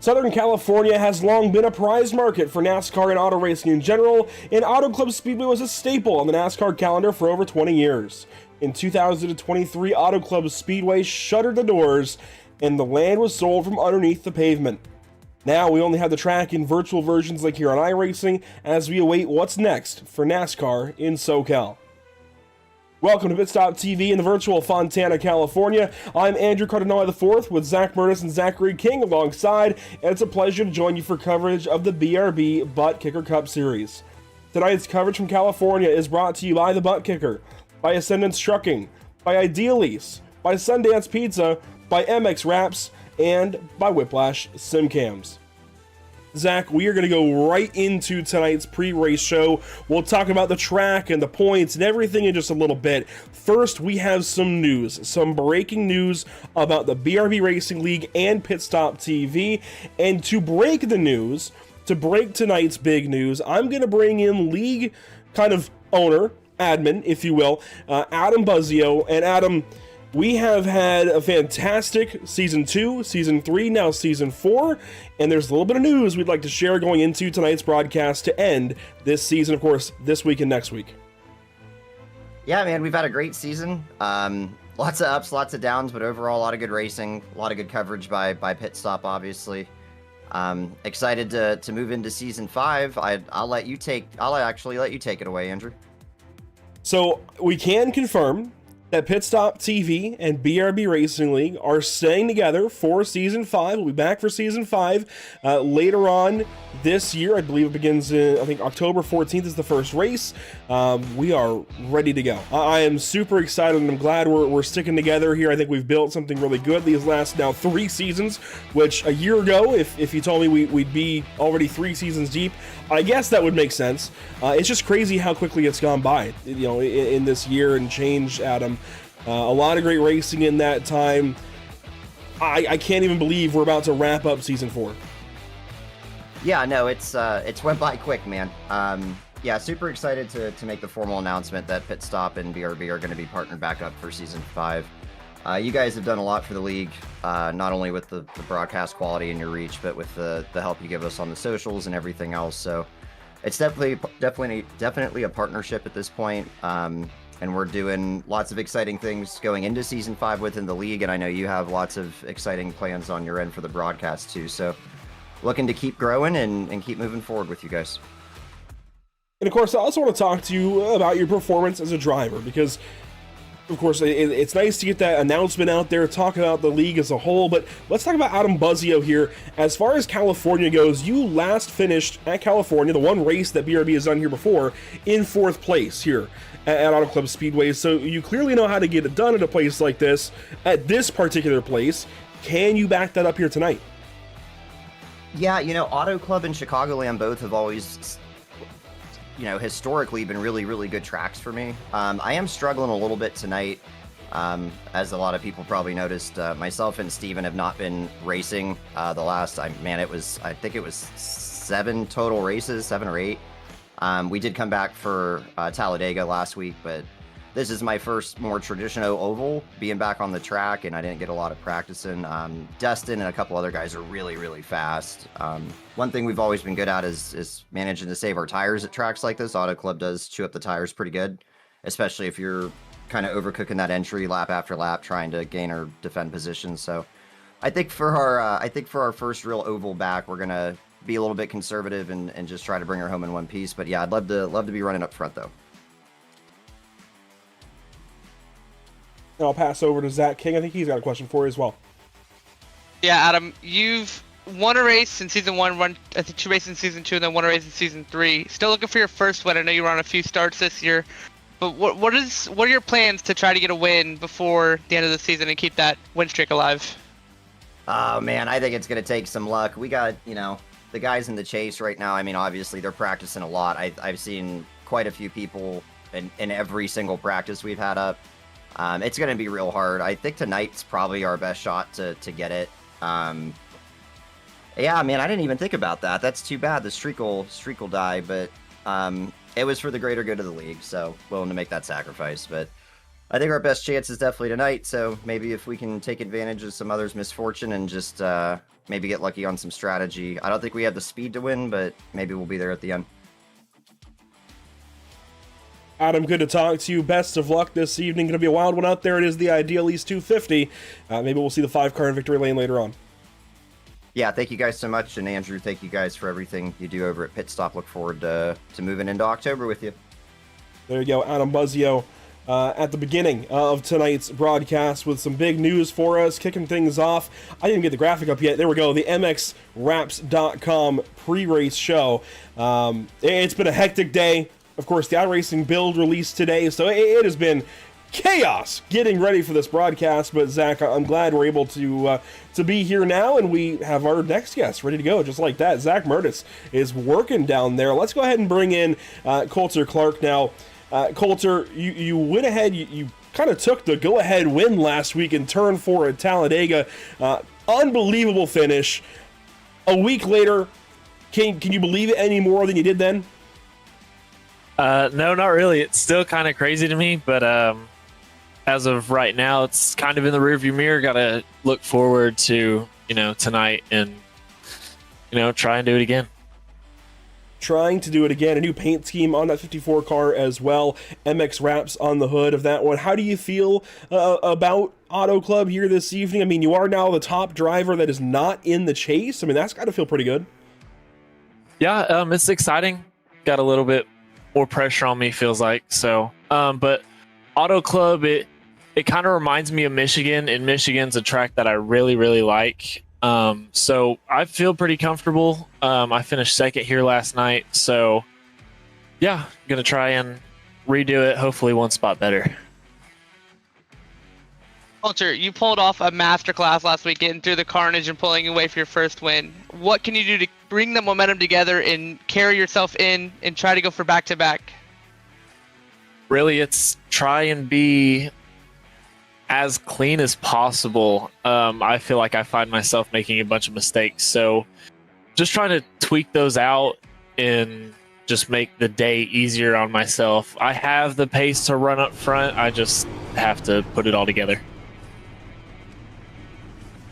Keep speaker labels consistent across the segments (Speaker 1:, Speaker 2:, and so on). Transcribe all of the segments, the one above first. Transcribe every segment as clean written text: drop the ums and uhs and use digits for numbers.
Speaker 1: Southern California has long been a prize market for NASCAR and auto racing in general, and Auto Club Speedway was a staple on the NASCAR calendar for over 20 years. In 2023, Auto Club Speedway shuttered the doors, and the land was sold from underneath the pavement. Now we only have the track in virtual versions like here on iRacing, as we await what's next for NASCAR in SoCal. Welcome to Pit Stop TV in the virtual Fontana, California. I'm Andrew Cardinale IV with Zach Murtis and Zachary King alongside, and it's a pleasure to join you for coverage of the BRB Buttkicker Cup Series. Tonight's coverage from California is brought to you by the Buttkicker, by Ascendance Trucking, by Ideal Lease, by Sundance Pizza, by MX Wraps, and by Whiplash Simcams. Zach, we are going to go right into tonight's pre-race show. We'll talk about the track and the points and everything in just a little bit. First, we have some news, some breaking news about the BRB Racing League and Pit Stop TV. And to break the news, to break tonight's big news, I'm going to bring in league kind of owner, admin, if you will, Adam Buzzio. And Adam, we have had a fantastic Season 2, Season 3, now Season 4, and there's a little bit of news we'd like to share going into tonight's broadcast to end this season, of course, this week and next week.
Speaker 2: Yeah, man, we've had a great season. Lots of ups, lots of downs, but overall, a lot of good racing, a lot of good coverage by Pit Stop, obviously. Excited to move into Season 5. I'll actually let you take it away, Andrew.
Speaker 1: So we can confirm that Pit Stop TV and BRB Racing League are staying together for Season 5. We'll be back for Season 5 later on this year. I believe it begins in, I think, October 14th is the first race. We are ready to go. I am super excited, and I'm glad we're sticking together here. I think we've built something really good these last now 3 seasons, which a year ago, if you told me we'd be already 3 seasons deep, I guess that would make sense. It's just crazy how quickly it's gone by, in this year and change, Adam. A lot of great racing in that time. I can't even believe we're about to wrap up Season 4.
Speaker 2: Yeah, no, it's went by quick, man. Yeah, super excited to make the formal announcement that Pit Stop and BRB are going to be partnered back up for Season 5. You guys have done a lot for the league, not only with the broadcast quality and your reach, but with the help you give us on the socials and everything else. So it's definitely a partnership at this point. And we're doing lots of exciting things going into Season 5 within the league, and I know you have lots of exciting plans on your end for the broadcast too. So looking to keep growing and keep moving forward with you guys.
Speaker 1: And of course, I also want to talk to you about your performance as a driver, because of course, it's nice to get that announcement out there, talk about the league as a whole, but let's talk about Adam Buzzio here. As far as California goes, you last finished at California, the one race that BRB has done here before, in 4th place here at Auto Club Speedway. So you clearly know how to get it done at a place like this, at this particular place. Can you back that up here tonight?
Speaker 2: Yeah, Auto Club and Chicagoland both have always, historically been really, really good tracks for me. I am struggling a little bit tonight. As a lot of people probably noticed, myself and Steven have not been racing the last, I think it was 7 total races, 7 or 8. We did come back for Talladega last week, but this is my first more traditional oval, being back on the track, and I didn't get a lot of practice in. Dustin and a couple other guys are really, really fast. One thing we've always been good at is managing to save our tires at tracks like this. Auto Club does chew up the tires pretty good, especially if you're kind of overcooking that entry lap after lap, trying to gain or defend position. So I think for our first real oval back, we're gonna be a little bit conservative and just try to bring her home in one piece. But yeah, I'd love to be running up front though.
Speaker 1: And I'll pass over to Zach King. I think he's got a question for you as well.
Speaker 3: Yeah, Adam, you've won a race in Season 1, run I think 2 races in Season 2, and then 1 race in Season 3. Still looking for your first win. I know you were on a few starts this year, but what are your plans to try to get a win before the end of the season and keep that win streak alive?
Speaker 2: Oh man, I think it's gonna take some luck. We got the guys in the chase right now. I mean, obviously they're practicing a lot. I've seen quite a few people in every single practice we've had up. It's going to be real hard. I think tonight's probably our best shot to get it. Yeah, man, I didn't even think about that. That's too bad. The streak will die, but it was for the greater good of the league, so willing to make that sacrifice. But I think our best chance is definitely tonight. So maybe if we can take advantage of some others' misfortune and just maybe get lucky on some strategy. I don't think we have the speed to win, but maybe we'll be there at the end.
Speaker 1: Adam, good to talk to you. Best of luck this evening. Going to be a wild one out there. It is the Ideal East 250. Maybe we'll see the 5-car in victory lane later on.
Speaker 2: Yeah, thank you guys so much. And Andrew, thank you guys for everything you do over at Pit Stop. Look forward to moving into October with you.
Speaker 1: There you go, Adam Buzzio. At the beginning of tonight's broadcast with some big news for us, kicking things off. I didn't get the graphic up yet. There we go, the MXWraps.com pre-race show. It's been a hectic day. Of course, the iRacing build released today, so it has been chaos getting ready for this broadcast. But Zach, I'm glad we're able to be here now, and we have our next guest ready to go, just like that. Zach Mertis is working down there. Let's go ahead and bring in Coulter Clark now. Coulter, you went ahead, you kind of took the go-ahead win last week in Turn 4 at Talladega. Unbelievable finish. A week later, can you believe it any more than you did then?
Speaker 4: No, not really. It's still kind of crazy to me, but as of right now, it's kind of in the rearview mirror. Got to look forward to, tonight and, try and do it again.
Speaker 1: Trying to do it again. A new paint scheme on that 54 car as well. MX Wraps on the hood of that one. How do you feel about Auto Club here this evening? I mean, you are now the top driver that is not in the chase. I mean, that's got to feel pretty good.
Speaker 4: Yeah, it's exciting. Got a little bit more pressure on me, feels like. So, but Auto Club, it kind of reminds me of Michigan, and Michigan's a track that I really, really like. So I feel pretty comfortable. I finished second here last night, so yeah, gonna try and redo it, hopefully one spot better.
Speaker 3: Coulter, you pulled off a masterclass last week, getting through the carnage and pulling away for your first win. What can you do to bring the momentum together and carry yourself in and try to go for back-to-back?
Speaker 4: Really, it's try and be as clean as possible. I feel like I find myself making a bunch of mistakes, so just trying to tweak those out and just make the day easier on myself. I have the pace to run up front. I just have to put it all together.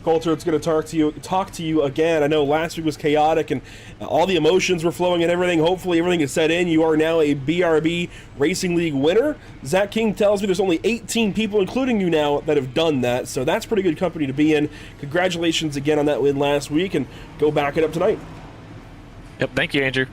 Speaker 1: Coulter, it's going to talk to you again. I know last week was chaotic and all the emotions were flowing and everything. Hopefully everything is set in. You are now a BRB Racing League winner. Zach King tells me there's only 18 people, including you now, that have done that. So that's pretty good company to be in. Congratulations again on that win last week, and go back it up tonight.
Speaker 4: Yep, thank you, Andrew.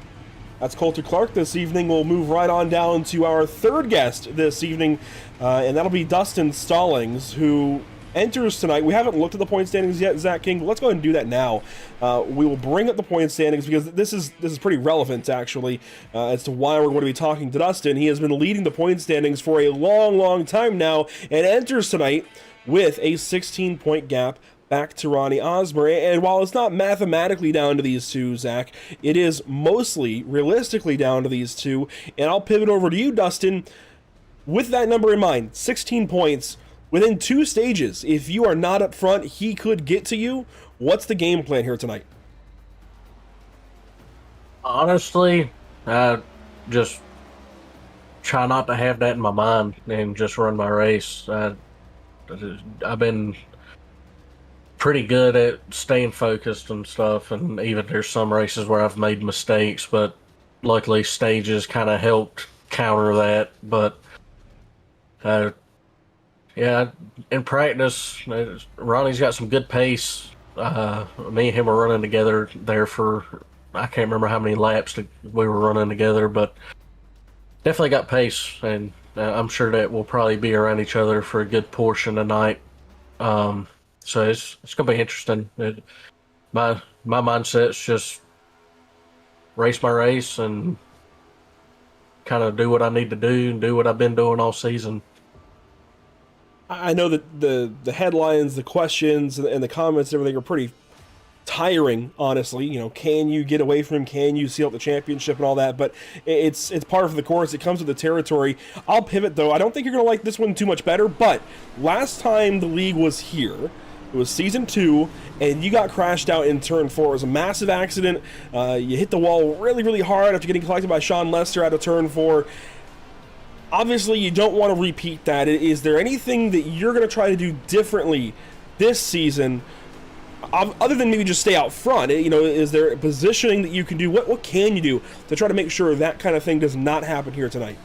Speaker 1: That's Coulter Clark this evening. We'll move right on down to our third guest this evening, and that'll be Dustin Stallings, who enters tonight. We haven't looked at the point standings yet, Zach King, but let's go ahead and do that now. We will bring up the point standings because this is pretty relevant, actually, as to why we're going to be talking to Dustin. He has been leading the point standings for a long, long time now and enters tonight with a 16-point gap back to Ronnie Osmer. And while it's not mathematically down to these two, Zach, it is mostly realistically down to these two. And I'll pivot over to you, Dustin. With that number in mind, 16 points, within 2 stages, if you are not up front, he could get to you. What's the game plan here tonight?
Speaker 5: Honestly, I just try not to have that in my mind and just run my race. I've been pretty good at staying focused and stuff, and even there's some races where I've made mistakes, but luckily stages kind of helped counter that. But yeah, in practice, Ronnie's got some good pace. Me and him were running together there for, I can't remember how many laps we were running together, but definitely got pace, and I'm sure that we'll probably be around each other for a good portion of the night. So it's going to be interesting. My mindset's just race my race and kind of do what I need to do and do what I've been doing all season.
Speaker 1: I know that the headlines, the questions, and the comments and everything are pretty tiring, honestly. You know, can you get away from him? Can you seal up the championship and all that? But it's part of the course. It comes with the territory. I'll pivot, though. I don't think you're going to like this one too much better, but last time the league was here, it was season 2, and you got crashed out in turn 4. It was a massive accident. You hit the wall really, really hard after getting collected by Sean Lester out of turn 4. obviously you don't want to repeat that. Is there anything that you're going to try to do differently this season, other than maybe just stay out front? Is there positioning that you can do? What can you do to try to make sure that kind of thing does not happen here tonight?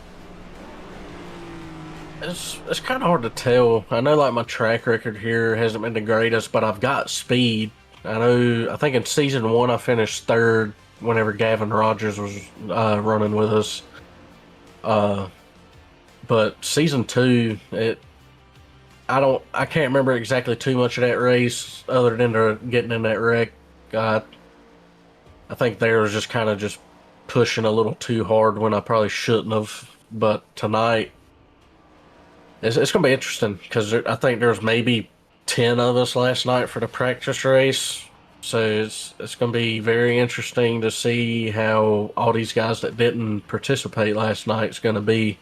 Speaker 5: It's kind of hard to tell. I know like my track record here hasn't been the greatest, but I've got speed. I think in season 1 I finished 3rd whenever Gavin Rogers was running with us. But season 2, I can't remember exactly too much of that race other than getting in that wreck. I think there was just kind of just pushing a little too hard when I probably shouldn't have. But tonight, it's going to be interesting because I think there's maybe 10 of us last night for the practice race. So it's going to be very interesting to see how all these guys that didn't participate last night is going to be.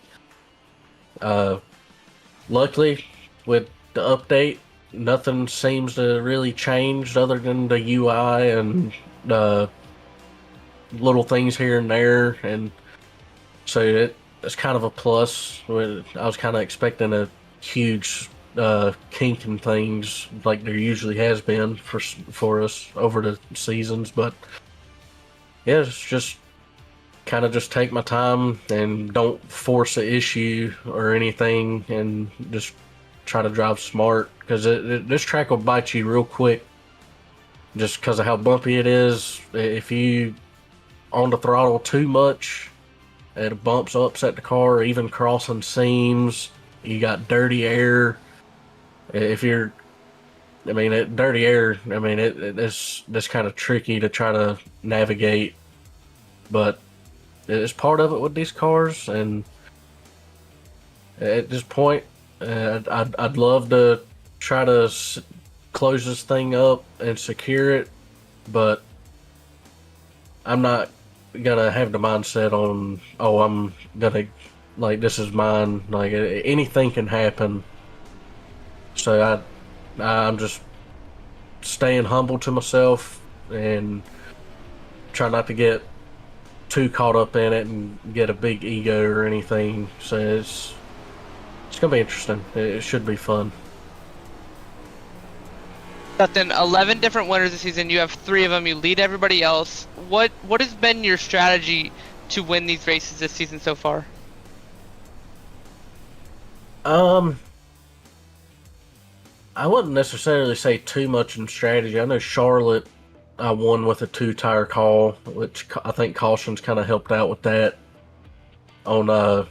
Speaker 5: Luckily, with the update, nothing seems to really change other than the UI and little things here and there, and so it's kind of a plus. I was kind of expecting a huge kink in things like there usually has been for us over the seasons, but yeah, it's just kind of just take my time and don't force an issue or anything, and just try to drive smart, because this track will bite you real quick just because of how bumpy it is. If you on the throttle too much, it bumps will upset the car, even crossing seams. You got dirty air. Dirty air, it's kind of tricky to try to navigate, but it's part of it with these cars. And at this point, I'd love to try to close this thing up and secure it, but I'm not gonna have the mindset on, I'm gonna, like, this is mine. Like, anything can happen. So I'm just staying humble to myself and try not to get too caught up in it and get a big ego or anything. So it's gonna be interesting. It should be fun.
Speaker 3: Dustin, 11 different winners this season. You have 3 of them. You lead everybody else. What has been your strategy to win these races this season so far?
Speaker 5: I wouldn't necessarily say too much in strategy. I know Charlotte, I won with a 2-tire call, which I think cautions kind of helped out with that, on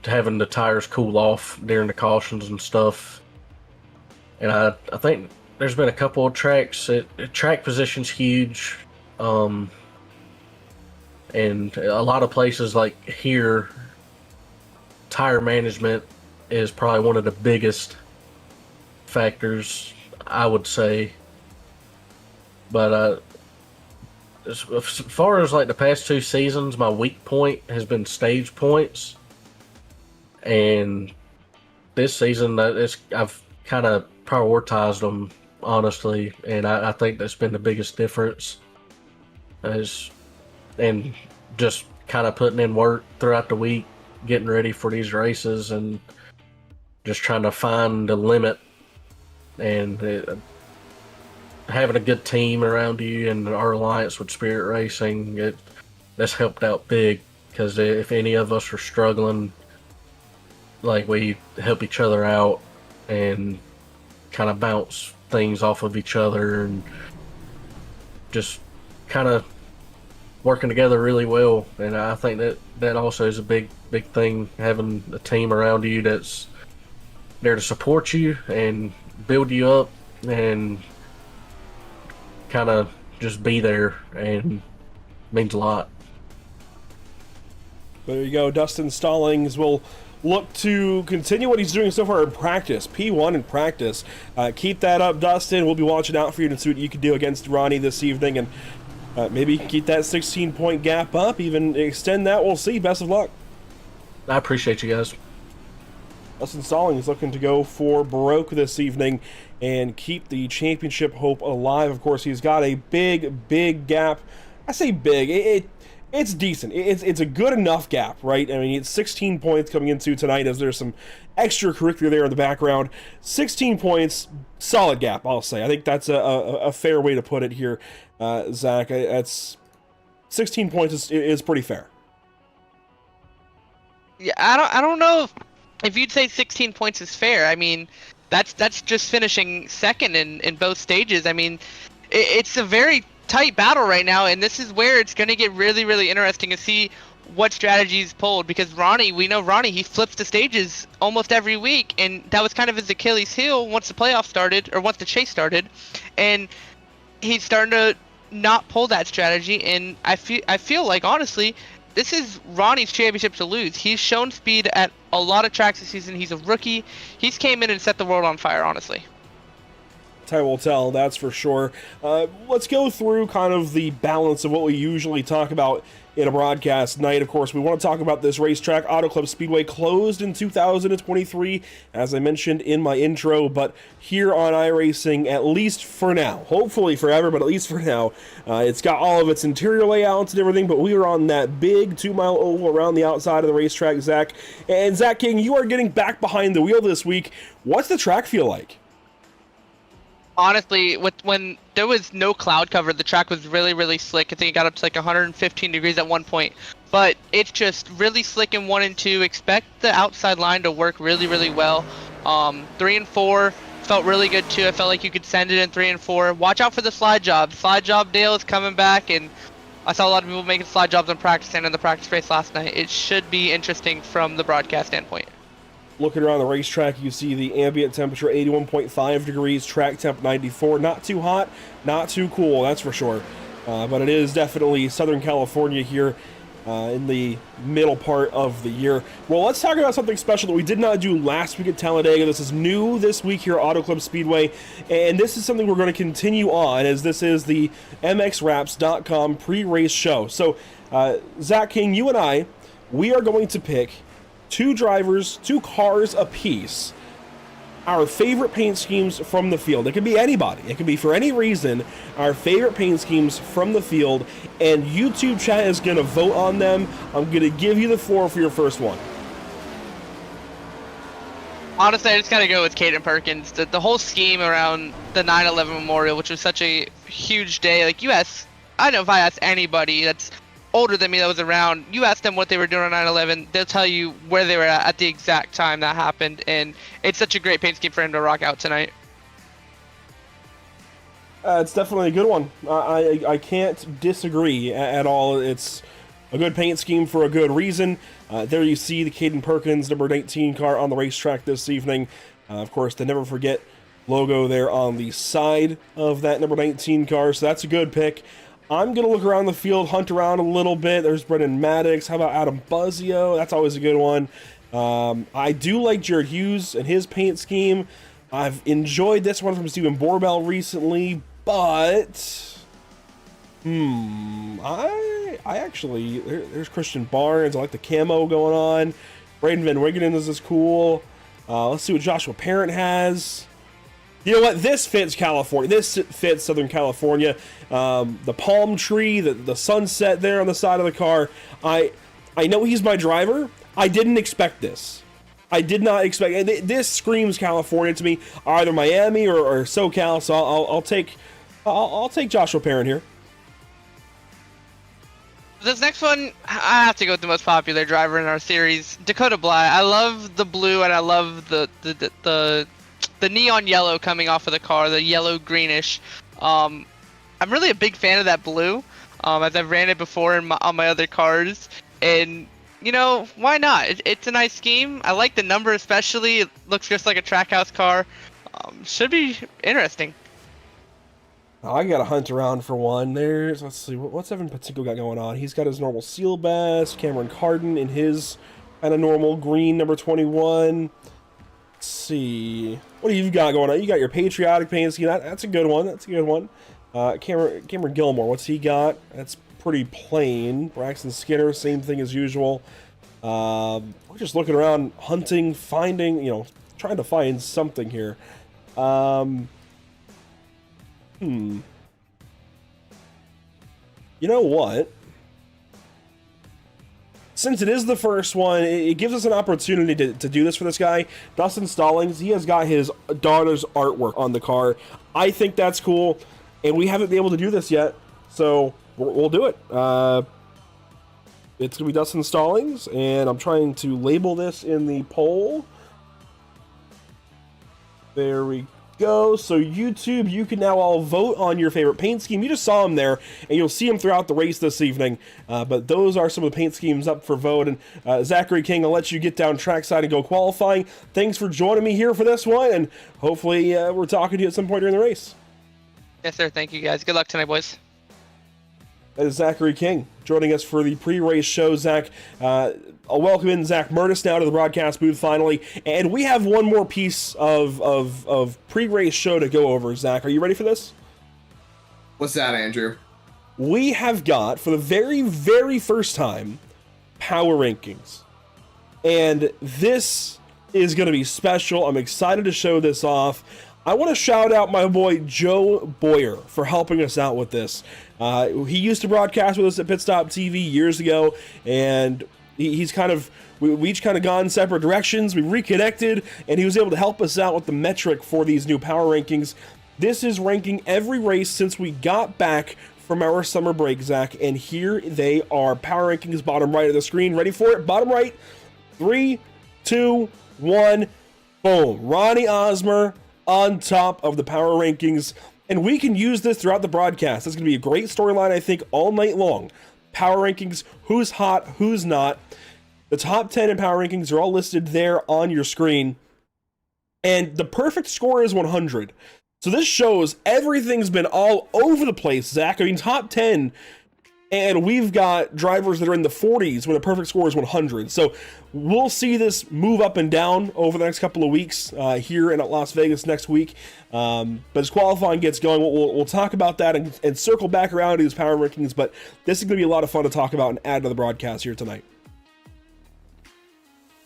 Speaker 5: having the tires cool off during the cautions and stuff. And I think there's been a couple of tracks. Track position's huge, and a lot of places like here, tire management is probably one of the biggest factors, I would say. But as far as like the past 2 seasons, my weak point has been stage points, and this season I've kind of prioritized them, honestly, and I think that's been the biggest difference. And just kind of putting in work throughout the week, getting ready for these races, and just trying to find the limit, and having a good team around you, and our alliance with Spirit Racing, that's helped out big, because if any of us are struggling, like, we help each other out and kind of bounce things off of each other, and just kind of working together really well. And I think that also is a big thing, having a team around you that's there to support you and build you up and kind of just be there, and means a lot.
Speaker 1: There you go. Dustin Stallings will look to continue what he's doing so far in practice. P1 in practice. Keep that up, Dustin. We'll be watching out for you to see what you can do against Ronnie this evening, and maybe keep that 16-point gap up, even extend that. We'll see. Best of luck.
Speaker 5: I appreciate you guys.
Speaker 1: Dustin Stallings looking to go for broke this evening and keep the championship hope alive. Of course, he's got a big gap. I say big. It's decent. It's a good enough gap, right? I mean, it's 16 points coming into tonight as there's some extracurricular there in the background. 16 points, solid gap, I'll say. I think that's a fair way to put it here, Zach. That's 16 points is pretty fair.
Speaker 3: Yeah, I don't know if you'd say 16 points is fair. I mean, that's just finishing second in both stages. I mean, it's a very tight battle right now, and this is where it's going to get really, really interesting to see what strategies pulled, because we know Ronnie, he flips the stages almost every week, and that was kind of his Achilles heel once the playoffs started, or once the chase started, and he's starting to not pull that strategy, and I feel like, honestly, this is Ronnie's championship to lose. He's shown speed at a lot of tracks this season. He's a rookie. He's came in and set the world on fire, honestly.
Speaker 1: Time will tell, that's for sure. Let's go through kind of the balance of what we usually talk about in a broadcast night. Of course, we want to talk about this racetrack. Auto Club Speedway closed in 2023, as I mentioned in my intro, but here on iRacing, at least for now, hopefully forever, but at least for now, it's got all of its interior layouts and everything, but we are on that big 2-mile oval around the outside of the racetrack, Zach. And Zach King, you are getting back behind the wheel this week. What's the track feel like?
Speaker 3: Honestly, when there was no cloud cover, the track was really, really slick. I think it got up to like 115 degrees at one point. But it's just really slick in 1 and 2. Expect the outside line to work really, really well. 3 and 4 felt really good too. I felt like you could send it in 3 and 4. Watch out for the slide job. Slide job Dale is coming back, and I saw a lot of people making slide jobs on practice and in the practice race last night. It should be interesting from the broadcast standpoint.
Speaker 1: Looking around the racetrack, you see the ambient temperature 81.5 degrees, track temp 94. Not too hot, not too cool, that's for sure. But it is definitely Southern California here in the middle part of the year. Well, let's talk about something special that we did not do last week at Talladega. This is new this week here at Auto Club Speedway, and this is something we're going to continue on, as this is the MXWraps.com pre-race show. So, Zach King, you and I, we are going to pick 2 drivers, 2 cars apiece, our favorite paint schemes from the field. It could be anybody. It could be for any reason, our favorite paint schemes from the field, and YouTube chat is going to vote on them. I'm going to give you the floor for your first one.
Speaker 3: Honestly, I just got to go with Caden Perkins. The whole scheme around the 9/11 Memorial, which was such a huge day. Like, I know if I ask anybody that's older than me that was around, you ask them what they were doing on 9/11, they'll tell you where they were at the exact time that happened, and it's such a great paint scheme for him to rock out tonight.
Speaker 1: It's definitely a good one. I can't disagree at all. It's a good paint scheme for a good reason. There you see the Caden Perkins number 19 car on the racetrack this evening. Of course, the Never Forget logo there on the side of that number 19 car, so that's a good pick. I'm going to look around the field, hunt around a little bit. There's Brendan Maddox. How about Adam Buzzio? That's always a good one. I do like Jared Hughes and his paint scheme. I've enjoyed this one from Stephen Borbell recently, but I actually, there's Christian Barnes. I like the camo going on. Braden Van Wigenen is cool. Let's see what Joshua Parent has. You know what? This fits California. This fits Southern California. The palm tree, the sunset there on the side of the car. I know he's my driver. I didn't expect this. I did not expect. This screams California to me. Either Miami or SoCal. So I'll take Joshua Parent here.
Speaker 3: This next one, I have to go with the most popular driver in our series, Dakota Bly. I love the blue, and I love the neon yellow coming off of the car, the yellow greenish. I'm really a big fan of that blue, as I've ran it before on my other cars, and you know, why not? It's a nice scheme. I like the number especially. It looks just like a Trackhouse car. Should be interesting.
Speaker 1: I gotta hunt around for one. Let's see, what's Evan Patinko got going on? He's got his normal seal bass. Cameron Carden in his kind of normal green number 21. Let's see, what do you got going on? You got your patriotic paint scheme. That's a good one. That's a good one. Cameron Gilmore, what's he got? That's pretty plain. Braxton Skinner, same thing as usual. We're just looking around, hunting, finding, trying to find something here. You know what? since it is the first one, it gives us an opportunity to do this for this guy. Dustin Stallings, he has got his daughter's artwork on the car. I think that's cool, and we haven't been able to do this yet, so we'll do it. It's going to be Dustin Stallings, and I'm trying to label this in the poll. There we go. So YouTube, you can now all vote on your favorite paint scheme. You just saw them there, and you'll see them throughout the race this evening. But those are some of the paint schemes up for vote. And Zachary King, I'll let you get down trackside and go qualifying. Thanks for joining me here for this one, and hopefully we're talking to you at some point during the race.
Speaker 3: Yes, sir. Thank you, guys. Good luck tonight, boys.
Speaker 1: That is Zachary King joining us for the pre-race show. Zach, I'll welcome in Zach Murtis now to the broadcast booth finally. And we have one more piece of pre-race show to go over. Zach, are you ready for this?
Speaker 6: What's that, Andrew?
Speaker 1: We have got, for the very, very first time, power rankings. And this is going to be special. I'm excited to show this off. I want to shout out my boy Joe Boyer for helping us out with this. He used to broadcast with us at Pit Stop TV years ago, and he's kind of, we each kind of gone separate directions. We reconnected, and he was able to help us out with the metric for these new power rankings. This is ranking every race since we got back from our summer break, Zach, and here they are. Power rankings, bottom right of the screen. Ready for it? Bottom right. 3, 2, 1. Boom. Ronnie Osmer on top of the power rankings, and we can use this throughout the broadcast. It's going to be a great storyline, I think, all night long. Power rankings, who's hot, who's not. The top 10 in power rankings are all listed there on your screen, and the perfect score is 100. So this shows everything's been all over the place, Zach. I mean, top 10, and we've got drivers that are in the 40s when the perfect score is 100. So we'll see this move up and down over the next couple of weeks here in Las Vegas next week. But as qualifying gets going, we'll talk about that and circle back around to these power rankings. But this is going to be a lot of fun to talk about and add to the broadcast here tonight.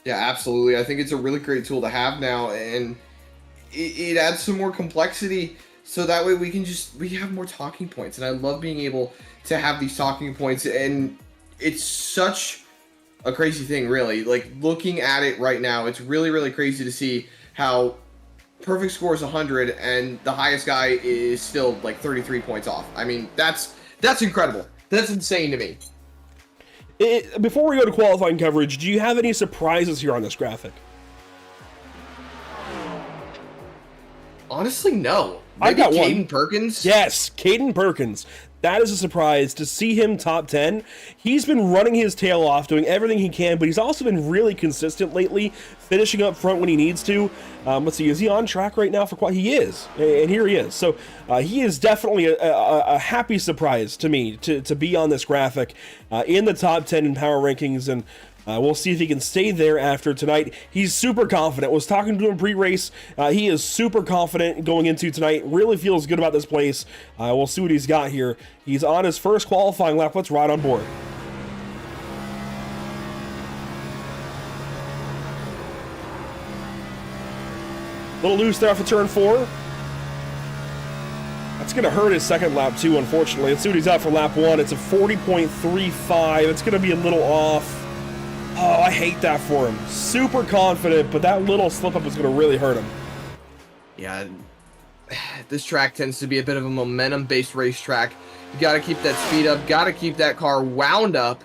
Speaker 6: Yeah, absolutely. I think it's a really great tool to have now, and it adds some more complexity, so that way we have more talking points. And I love being able to have these talking points, and it's such a crazy thing, really. Like, looking at it right now, it's really, really crazy to see how perfect score is 100 and the highest guy is still like 33 points off. I mean, that's incredible. That's insane to me.
Speaker 1: Before we go to qualifying coverage, do you have any surprises here on this graphic?
Speaker 6: Honestly, no.
Speaker 1: I got one.
Speaker 6: Caden Perkins?
Speaker 1: Yes, Caden Perkins. That is a surprise to see him top 10. He's been running his tail off, doing everything he can, but he's also been really consistent lately, finishing up front when he needs to. Let's see, is he on track right now for He is, and here he is. So he is definitely a happy surprise to me to be on this graphic in the top 10 in power rankings, and we'll see if he can stay there after tonight. He's super confident. Was talking to him pre-race. He is super confident going into tonight. Really feels good about this place. We'll see what he's got here. He's on his first qualifying lap. Let's ride on board. A little loose there off of turn 4. That's going to hurt his second lap too, unfortunately. Let's see what he's out for lap 1. It's a 40.35. It's going to be a little off. Oh, I hate that for him. Super confident, but that little slip-up is going to really hurt him.
Speaker 6: Yeah, this track tends to be a bit of a momentum-based racetrack. You got to keep that speed up, got to keep that car wound up,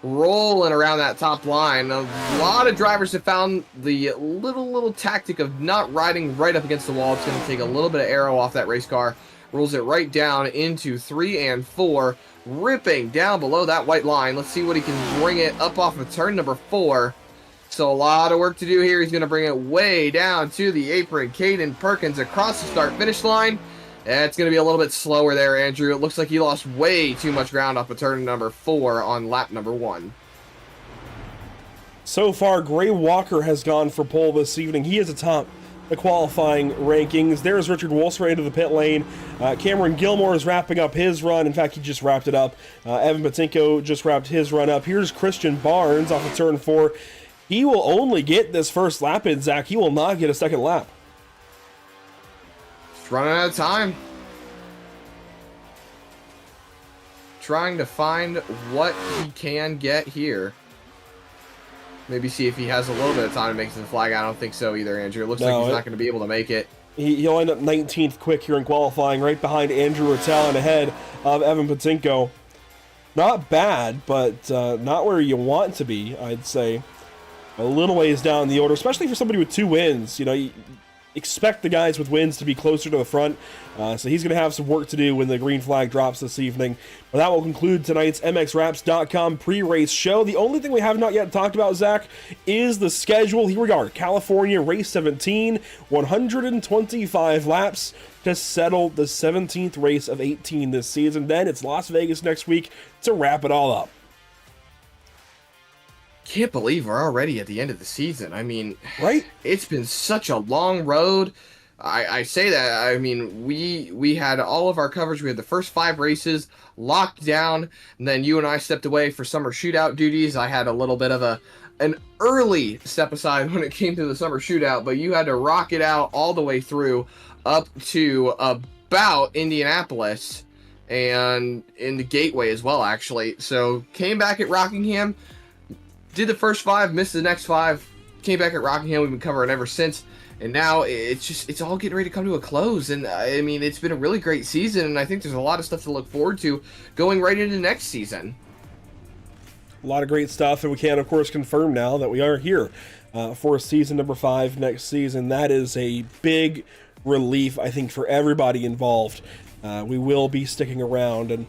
Speaker 6: rolling around that top line. A lot of drivers have found the little tactic of not riding right up against the wall. It's going to take a little bit of aero off that race car. Rolls it right down into 3 and 4, ripping down below that white line. Let's see what he can bring it up off of turn number 4. So a lot of work to do here. He's going to bring it way down to the apron. Caden Perkins across the start-finish line. It's going to be a little bit slower there, Andrew. It looks like he lost way too much ground off of turn number 4 on lap number 1.
Speaker 1: So far, Gray Walker has gone for pole this evening. He is atop the qualifying rankings. There's Richard Wolfsray into the pit lane. Cameron Gilmore is wrapping up his run. In fact, he just wrapped it up. Evan Batinko just wrapped his run up. Here's Christian Barnes off of turn 4. He will only get this first lap in, Zach. He will not get a second lap.
Speaker 6: Just running out of time. Trying to find what he can get here. Maybe see if he has a little bit of time to make it to the flag. I don't think so either, Andrew. It looks like he's not going to be able to make it.
Speaker 1: He'll end up 19th quick here in qualifying, right behind Andrew Rattel and ahead of Evan Patinko. Not bad, but not where you want to be, I'd say. A little ways down the order, especially for somebody with 2 wins. You know, you expect the guys with wins to be closer to the front, so he's going to have some work to do when the green flag drops this evening. But that will conclude tonight's MXWraps.com pre-race show. The only thing we have not yet talked about, Zach, is the schedule. Here we are, California Race 17, 125 laps to settle the 17th race of 18 this season. Then it's Las Vegas next week to wrap it all up.
Speaker 6: Can't believe we're already at the end of the season. I mean,
Speaker 1: right?
Speaker 6: It's been such a long road. I say that, I mean, we had all of our coverage. We had the first 5 races locked down, and then you and I stepped away for summer shootout duties. I had a little bit of an early step aside when it came to the summer shootout, but you had to rock it out all the way through up to about Indianapolis and in the Gateway as well, actually. So came back at Rockingham, did the first 5, missed the next 5, came back at Rockingham. We've been covering ever since, and now it's all getting ready to come to a close. And I mean, it's been a really great season, and I think there's a lot of stuff to look forward to going right into next season.
Speaker 1: A lot of great stuff, and we can, of course, confirm now that we are here for season number 5 next season. That is a big relief, I think, for everybody involved. We will be sticking around and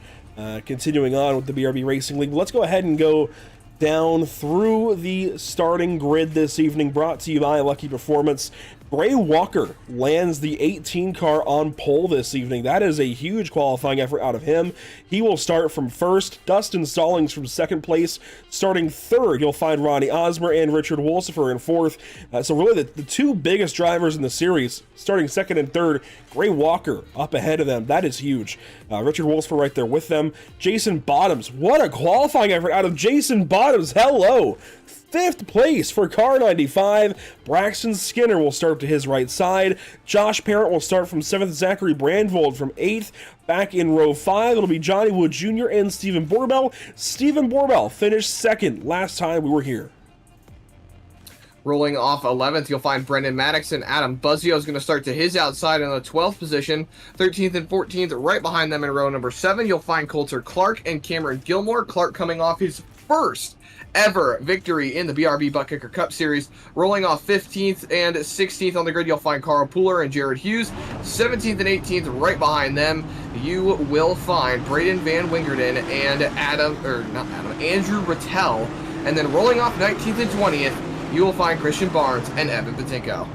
Speaker 1: continuing on with the BRB Racing League. Let's go ahead and go down through the starting grid this evening, brought to you by Lucky Performance. Bray Walker lands the 18 car on pole this evening. That is a huge qualifying effort out of him. He will start from first. Dustin Stallings from second place. Starting third, you'll find Ronnie Osmer and Richard Wolsifer in fourth. So really the 2 biggest drivers in the series, starting second and third, Bray Walker up ahead of them. That is huge. Richard Wolsifer right there with them. Jason Bottoms, what a qualifying effort out of Jason Bottoms. Hello. 5th place for car 95. Braxton Skinner will start to his right side. Josh Parent will start from 7th. Zachary Brandvold from 8th. Back in row 5, it'll be Johnny Wood Jr. and Stephen Borbell. Stephen Borbell finished 2nd last time we were here.
Speaker 6: Rolling off 11th, you'll find Brendan Maddox and Adam Buzzio is going to start to his outside in the 12th position. 13th and 14th, right behind them in row number 7, you'll find Coulter Clark and Cameron Gilmore. Clark coming off his first ever victory in the BRB Buttkicker Cup Series. Rolling off 15th and 16th on the grid, you'll find Carl Pooler and Jared Hughes. 17th and 18th, right behind them, you will find Braden Van Wingerden and Andrew Rattel. And then rolling off 19th and 20th, you will find Christian Barnes and Evan Patinko.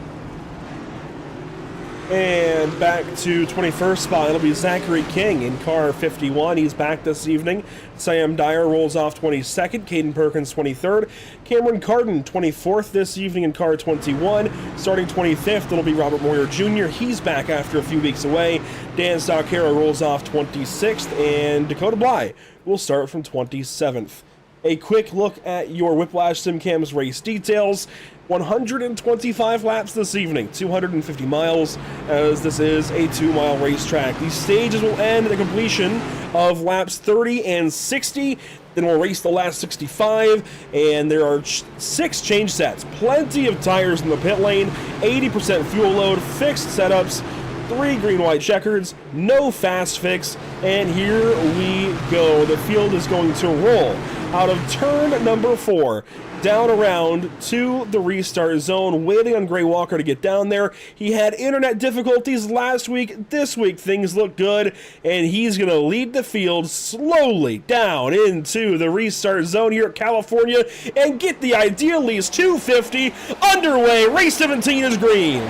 Speaker 1: And back to 21st spot, it'll be Zachary King in car 51. He's back this evening. Sam Dyer rolls off 22nd. Caden Perkins 23rd. Cameron Carden 24th this evening in car 21. Starting 25th, it'll be Robert Moyer Jr. He's back after a few weeks away. Dan Stockera rolls off 26th. And Dakota Bly will start from 27th. A quick look at your Whiplash SimCam's race details. 125 laps this evening, 250 miles, as this is a 2-mile racetrack. These stages will end at the completion of laps 30 and 60. Then we'll race the last 65, and there are 6 change sets. Plenty of tires in the pit lane, 80% fuel load, fixed setups, 3 green-white checkers, no fast fix, and here we go. The field is going to roll out of turn number 4. Down around to the restart zone, waiting on Gray Walker to get down there. He had internet difficulties last week. This week things look good, and he's going to lead the field slowly down into the restart zone here at California and get the Idealese 250 underway. Race 17 is green.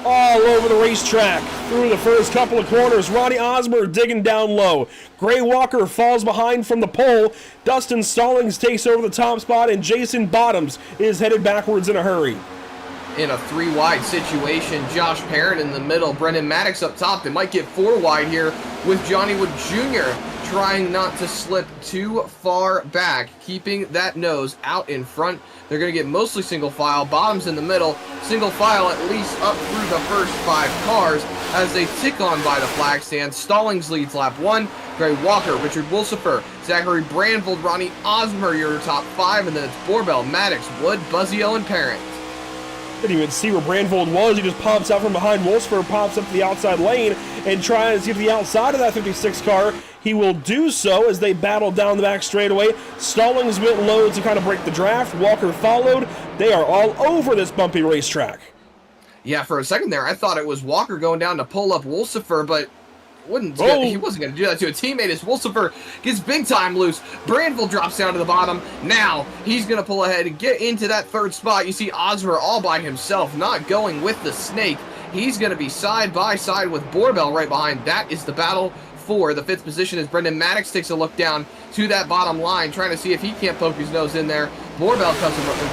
Speaker 1: All over the racetrack, through the first couple of corners, Ronnie Osmer digging down low. Gray Walker falls behind from the pole. Dustin Stallings takes over the top spot, and Jason Bottoms is headed backwards in a hurry.
Speaker 6: In a 3-wide situation, Josh Parent in the middle, Brendan Maddox up top. They might get 4 wide here with Johnny Wood Jr. trying not to slip too far back, keeping that nose out in front. They're going to get mostly single file, bottoms in the middle, single file at least up through the first 5 cars as they tick on by the flag stand. Stallings leads lap 1, Gray Walker, Richard Wolsifer, Zachary Brandvold, Ronnie Osmer, your top 5, and then it's Borbell, Maddox, Wood, Buzzio, and Parent.
Speaker 1: Didn't even see where Brandvold was. He just pops out from behind Wolfsburg, pops up to the outside lane, and tries to get to the outside of that 56 car. He will do so as they battle down the back straightaway. Stallings went low to kind of break the draft. Walker followed. They are all over this bumpy racetrack.
Speaker 6: Yeah, for a second there, I thought it was Walker going down to pull up Wolsifer, but he wasn't going to do that to a teammate as Wolsifer gets big time loose. Brandville drops down to the bottom. Now he's going to pull ahead and get into that 3rd spot. You see Osmer all by himself, not going with the snake. He's going to be side by side with Borbell right behind. That is the battle for the 5th position as Brendan Maddox takes a look down to that bottom line, trying to see if he can't poke his nose in there. Borbell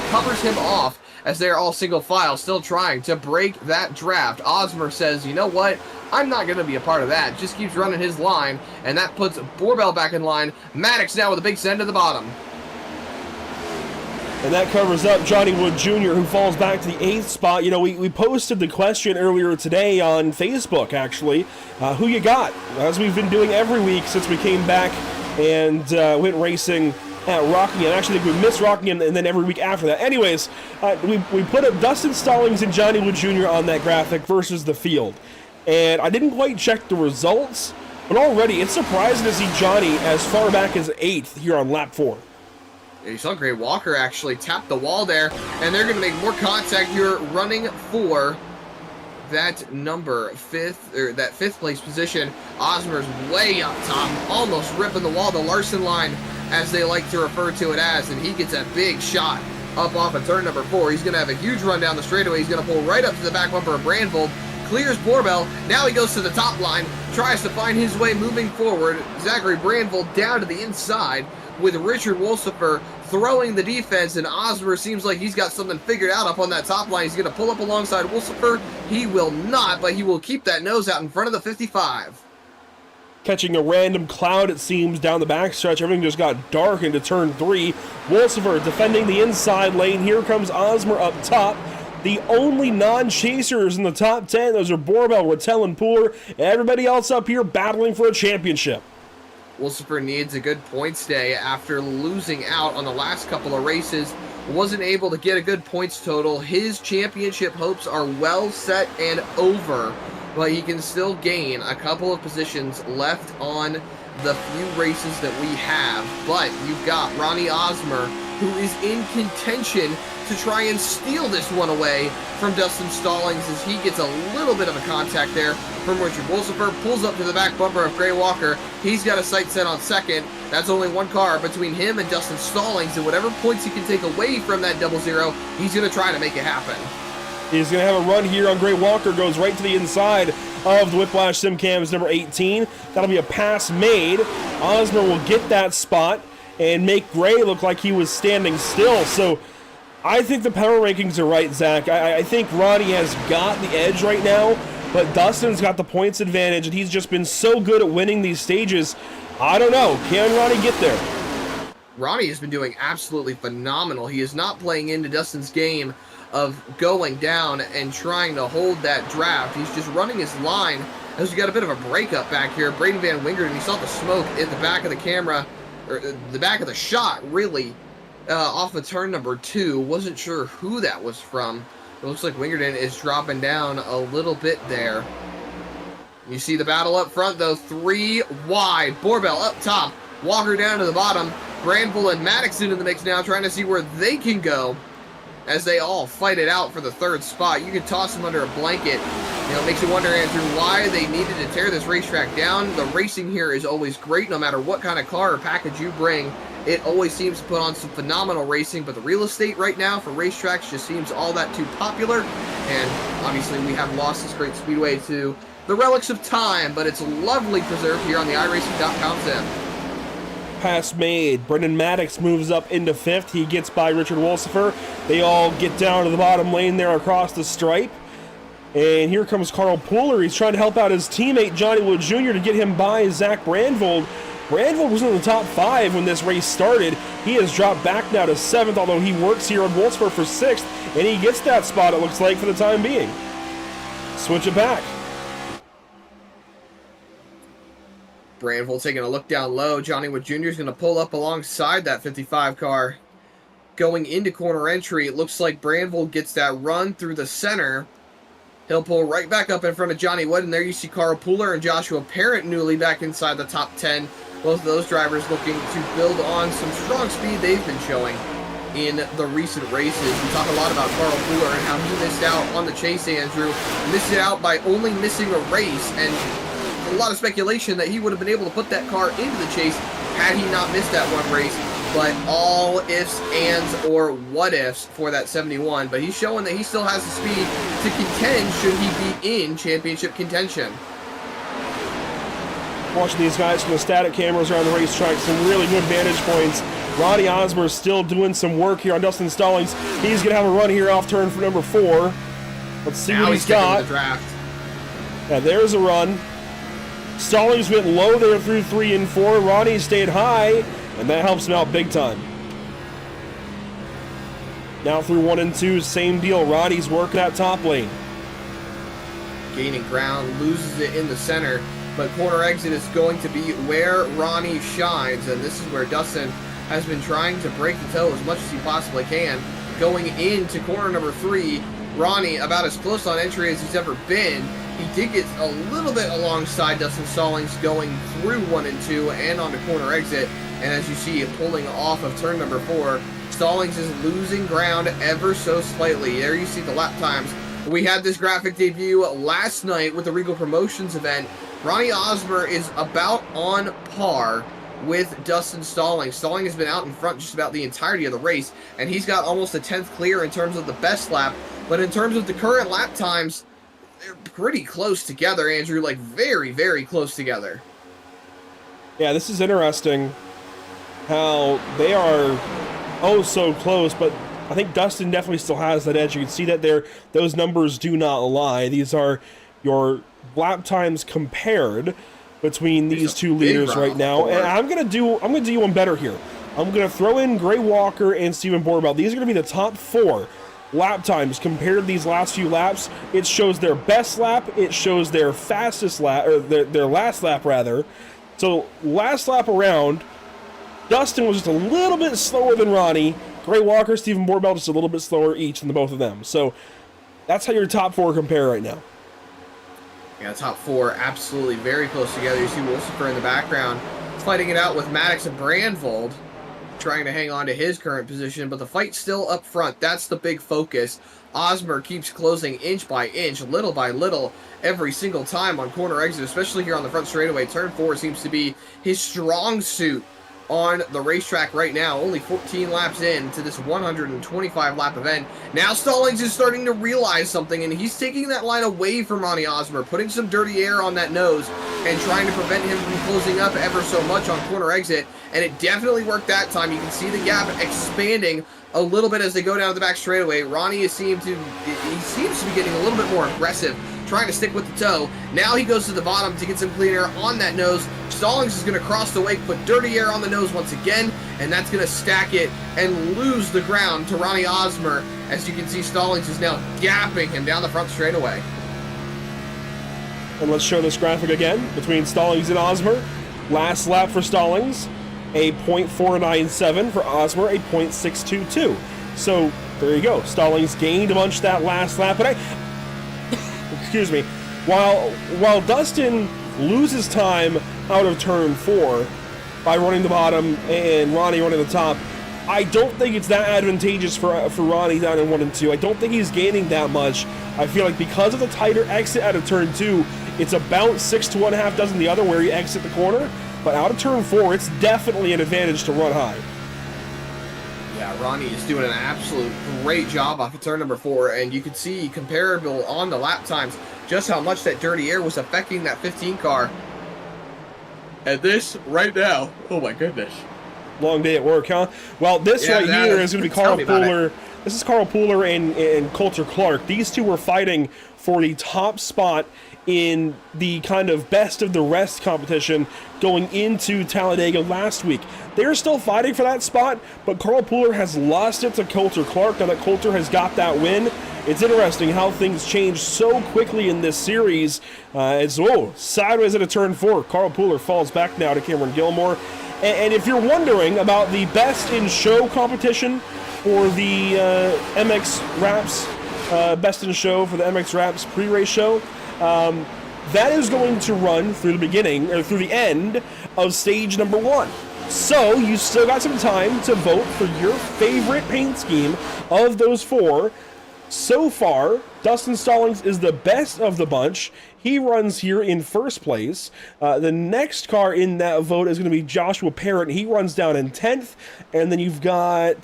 Speaker 6: covers him off as they're all single file, still trying to break that draft. Osmer says, you know what? I'm not going to be a part of that. Just keeps running his line, and that puts Borbell back in line. Maddox now with a big send to the bottom.
Speaker 1: And that covers up Johnny Wood Jr., who falls back to the 8th spot. You know, we posted the question earlier today on Facebook, actually, who you got, as we've been doing every week since we came back and went racing at Rockingham. Actually, I think we missed Rockingham and then every week after that. Anyways, we put up Dustin Stallings and Johnny Wood Jr. on that graphic versus the field. And I didn't quite check the results, but already it's surprising to see Johnny as far back as 8th here on lap 4.
Speaker 6: You saw Gray Walker actually tap the wall there, and they're going to make more contact here, running for that number 5th, or that 5th place position. Osmer's way up top, almost ripping the wall, the Larson line, as they like to refer to it as, and he gets a big shot up off of turn number 4. He's going to have a huge run down the straightaway. He's going to pull right up to the back bumper of Brandvold, clears Borbell. Now he goes to the top line, tries to find his way moving forward. Zachary Brandvold down to the inside with Richard Wolsifer throwing the defense, and Osmer seems like he's got something figured out up on that top line. He's going to pull up alongside Wolsifer. He will not, but he will keep that nose out in front of the 55.
Speaker 1: Catching a random cloud, it seems, down the backstretch. Everything just got dark into turn 3. Wolsifer defending the inside lane. Here comes Osmer up top. The only non-chasers in the top 10, those are Borbell, Rattel, and Pooler. Everybody else up here battling for a championship.
Speaker 6: Wolsifer needs a good points day after losing out on the last couple of races. Wasn't able to get a good points total. His championship hopes are well set and over, but he can still gain a couple of positions left on the few races that we have. But you've got Ronnie Osmer, who is in contention to try and steal this one away from Dustin Stallings as he gets a little bit of a contact there from Richard Wolsifer, pulls up to the back bumper of Gray Walker. He's got a sight set on 2nd. That's only one car between him and Dustin Stallings, and whatever points he can take away from that 0-0, he's going to try to make it happen.
Speaker 1: He's going to have a run here on Gray Walker, goes right to the inside of the Whiplash Simcams number 18. That'll be a pass made. Osmer will get that spot and make Gray look like he was standing still. So I think the power rankings are right, Zach. I think Ronnie has got the edge right now, but Dustin's got the points advantage, and he's just been so good at winning these stages. I don't know. Can Ronnie get there?
Speaker 6: Ronnie has been doing absolutely phenomenal. He is not playing into Dustin's game of going down and trying to hold that draft. He's just running his line as we got a bit of a breakup back here. Braden Van Wingert, and you saw the smoke in the back of the camera, or the back of the shot, really, off of turn number 2. Wasn't sure who that was from. It looks like Wingerton is dropping down a little bit there. You see the battle up front, though. 3 wide. Borbell up top. Walker down to the bottom. Brandvold and Maddox into the mix now, trying to see where they can go as they all fight it out for the 3rd spot. You could toss them under a blanket. You know, it makes you wonder, Andrew, why they needed to tear this racetrack down. The racing here is always great, no matter what kind of car or package you bring. It always seems to put on some phenomenal racing, but the real estate right now for racetracks just seems all that too popular. And obviously we have lost this great speedway to the relics of time, but it's lovely preserved here on the iRacing.com sim.
Speaker 1: Pass made. Brendan Maddox moves up into 5th. He gets by Richard Wolsifer. They all get down to the bottom lane there across the stripe. And here comes Carl Pooler. He's trying to help out his teammate Johnny Wood Jr. to get him by Zach Brandvold. Granville was in the top 5 when this race started. He has dropped back now to 7th, although he works here on Wolfsburg for 6th, and he gets that spot, it looks like, for the time being. Switch it back.
Speaker 6: Branville taking a look down low. Johnny Wood Jr. is going to pull up alongside that 55 car. Going into corner entry, it looks like Branville gets that run through the center. He'll pull right back up in front of Johnny Wood, and there you see Carl Pooler and Joshua Parent newly back inside the top 10. Both of those drivers looking to build on some strong speed they've been showing in the recent races. We talk a lot about Carl Pooler and how he missed out on the chase, Andrew. Missed it out by only missing a race, and a lot of speculation that he would have been able to put that car into the chase had he not missed that one race. But all ifs, ands, or what ifs for that 71. But he's showing that he still has the speed to contend should he be in championship contention.
Speaker 1: Watching these guys from the static cameras around the racetrack, some really good vantage points. Ronnie Osmer still doing some work here on Dustin Stallings. He's going to have a run here off turn for number 4. Let's see
Speaker 6: Now
Speaker 1: what he's got.
Speaker 6: The draft.
Speaker 1: Yeah, there's a run. Stallings went low there through 3 and 4. Ronnie stayed high, and that helps him out big time. Now through 1 and 2, same deal. Ronnie's working that top lane.
Speaker 6: Gaining ground, loses it in the center, but corner exit is going to be where Ronnie shines, and this is where Dustin has been trying to break the toe as much as he possibly can. Going into corner number 3, Ronnie about as close on entry as he's ever been. He did get a little bit alongside Dustin Stallings going through 1 and 2 and onto corner exit. And as you see, pulling off of turn number 4, Stallings is losing ground ever so slightly. There you see the lap times. We had this graphic debut last night with the Regal Promotions event. Ronnie Osmer is about on par with Dustin Stallings. Stallings has been out in front just about the entirety of the race, and he's got almost a 10th clear in terms of the best lap. But in terms of the current lap times, they're pretty close together, Andrew, like very, very close together.
Speaker 1: Yeah, this is interesting how they are oh so close, but I think Dustin definitely still has that edge. You can see that those numbers do not lie. These are your lap times compared between these two leaders right now. And I'm gonna do you one better here. I'm gonna throw in Gray Walker and Steven Borbell. These are gonna be the top 4 lap times compared to these last few laps. It shows their best lap, it shows their fastest lap, or their last lap rather. So last lap around, Dustin was just a little bit slower than Ronnie. Gray Walker, Steven Borbell just a little bit slower each than the both of them. So that's how your top 4 compare right now.
Speaker 6: Yeah, top 4 absolutely very close together. You see Wolfsburg in the background fighting it out with Maddox and Brandvold, trying to hang on to his current position, but the fight's still up front. That's the big focus. Osmer keeps closing inch by inch, little by little, every single time on corner exit, especially here on the front straightaway. Turn 4 seems to be his strong suit on the racetrack right now. Only 14 laps in to this 125 lap event. Now Stallings is starting to realize something, and he's taking that line away from Ronnie Osmer, putting some dirty air on that nose and trying to prevent him from closing up ever so much on corner exit. And it definitely worked that time. You can see the gap expanding a little bit as they go down to the back straightaway. Ronnie seems to be getting a little bit more aggressive, trying to stick with the toe. Now he goes to the bottom to get some clean air on that nose. Stallings is going to cross the wake, put dirty air on the nose once again, and that's going to stack it and lose the ground to Ronnie Osmer. As you can see, Stallings is now gapping him down the front straightaway.
Speaker 1: And let's show this graphic again between Stallings and Osmer. Last lap for Stallings, a .497, for Osmer, a .622. So there you go. Stallings gained a bunch that last lap, but excuse me, while Dustin loses time out of turn 4 by running the bottom and Ronnie running the top, I don't think it's that advantageous for Ronnie down in 1 and 2. I don't think he's gaining that much. I feel like because of the tighter exit out of turn 2, it's about 6 to 1/2 dozen the other where you exit the corner, but out of turn 4, it's definitely an advantage to run high.
Speaker 6: Yeah, Ronnie is doing an absolute great job off of turn number 4, and you can see comparable on the lap times just how much that dirty air was affecting that 15 car. And this right now, oh my goodness.
Speaker 1: Long day at work, huh? Well, this right here is going to be Carl Pooler. This is Carl Pooler and Coulter Clark. These two were fighting for the top spot in the kind of best of the rest competition going into Talladega last week. They're still fighting for that spot, but Carl Pooler has lost it to Coulter Clark now that Coulter has got that win. It's interesting how things change so quickly in this series. It's sideways at a turn 4. Carl Pooler falls back now to Cameron Gilmore. And if you're wondering about the best in show competition for the MX Wraps, best in show for the MX Wraps pre-race show, that is going to run through the beginning, or through the end of stage number 1. So you still got some time to vote for your favorite paint scheme of those 4. So far, Dustin Stallings is the best of the bunch. He runs here in first place. The next car in that vote is going to be Joshua Parrott. He runs down in 10th. And then you've got,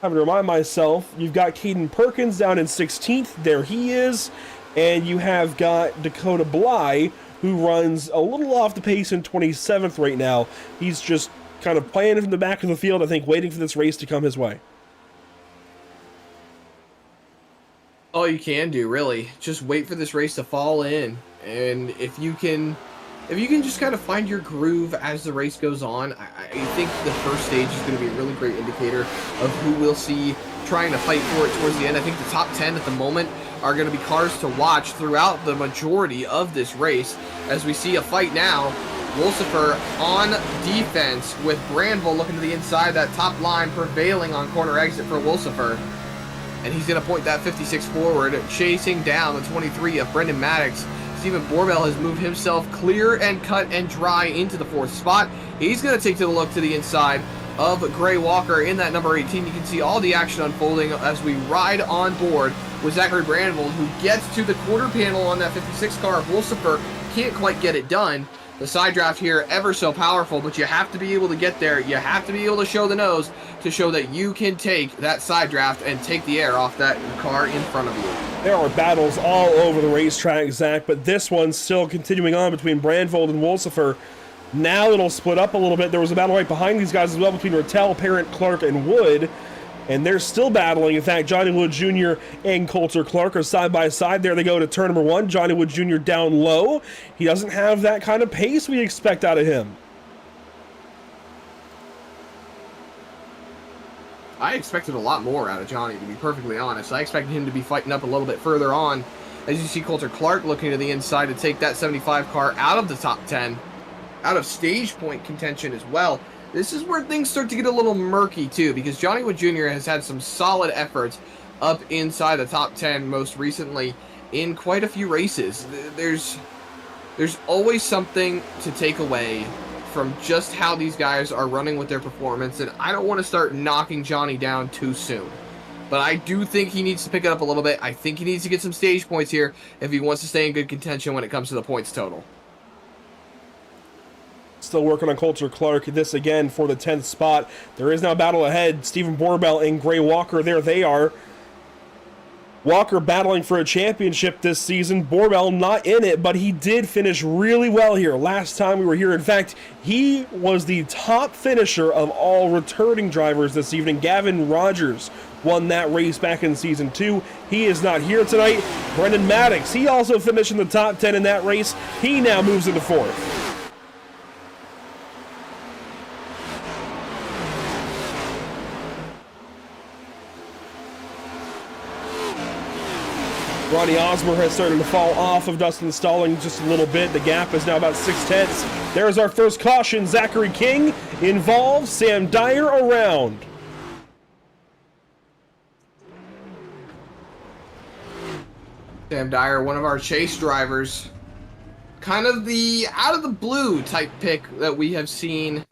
Speaker 1: having to remind myself, you've got Caden Perkins down in 16th. There he is. And you have got Dakota Bly, who runs a little off the pace in 27th right now. He's just kind of playing from the back of the field, I think, waiting for this race to come his way.
Speaker 6: All you can do, really, just wait for this race to fall in, and if you can just kind of find your groove as the race goes on, I think the first stage is going to be a really great indicator of who we'll see trying to fight for it towards the end. I think the top 10 at the moment are going to be cars to watch throughout the majority of this race, as we see a fight now. Wolsifer on defense with Granville looking to the inside, that top line prevailing on corner exit for Wolsifer. And he's going to point that 56 forward, chasing down the 23 of Brendan Maddox. Stephen Borbell has moved himself clear and cut and dry into the 4th spot. He's going to take a look to the inside of Gray Walker in that number 18. You can see all the action unfolding as we ride on board with Zachary Brandvold, who gets to the quarter panel on that 56 car. Wolsifer can't quite get it done. The side draft here, ever so powerful, but you have to be able to get there. You have to be able to show the nose to show that you can take that side draft and take the air off that car in front of you.
Speaker 1: There are battles all over the racetrack, Zach, but this one's still continuing on between Brandvold and Wolsifer. Now it'll split up a little bit. There was a battle right behind these guys as well between Rattel, Parent, Clark, and Wood. And they're still battling. In fact, Johnny Wood Jr. and Coulter Clark are side by side. There they go to turn number 1. Johnny Wood Jr. down low. He doesn't have that kind of pace we expect out of him.
Speaker 6: I expected a lot more out of Johnny, to be perfectly honest. I expected him to be fighting up a little bit further on. As you see Coulter Clark looking to the inside to take that 75 car out of the top 10. Out of stage point contention as well. This is where things start to get a little murky too, because Johnny Wood Jr. has had some solid efforts up inside the top 10 most recently in quite a few races. There's always something to take away from just how these guys are running with their performance, and I don't want to start knocking Johnny down too soon. But I do think he needs to pick it up a little bit. I think he needs to get some stage points here if he wants to stay in good contention when it comes to the points total.
Speaker 1: Still working on Coulter Clark. This again for the 10th spot. There is now a battle ahead. Stephen Borbell and Gray Walker. There they are. Walker battling for a championship this season. Borbell not in it, but he did finish really well here last time we were here. In fact, he was the top finisher of all returning drivers this evening. Gavin Rogers won that race back in season 2. He is not here tonight. Brendan Maddox, he also finished in the top 10 in that race. He now moves into 4th. Ronnie Osmer has started to fall off of Dustin Stallings just a little bit. The gap is now about 6/10. There's our first caution. Zachary King involved. Sam Dyer around.
Speaker 6: Sam Dyer, one of our chase drivers. Kind of the out of the blue type pick that we have seen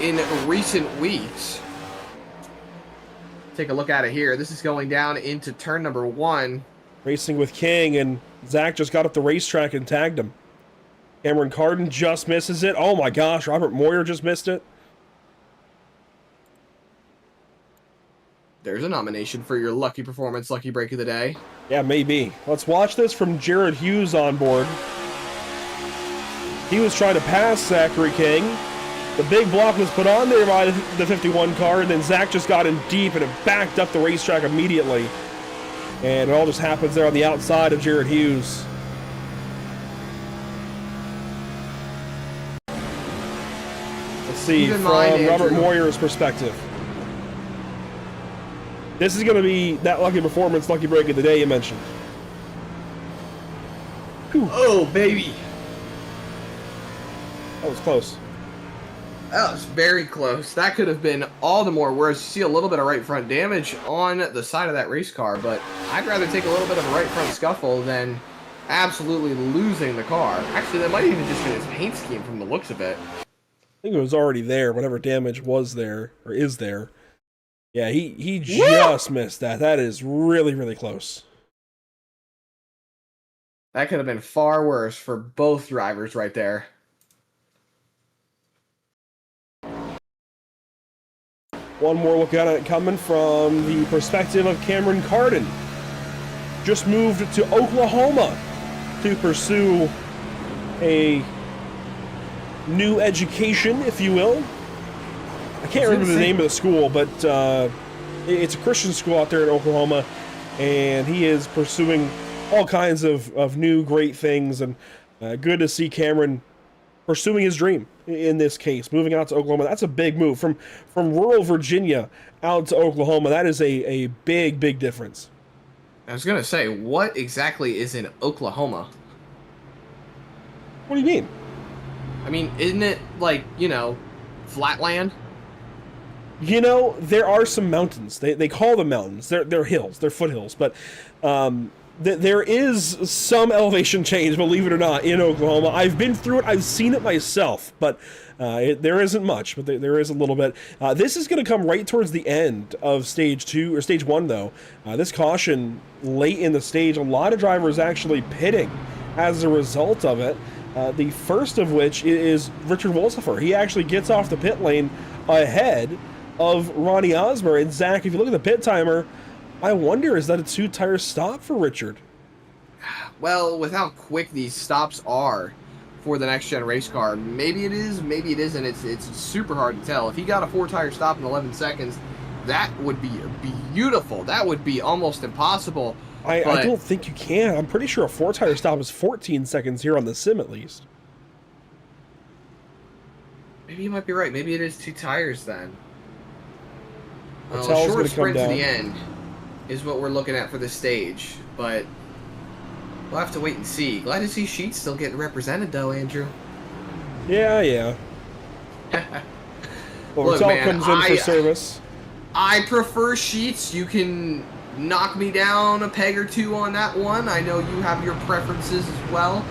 Speaker 6: in recent weeks. Take a look at it here. This is going down into turn number 1.
Speaker 1: Racing with King, and Zach just got up the racetrack and tagged him. Cameron Carden just misses it. Oh my gosh, Robert Moyer just missed it.
Speaker 6: There's a nomination for your lucky performance, lucky break of the day.
Speaker 1: Yeah, maybe. Let's watch this from Jared Hughes on board. He was trying to pass Zachary King. The big block was put on there by the 51 car, and then Zach just got in deep and it backed up the racetrack immediately. And it all just happens there on the outside of Jared Hughes. Let's see,
Speaker 6: Keep in
Speaker 1: from
Speaker 6: mind,
Speaker 1: Robert
Speaker 6: Andrew.
Speaker 1: Moyer's perspective. This is going to be that lucky performance, lucky break of the day you mentioned. Whew,
Speaker 6: Oh, baby.
Speaker 1: that was close.
Speaker 6: That was very close. That could have been all the more worse. You see a little bit of right front damage on the side of that race car, but I'd rather take a little bit of a right front scuffle than absolutely losing the car. Actually, that might even just been his paint scheme from the looks of it.
Speaker 1: I think it was already there, whatever damage was there, or is there. Yeah, he just missed that. That is really, really close.
Speaker 6: That could have been far worse for both drivers right there.
Speaker 1: One more look at it coming from the perspective of Cameron Carden. Just moved to Oklahoma to pursue a new education, if you will. I can't remember the name of the school, but it's a Christian school out there in Oklahoma, and he is pursuing all kinds of new great things, and good to see Cameron pursuing his dream in this case, moving out to Oklahoma. That's a big move from rural Virginia out to Oklahoma. That is a big, big difference.
Speaker 6: I was going to say, what exactly is in Oklahoma?
Speaker 1: What do you mean?
Speaker 6: I mean, isn't it like, you know, flat land?
Speaker 1: You know, there are some mountains. They call them mountains. They're hills. They're foothills. But there is some elevation change, believe it or not, in Oklahoma. I've been through it. I've seen it myself. But there isn't much. But there is a little bit. This is going to come right towards the end of stage 2, or stage 1, though. This caution late in the stage, a lot of drivers actually pitting as a result of it. The first of which is Richard Wolsifer. He actually gets off the pit lane ahead of Ronnie Osmer. And Zach, if you look at the pit timer, I wonder, is that a 2-tire stop for Richard?
Speaker 6: Well, with how quick these stops are for the next gen race car, maybe it is, maybe it isn't. It's super hard to tell. If he got a 4-tire stop in 11 seconds, that would be beautiful. That would be almost impossible.
Speaker 1: I don't think you can. I'm pretty sure a 4-tire stop is 14 seconds here on the sim, at least.
Speaker 6: Maybe you might be right. Maybe it is 2 tires then. Well,
Speaker 1: Patel's
Speaker 6: a short
Speaker 1: gonna come
Speaker 6: sprint to
Speaker 1: down.
Speaker 6: the end is what we're looking at for this stage, but we'll have to wait and see. Glad to see Sheets still getting represented, though, Andrew.
Speaker 1: Yeah. Well,
Speaker 6: Look,
Speaker 1: Patel
Speaker 6: man,
Speaker 1: comes in for service.
Speaker 6: I prefer Sheets. You can knock me down a peg or two on that one. I know you have your preferences as well.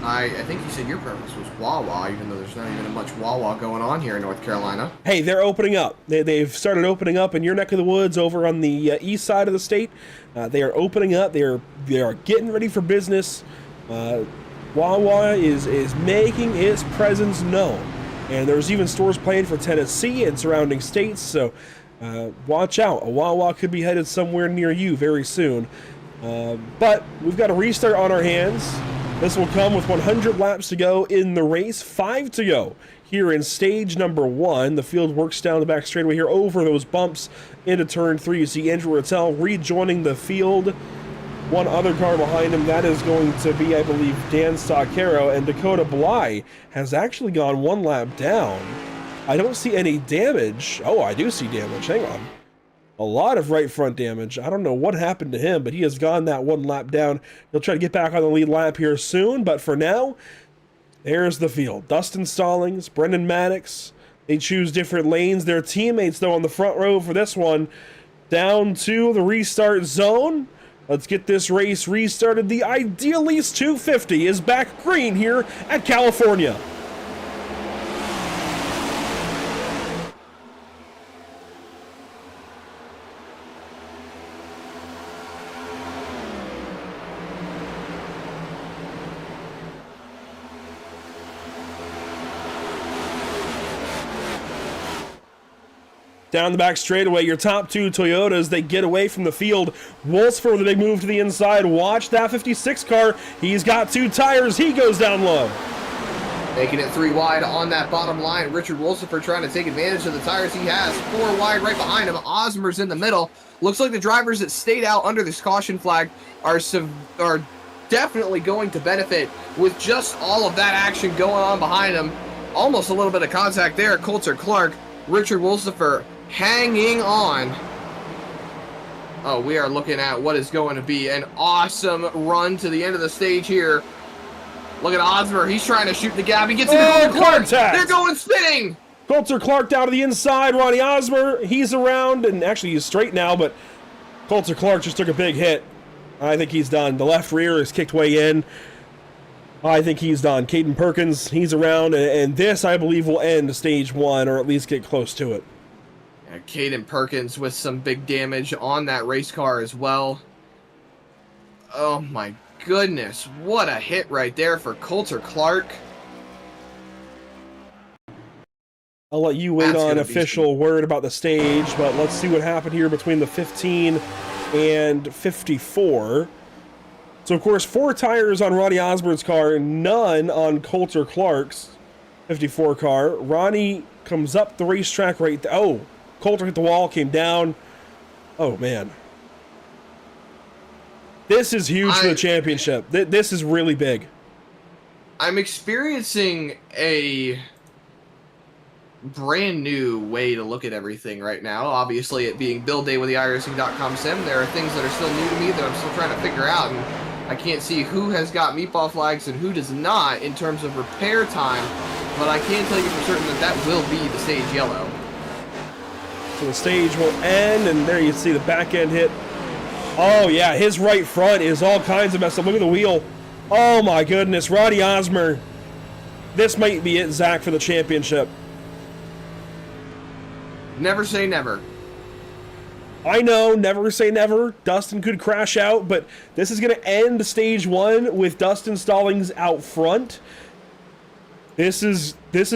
Speaker 6: I think you said your preference was Wawa, even though there's not even much Wawa going on here in North Carolina.
Speaker 1: Hey, they're opening up. They've started opening up in your neck of the woods over on the east side of the state. They are opening up. They are getting ready for business. Wawa is making its presence known. And there's even stores planned for Tennessee and surrounding states, so watch out. A Wawa could be headed somewhere near you very soon. But we've got a restart on our hands. This will come with 100 laps to go in the race, 5 to go here in stage number 1. The field works down the back straightaway here over those bumps into turn 3. You see Andrew Rattel rejoining the field. One other car behind him, that is going to be, I believe, Dan Stoccaro, and Dakota Bly has actually gone 1 lap down. I don't see any damage. Oh, I do see damage. Hang on. A lot of right front damage. I don't know what happened to him, but he has gone that 1 lap down. He'll try to get back on the lead lap here soon, but for now, there's the field. Dustin Stallings, Brendan Maddox, they choose different lanes. Their teammates, though, on the front row for this one, down to the restart zone. Let's get this race restarted. The Idealese 250 is back green here at California. Down the back straightaway, your top 2 Toyotas, they get away from the field. Wolfsford with a big move to the inside. Watch that 56 car. He's got 2 tires. He goes down low.
Speaker 6: Making it 3 wide on that bottom line. Richard Wolsifer trying to take advantage of the tires he has. 4 wide right behind him. Osmer's in the middle. Looks like the drivers that stayed out under this caution flag are definitely going to benefit with just all of that action going on behind them. Almost a little bit of contact there. Coulter Clark, Richard Wolstifer hanging on. Oh, we are looking at what is going to be an awesome run to the end of the stage here. Look at Osmer. He's trying to shoot the gap. He gets into Coulter Clark.
Speaker 1: Contact.
Speaker 6: They're going spinning.
Speaker 1: Coulter Clark down to the inside. Ronnie Osmer, he's around, and actually he's straight now, but Coulter Clark just took a big hit. I think he's done. The left rear is kicked way in. I think he's done. Caden Perkins, he's around, and this, I believe, will end stage 1, or at least get close to it.
Speaker 6: Yeah, Caden Perkins with some big damage on that race car as well. Oh my goodness, what a hit right there for Coulter Clark.
Speaker 1: I'll let you wait
Speaker 6: That's
Speaker 1: on
Speaker 6: gonna
Speaker 1: official word about the stage, but let's see what happened here between the 15 and 54. So, of course, 4 tires on Ronnie Osborne's car, none on Coulter Clark's 54 car. Ronnie comes up the racetrack right there. Oh, Coulter hit the wall, came down. Oh, man. This is huge for the championship. This is really big.
Speaker 6: I'm experiencing a brand new way to look at everything right now. Obviously, it being build day with the iRacing.com sim, there are things that are still new to me that I'm still trying to figure out, and I can't see who has got meatball flags and who does not in terms of repair time, but I can tell you for certain that that will be the stage yellow.
Speaker 1: So the stage will end, and there you see the back end hit. Oh, yeah, his right front is all kinds of messed up. Look at the wheel. Oh, my goodness. Ronnie Osmer. This might be it, Zach, for the championship.
Speaker 6: Never say never.
Speaker 1: I know, never say never. Dustin could crash out, but this is going to end stage 1 with Dustin Stallings out front. This is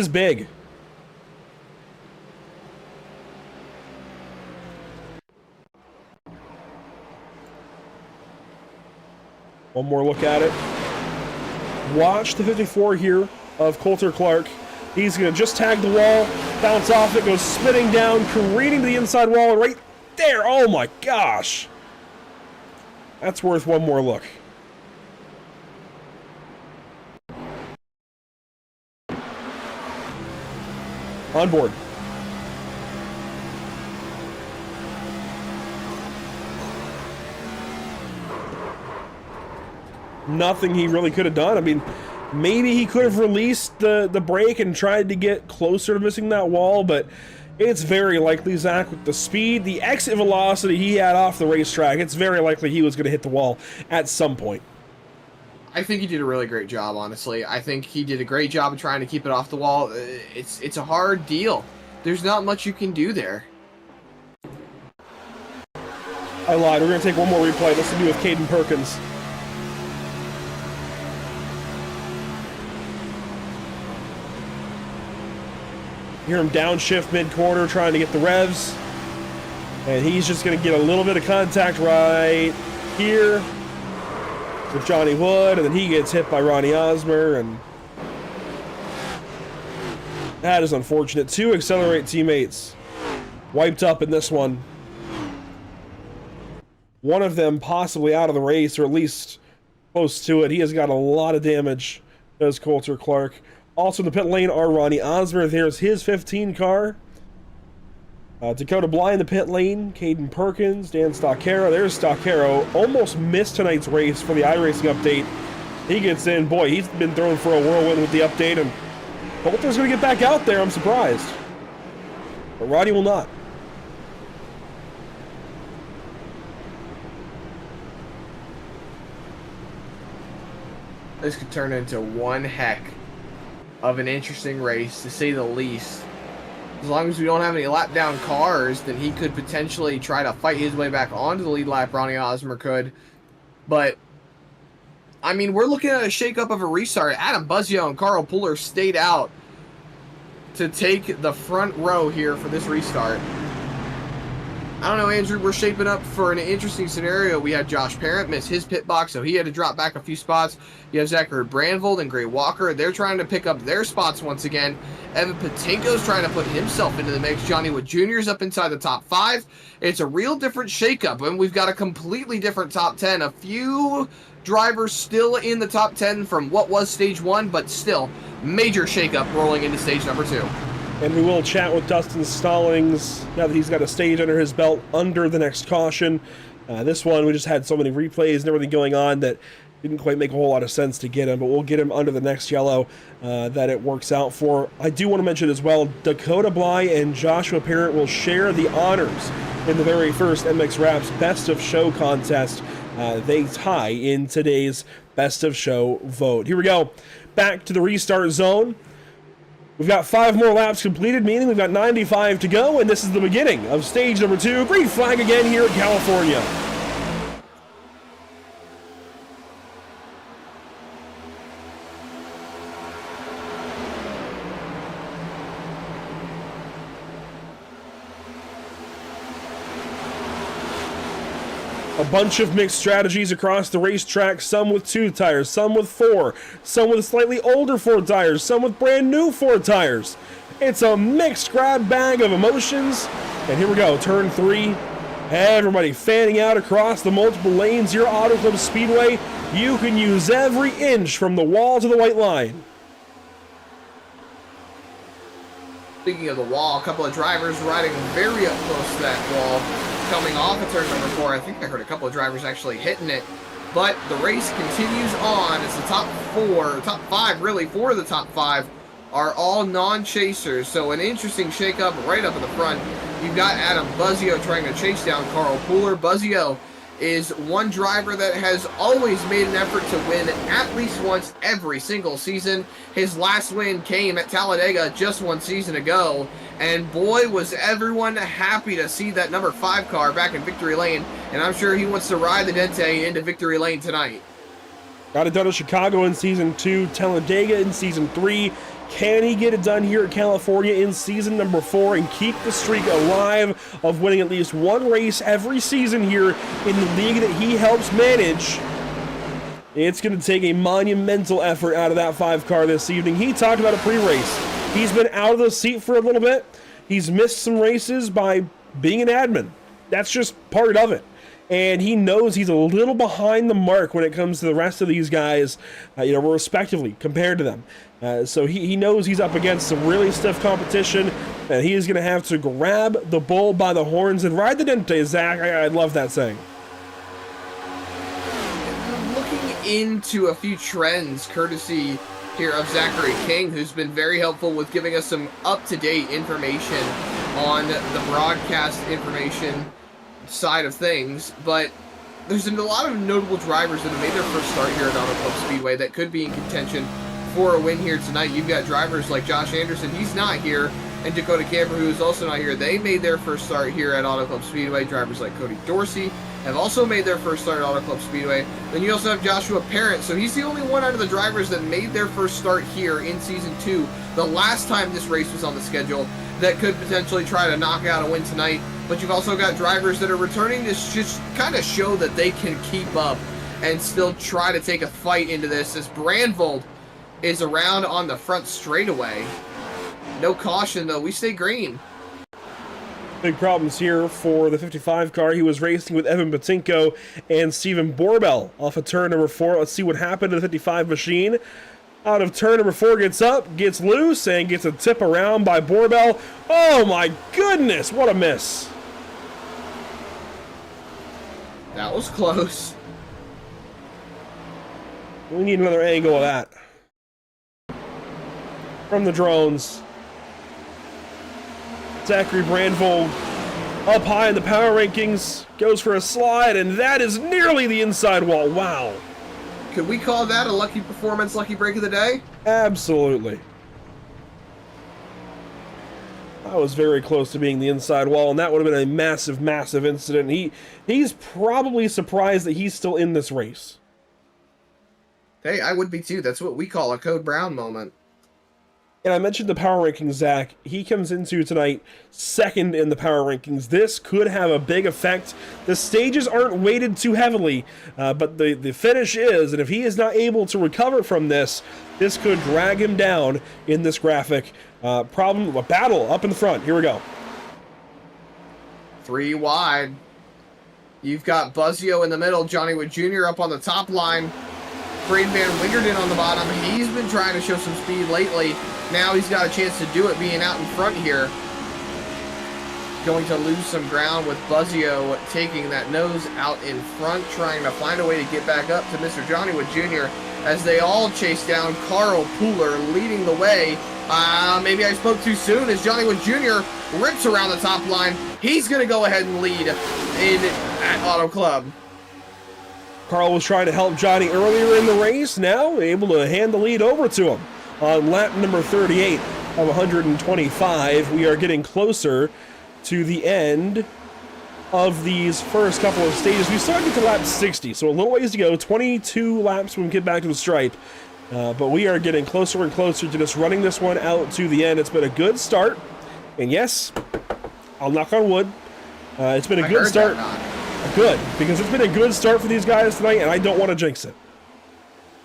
Speaker 1: big. One more look at it. Watch the 54 here of Coulter Clark. He's going to just tag the wall, bounce off it, goes spinning down, careening to the inside wall, right there. Oh my gosh. That's worth one more look. On board. Nothing he really could have done. I mean, maybe he could have released the brake and tried to get closer to missing that wall, but it's very likely, Zach, with the speed, the exit velocity he had off the racetrack, it's very likely he was going to hit the wall at some point.
Speaker 6: I think he did a really great job, honestly. I think he did a great job of trying to keep it off the wall. It's a hard deal. There's not much you can do there.
Speaker 1: I lied. We're going to take one more replay. This will be with Caden Perkins. Hear him downshift mid-corner trying to get the revs. And he's just going to get a little bit of contact right here with Johnny Wood. And then he gets hit by Ronnie Osmer. And that is unfortunate. 2 Accelerate teammates wiped up in this one. One of them possibly out of the race, or at least close to it. He has got a lot of damage, does Coulter Clark. Also in the pit lane are Ronnie Osmer. There's his 15 car. Dakota Bly in the pit lane. Caden Perkins, Dan Stoccaro. There's Stoccaro. Almost missed tonight's race for the iRacing update. He gets in. Boy, he's been thrown for a whirlwind with the update, and Coulter's going to get back out there. I'm surprised. But Roddy will not.
Speaker 6: This could turn into one heck of an interesting race, to say the least. As long as we don't have any lap down cars, then he could potentially try to fight his way back onto the lead lap. Ronnie Osmer could. But, I mean, we're looking at a shakeup of a restart. Adam Buzzio and Carl Puller stayed out to take the front row here for this restart. I don't know, Andrew, we're shaping up for an interesting scenario. We had Josh Parent miss his pit box, so he had to drop back a few spots. You have Zachary Brandvold and Gray Walker. They're trying to pick up their spots once again. Evan Patinko's trying to put himself into the mix. Johnny Wood Jr.'s up inside the top 5. It's a real different shakeup, and we've got a completely different top 10. A few drivers still in the top 10 from what was stage 1, but still major shakeup rolling into stage number 2.
Speaker 1: And we will chat with Dustin Stallings now that he's got a stage under his belt under the next caution. This one, we just had so many replays and everything going on that didn't quite make a whole lot of sense to get him, but we'll get him under the next yellow that it works out for. I do want to mention as well, Dakota Bly and Joshua Parent will share the honors in the very first MX Raps Best of Show contest. They tie in today's Best of Show vote. Here we go. Back to the restart zone. We've got 5 more laps completed, meaning we've got 95 to go, and this is the beginning of stage number 2. Green flag again here in California. A bunch of mixed strategies across the racetrack, some with 2 tires, some with 4, some with slightly older 4 tires, some with brand new 4 tires. It's a mixed grab bag of emotions. And here we go, turn 3. Everybody fanning out across the multiple lanes here at Auto Club Speedway. You can use every inch from the wall to the white line.
Speaker 6: Speaking of the wall, a couple of drivers riding very up close to that wall. Coming off of turn number 4, I think I heard a couple of drivers actually hitting it. But the race continues on. It's the top 5 really, 4 of the top 5 are all non-chasers. So an interesting shakeup right up in the front. You've got Adam Buzzio trying to chase down Carl Pooler. Buzzio is one driver that has always made an effort to win at least once every single season. His last win came at Talladega just 1 season ago, and boy was everyone happy to see that number 5 car back in victory lane, and I'm sure he wants to ride the Dente into victory lane tonight.
Speaker 1: Got it done in Chicago in Season 2, Talladega in Season 3. Can he get it done here at California in season number 4 and keep the streak alive of winning at least 1 race every season here in the league that he helps manage? It's going to take a monumental effort out of that 5 car this evening. He talked about a pre-race. He's been out of the seat for a little bit. He's missed some races by being an admin. That's just part of it. And he knows he's a little behind the mark when it comes to the rest of these guys, respectively, compared to them. So he knows he's up against some really stiff competition, and he is going to have to grab the bull by the horns and ride the Dente, Zach. I love that saying.
Speaker 6: Looking into a few trends, courtesy here of Zachary King, who's been very helpful with giving us some up-to-date information on the broadcast information side of things, but there's been a lot of notable drivers that have made their first start here at Auto Club Speedway that could be in contention for a win here tonight. You've got drivers like Josh Anderson, he's not here, and Dakota Camper, who is also not here. They made their first start here at Auto Club Speedway. Drivers like Cody Dorsey have also made their first start at Auto Club Speedway. Then you also have Joshua Parent, so he's the only one out of the drivers that made their first start here in Season 2, the last time this race was on the schedule, that could potentially try to knock out a win tonight. But you've also got drivers that are returning to just kind of show that they can keep up and still try to take a fight into this, as Brandvold is around on the front straightaway. No caution, though. We stay green.
Speaker 1: Big problems here for the 55 car. He was racing with Evan Batinko and Steven Borbell off of turn number 4. Let's see what happened to the 55 machine. Out of turn number 4, gets up, gets loose, and gets a tip around by Borbell. Oh my goodness, what a miss.
Speaker 6: That was close.
Speaker 1: We need another angle of that. From the drones. Zachary Brandvold up high in the power rankings, goes for a slide, and that is nearly the inside wall. Wow.
Speaker 6: Could we call that a lucky performance, lucky break of the day?
Speaker 1: Absolutely. That was very close to being the inside wall, and that would have been a massive, massive incident. He's probably surprised that he's still in this race.
Speaker 6: Hey, I would be too. That's what we call a Code Brown moment.
Speaker 1: And I mentioned the power rankings, Zach. He comes into tonight second in the power rankings. This could have a big effect. The stages aren't weighted too heavily, but the finish is, and if he is not able to recover from this, this could drag him down in this graphic. A battle up in the front. Here we go.
Speaker 6: 3 wide. You've got Buzzio in the middle, Johnny Wood Jr. up on the top line, Braden Van Wingerden on the bottom. He's been trying to show some speed lately. Now he's got a chance to do it being out in front here. Going to lose some ground with Buzzio taking that nose out in front, trying to find a way to get back up to Mr. Johnny Wood Jr. as they all chase down Carl Pooler leading the way. Maybe I spoke too soon as Johnny Wood Jr. rips around the top line. He's going to go ahead and lead at Auto Club.
Speaker 1: Carl was trying to help Johnny earlier in the race, now able to hand the lead over to him on lap number 38 of 125. We are getting closer to the end of these first couple of stages. We started to lap 60, so a little ways to go, 22 laps when we get back to the stripe. But we are getting closer and closer to just running this one out to the end. It's been a good start, and yes, I'll knock on wood. It's been a good start. Good, because it's been a good start for these guys tonight, and I don't want to jinx it.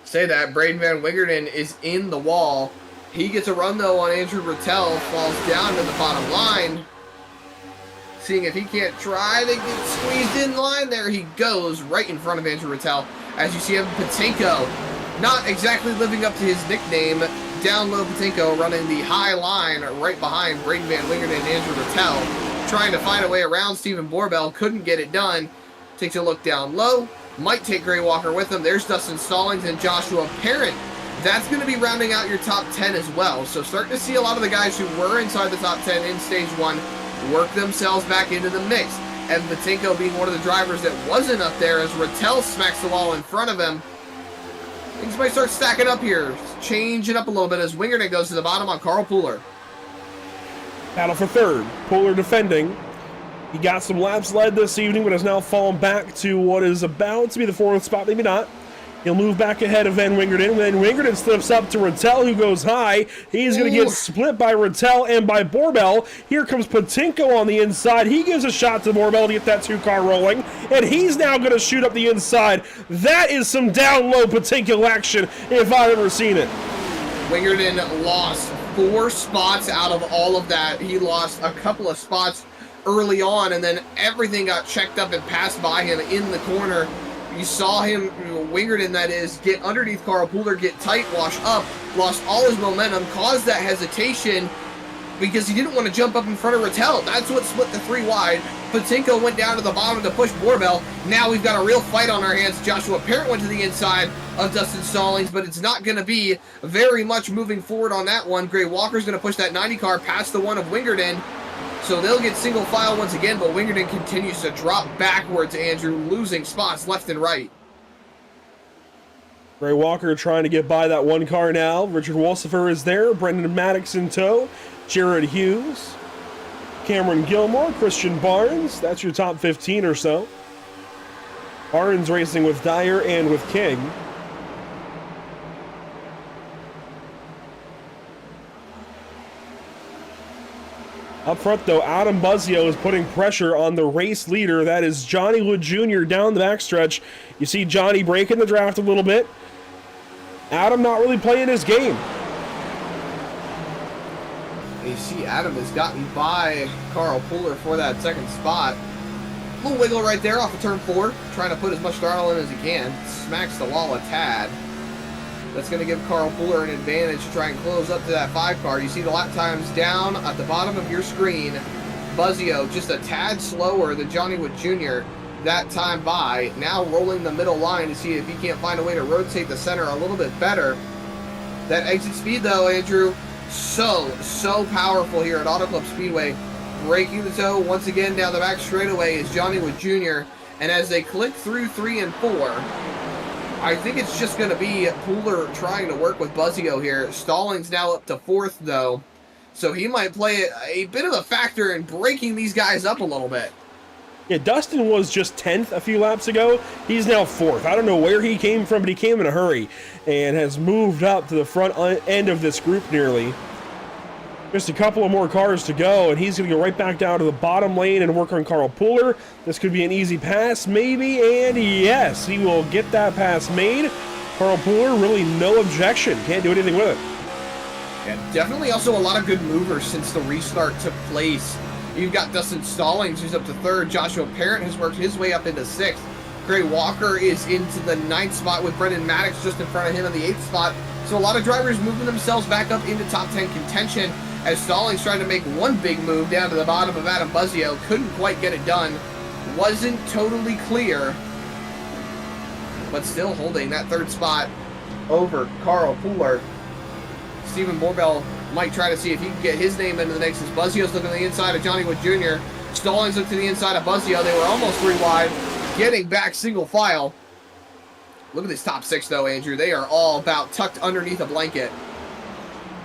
Speaker 6: Say that, Braden Van Wingerden is in the wall. He gets a run, though, on Andrew Rattel, falls down to the bottom line. Seeing if he can't try to get squeezed in line. There he goes, right in front of Andrew Rattel. As you see him, Patinko, not exactly living up to his nickname. Down low Patinko running the high line right behind Braden Van Wingerden and Andrew Rattel. Trying to find a way around Stephen Borbell, couldn't get it done. Takes a look down low, might take Gray Walker with him. There's Dustin Stallings and Joshua Parent. That's going to be rounding out your top 10 as well. So starting to see a lot of the guys who were inside the top 10 in stage 1 work themselves back into the mix. And Patinko being one of the drivers that wasn't up there as Rattel smacks the wall in front of him. Things might start stacking up here. Change it up a little bit as Wingerden goes to the bottom on Carl Pooler.
Speaker 1: Battle for third. Pooler defending. He got some laps led this evening, but has now fallen back to what is about to be the fourth spot, maybe not. He'll move back ahead of Van Wingerden. Then Wingerden slips up to Rattel, who goes high. He's going to get split by Rattel and by Borbell. Here comes Patinko on the inside. He gives a shot to Borbell to get that two-car rolling, and he's now going to shoot up the inside. That is some down-low Patinko action if I've ever seen it.
Speaker 6: Wingerden lost 4 spots out of all of that. He lost a couple of spots early on, and then everything got checked up and passed by him in the corner. You saw him, Wingerden that is, get underneath Carl Pooler, get tight, wash up, lost all his momentum, caused that hesitation because he didn't want to jump up in front of Rattel. That's what split the 3 wide. Patinko went down to the bottom to push Borbell. Now we've got a real fight on our hands. Joshua Parent went to the inside of Dustin Stallings, but it's not going to be very much moving forward on that one. Gray Walker's going to push that 90 car past the one of Wingerden. So they'll get single file once again, but Wingerden continues to drop backwards, Andrew, losing spots left and right.
Speaker 1: Gray Walker trying to get by that one car now. Richard Wolsifer is there. Brendan Maddox in tow. Jared Hughes. Cameron Gilmore. Christian Barnes. That's your top 15 or so. Barnes racing with Dyer and with King. Up front, though, Adam Buzzio is putting pressure on the race leader. That is Johnny Wood Jr. down the backstretch. You see Johnny breaking the draft a little bit. Adam not really playing his game.
Speaker 6: You see Adam has gotten by Carl Pooler for that second spot. A little wiggle right there off of turn 4. Trying to put as much throttle in as he can. Smacks the wall a tad. That's going to give Carl Pooler an advantage to try and close up to that 5 car. You see the lap times down at the bottom of your screen. Buzzio just a tad slower than Johnny Wood Jr. that time by. Now rolling the middle line to see if he can't find a way to rotate the center a little bit better. That exit speed, though, Andrew, so powerful here at Auto Club Speedway. Breaking the toe once again down the back straightaway is Johnny Wood Jr. And as they click through 3 and 4, I think it's just going to be Pooler trying to work with Buzzio here. Stallings now up to 4th, though. So he might play a bit of a factor in breaking these guys up a little bit.
Speaker 1: Yeah, Dustin was just 10th a few laps ago. He's now 4th. I don't know where he came from, but he came in a hurry and has moved up to the front end of this group nearly. Just a couple of more cars to go, and he's going to go right back down to the bottom lane and work on Carl Pooler. This could be an easy pass, maybe, and yes, he will get that pass made. Carl Pooler, really no objection. Can't do anything with it.
Speaker 6: Yeah, definitely also a lot of good movers since the restart took place You've got Dustin Stallings, who's up to 3rd. Joshua Parent has worked his way up into 6th. Gray Walker is into the 9th spot with Brendan Maddox just in front of him in the 8th spot. So a lot of drivers moving themselves back up into top 10 contention as Stallings tried to make one big move down to the bottom of Adam Buzzio. Couldn't quite get it done. Wasn't totally clear, but still holding that 3rd spot over Carl Pooler. Stephen Borbell might try to see if he can get his name into the mix as Buzzio's looking to the inside of Johnny Wood Jr. Stallings looked to the inside of Buzzio. They were almost 3 wide, getting back single file. Look at this top 6 though, Andrew. They are all about tucked underneath a blanket.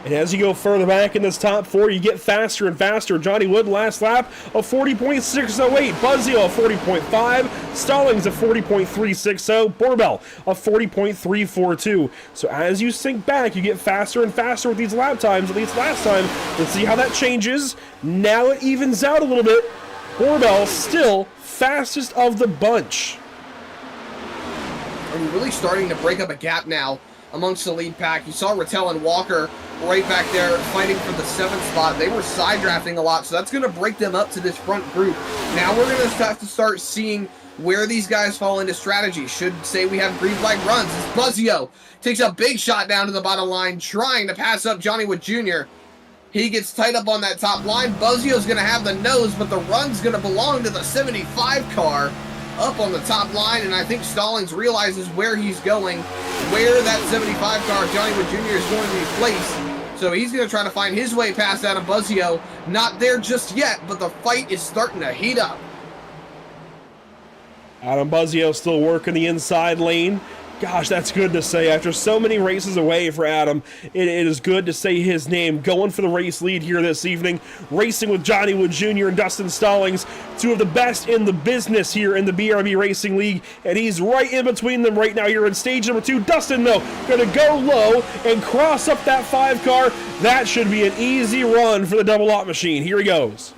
Speaker 1: And as you go further back in this top 4, you get faster and faster. Johnny Wood last lap of 40.608. Buzzio of 40.5. Stallings of 40.360. Borbell of 40.342. So as you sink back, you get faster and faster with these lap times, at least last time. Let's see how that changes. Now it evens out a little bit. Borbell still fastest of the bunch.
Speaker 6: And really starting to break up a gap now amongst the lead pack. You saw Rattel and Walker right back there fighting for the 7th spot. They were side drafting a lot, so that's going to break them up to this front group. Now we're going to have to start seeing where these guys fall into strategy. Should say we have green flag runs as Buzzio takes a big shot down to the bottom line, trying to pass up Johnny Wood Jr. He gets tight up on that top line. Buzzio's going to have the nose, but the run's going to belong to the 75 car up on the top line, and I think Stallings realizes where he's going, where that 75 car Johnny Wood Jr. is going to be placed. So he's going to try to find his way past Adam Buzzio. Not there just yet, but the fight is starting to heat up.
Speaker 1: Adam Buzzio still working the inside lane. Gosh, that's good to say. After so many races away for Adam, it is good to say his name. Going for the race lead here this evening. Racing with Johnny Wood Jr. and Dustin Stallings, 2 of the best in the business here in the BRB Racing League. And he's right in between them right now here in stage number 2. Dustin, though, going to go low and cross up that 5 car. That should be an easy run for the double lot machine. Here he goes.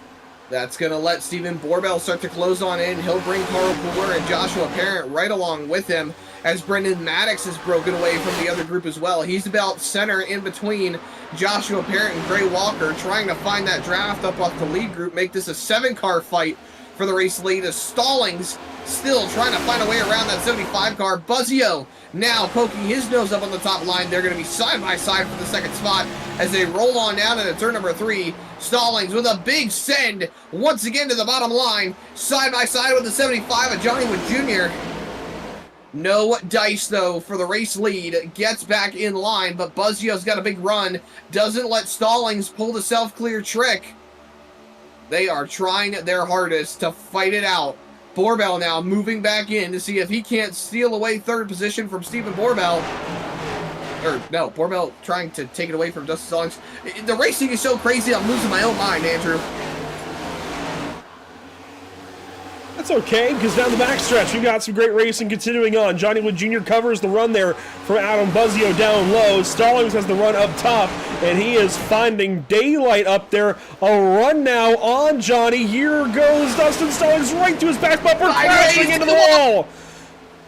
Speaker 6: That's going to let Stephen Borbell start to close on in. He'll bring Carl Pooler and Joshua Parent right along with him, as Brendan Maddox is broken away from the other group as well. He's about center in between Joshua Parent and Gray Walker, trying to find that draft up off the lead group, make this a 7-car fight for the race lead, as Stallings still trying to find a way around that 75 car. Buzzio now poking his nose up on the top line. They're going to be side by side for the 2nd spot as they roll on down into turn number 3. Stallings with a big send once again to the bottom line, side by side with the 75 of Johnny Wood Jr. No dice, though, for the race lead. Gets back in line, but Buzzio's got a big run. Doesn't let Stallings pull the self-clear trick. They are trying their hardest to fight it out. Borbell now moving back in to see if he can't steal away 3rd position from Stephen Borbell. Or, no, Borbell trying to take it away from Dustin Stallings. The racing is so crazy, I'm losing my own mind, Andrew.
Speaker 1: That's okay, because down the backstretch, we've got some great racing continuing on. Johnny Wood Jr. covers the run there from Adam Buzzio down low. Stallings has the run up top, and he is finding daylight up there. A run now on Johnny. Here goes Dustin Stallings right to his back bumper, crashing into the wall.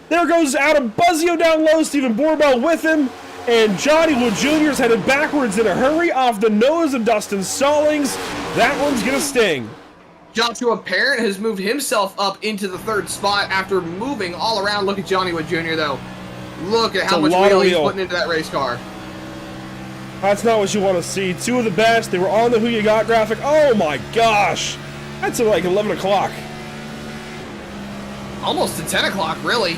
Speaker 1: There goes Adam Buzzio down low, Stephen Borbell with him, and Johnny Wood Jr. is headed backwards in a hurry off the nose of Dustin Stallings. That one's going to sting.
Speaker 6: Joshua Parent has moved himself up into the 3rd spot after moving all around. Look at Johnny Wood Jr., though. Look at how much wheel he's putting into that race car.
Speaker 1: That's not what you want to see. 2 of the best. They were on the Who You Got graphic. Oh my gosh. That's at like 11 o'clock.
Speaker 6: Almost to 10 o'clock, really.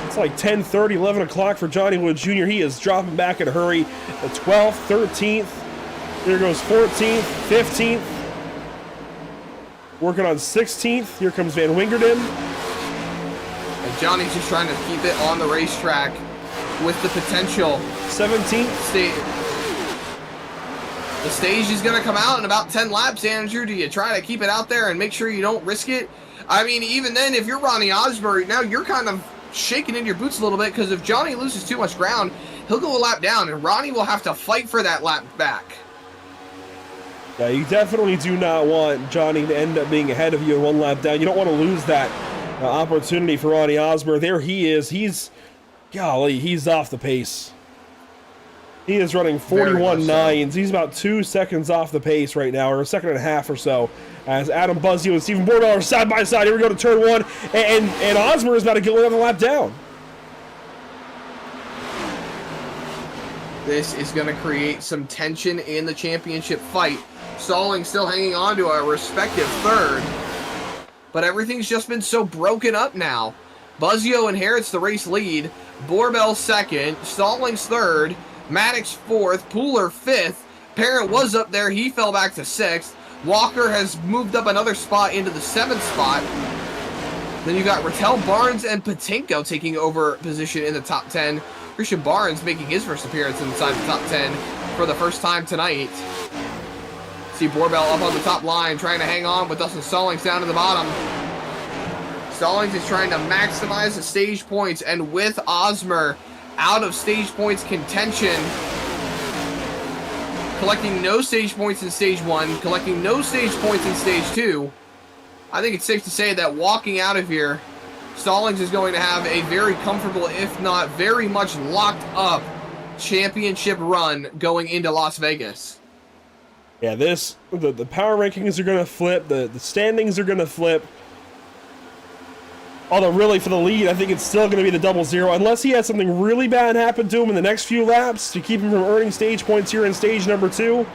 Speaker 1: It's like 10:30, 11 o'clock for Johnny Wood Jr. He is dropping back in a hurry. The 12th, 13th. Here goes 14th, 15th. Working on 16th. Here comes Van Wingerden.
Speaker 6: And Johnny's just trying to keep it on the racetrack with the potential.
Speaker 1: 17th.
Speaker 6: The stage is going to come out in about 10 laps, Andrew. Do you try to keep it out there and make sure you don't risk it? I mean, even then, if you're Ronnie Osborne, now you're kind of shaking in your boots a little bit, because if Johnny loses too much ground, he'll go a lap down, and Ronnie will have to fight for that lap back.
Speaker 1: Yeah, you definitely do not want Johnny to end up being ahead of you 1 lap down. You don't want to lose that opportunity for Ronnie Osborne. There he is. Golly, he's off the pace. He is running
Speaker 6: Very much
Speaker 1: 41.9s. He's about 2 seconds off the pace right now, or a second and a half or so, as Adam Buzzio and Stephen Borbell are side by side. Here we go to turn 1, and Osmer is about to go another lap down.
Speaker 6: This is going to create some tension in the championship fight. Stallings still hanging on to a respective third, but everything's just been so broken up now. Buzzio inherits the race lead, Borbell second, Stallings third, Maddox fourth, Pooler fifth. Parent was up there, he fell back to sixth. Walker has moved up another spot into the 7th spot. Then you got Rattel, Barnes, and Patinko taking over position in the top 10. Christian Barnes making his first appearance inside the top 10 for the first time tonight. See Borbell up on the top line, trying to hang on with Dustin Stallings down to the bottom. Stallings is trying to maximize the stage points, and with Osmer out of stage points contention, collecting no stage points in stage 1, collecting no stage points in stage 2, I think it's safe to say that walking out of here, Stallings is going to have a very comfortable, if not very much locked up, championship run going into Las Vegas.
Speaker 1: Yeah, the power rankings are going to flip, the standings are going to flip. Although really for the lead, I think it's still going to be the 00, unless he has something really bad happen to him in the next few laps to keep him from earning stage points here in stage number 2.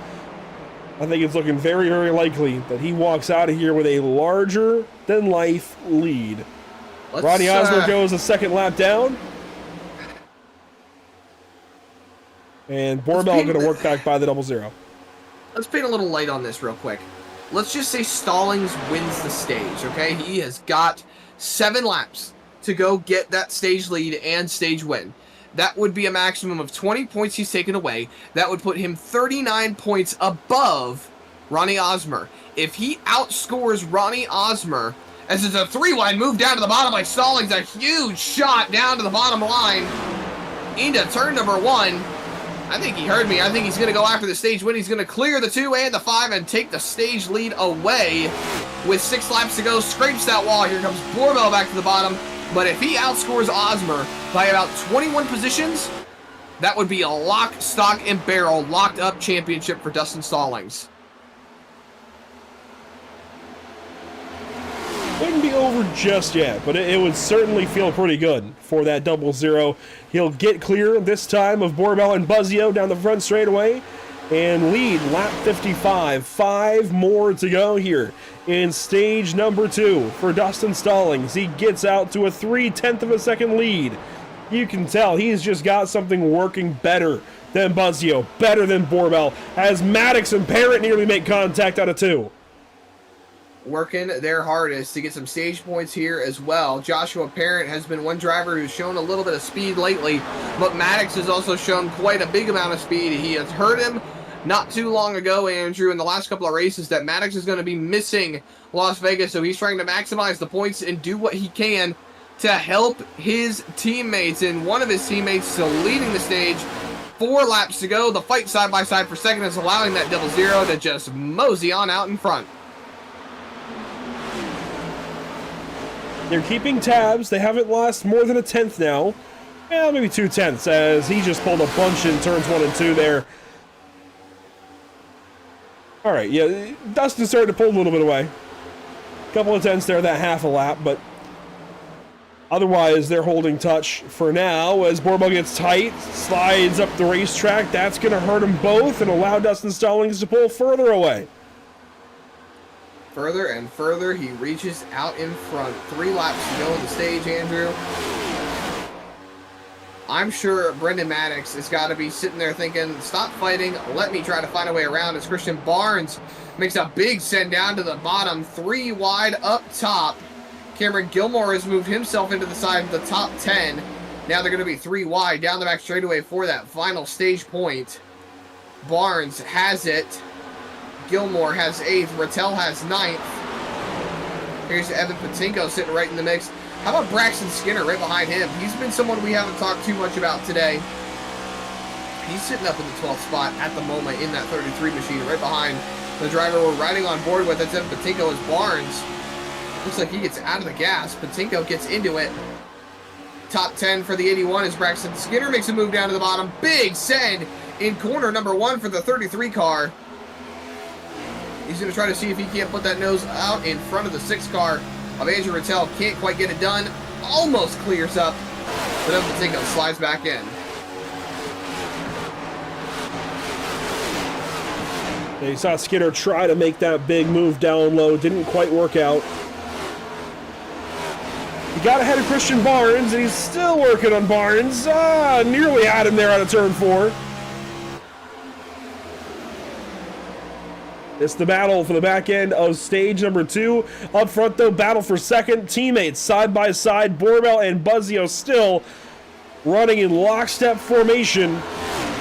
Speaker 1: I think it's looking very, very likely that he walks out of here with a larger-than-life lead. Ronnie Osmer goes a second lap down. And Borbell going to work back by the 00.
Speaker 6: Let's paint a little light on this real quick. Let's just say Stallings wins the stage, okay? He has got 7 laps to go get that stage lead and stage win. That would be a maximum of 20 points he's taken away. That would put him 39 points above Ronnie Osmer. If he outscores Ronnie Osmer, as it's a 3-wide move down to the bottom by Stallings, a huge shot down to the bottom line into turn number 1. I think he heard me. I think he's going to go after the stage win. He's going to clear the 2 and the 5 and take the stage lead away. With 6 laps to go, scrapes that wall. Here comes Borbell back to the bottom. But if he outscores Osmer by about 21 positions, that would be a lock, stock, and barrel locked up championship for Dustin Stallings.
Speaker 1: Wouldn't be over just yet, but it would certainly feel pretty good for that 00. He'll get clear this time of Borbell and Buzzio down the front straightaway and lead lap 55. 5 more to go here in stage number 2 for Dustin Stallings. He gets out to a 0.3 of a second lead. You can tell he's just got something working better than Buzzio, better than Borbell, as Maddox and Parrott nearly make contact out of 2.
Speaker 6: Working their hardest to get some stage points here as well. Joshua Parent has been one driver who's shown a little bit of speed lately, but Maddox has also shown quite a big amount of speed. He has heard him not too long ago, Andrew, in the last couple of races, that Maddox is going to be missing Las Vegas, so he's trying to maximize the points and do what he can to help his teammates, and one of his teammates still leading the stage. 4 laps to go. The fight side by side for second is allowing that 00 to just mosey on out in front.
Speaker 1: They're keeping tabs. They haven't lost more than a 10th now. Well, maybe 2/10, as he just pulled a bunch in turns 1 and 2 there. All right, yeah, Dustin started to pull a little bit away. Couple of tenths there, that half a lap, but otherwise they're holding touch for now as Borbell gets tight, slides up the racetrack. That's going to hurt them both and allow Dustin Stallings to pull further away.
Speaker 6: Further and further, he reaches out in front. 3 laps to go on the stage, Andrew. I'm sure Brendan Maddox has got to be sitting there thinking, stop fighting, let me try to find a way around, as Christian Barnes makes a big send down to the bottom, 3 wide up top. Cameron Gilmore has moved himself into the side of the top 10. Now they're going to be 3 wide down the back straightaway for that final stage point. Barnes has it. Gilmore has 8th. Rattel has 9th. Here's Evan Patinko sitting right in the mix. How about Braxton Skinner right behind him? He's been someone we haven't talked too much about today. He's sitting up in the 12th spot at the moment in that 33 machine, right behind the driver we're riding on board with. That's Evan Patinko as Barnes. Looks like he gets out of the gas. Patinko gets into it. Top 10 for the 81 is Braxton Skinner makes a move down to the bottom. Big send in corner number 1 for the 33 car. He's going to try to see if he can't put that nose out in front of the 6 car of Andrew Rattel. Can't quite get it done. Almost clears up. But Buttkicker slides back in.
Speaker 1: You saw Skinner try to make that big move down low. Didn't quite work out. He got ahead of Christian Barnes, and he's still working on Barnes. Nearly had him there out of turn 4. It's the battle for the back end of stage number 2. Up front, though, battle for second. Teammates side by side. Borbell and Buzzio still running in lockstep formation.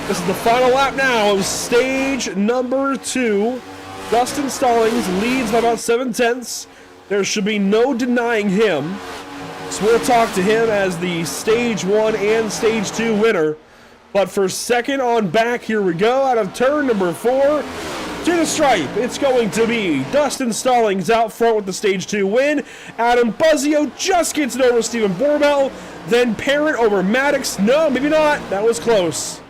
Speaker 1: This is the final lap now of stage number 2. Dustin Stallings leads by about 7/10. There should be no denying him. So we'll talk to him as the stage 1 and stage 2 winner. But for second on back, here we go. Out of turn number 4 to the stripe, it's going to be Dustin Stallings out front with the stage 2 win. Adam Buzzio just gets it over Stephen Borbell. Then Parent over Maddox. No, maybe not. That was close.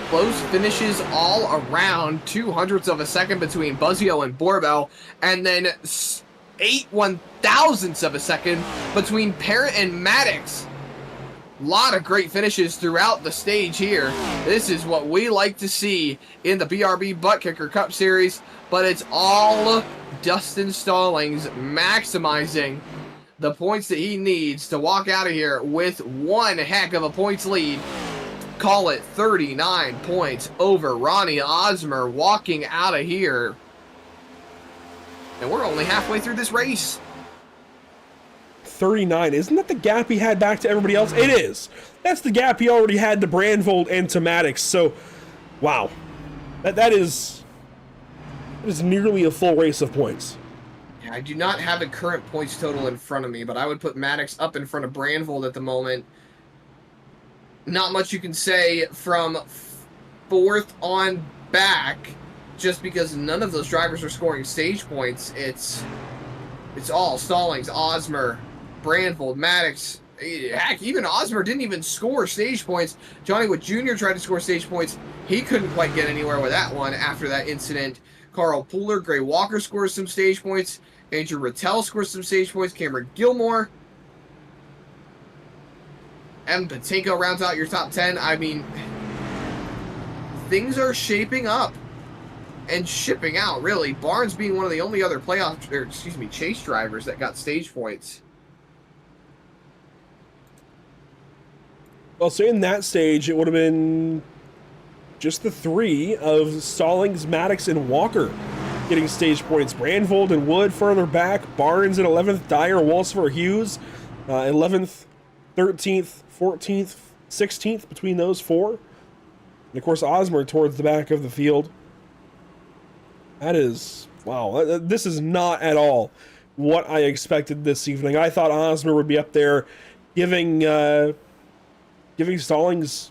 Speaker 6: Close finishes all around, 0.02 of a second between Buzzio and Borbell, and then 0.081 of a second between Parent and Maddox. A lot of great finishes throughout the stage here. This is what we like to see in the BRB Buttkicker Cup Series, but it's all Dustin Stallings maximizing the points that he needs to walk out of here with one heck of a points lead. Call it 39 points over Ronnie Osmer walking out of here. And we're only halfway through this race.
Speaker 1: 39. Isn't that the gap he had back to everybody else? It is. That's the gap he already had to Brandvold and to Maddox. So, wow. That is nearly a full race of points.
Speaker 6: Yeah, I do not have a current points total in front of me, but I would put Maddox up in front of Brandvold at the moment. Not much you can say from 4th on back, just because none of those drivers are scoring stage points. It's all Stallings, Osmer, Brandvold, Maddox. Heck, even Osmer didn't even score stage points. Johnny Wood Jr. tried to score stage points. He couldn't quite get anywhere with that one after that incident. Carl Pooler, Gray Walker scores some stage points. Andrew Rattel scores some stage points. Cameron Gilmore. And Buttkicker rounds out your top 10. I mean, things are shaping up and shipping out, really. Barnes being one of the only other chase drivers that got stage points.
Speaker 1: Well, so in that stage, it would have been just the 3 of Stallings, Maddox, and Walker getting stage points. Brandvold and Wood further back. Barnes in 11th. Dyer, Walsifer, Hughes 11th, 13th, 14th, 16th between those 4. And of course, Osmer towards the back of the field. That is, wow, this is not at all what I expected this evening. I thought Osmer would be up there giving Stallings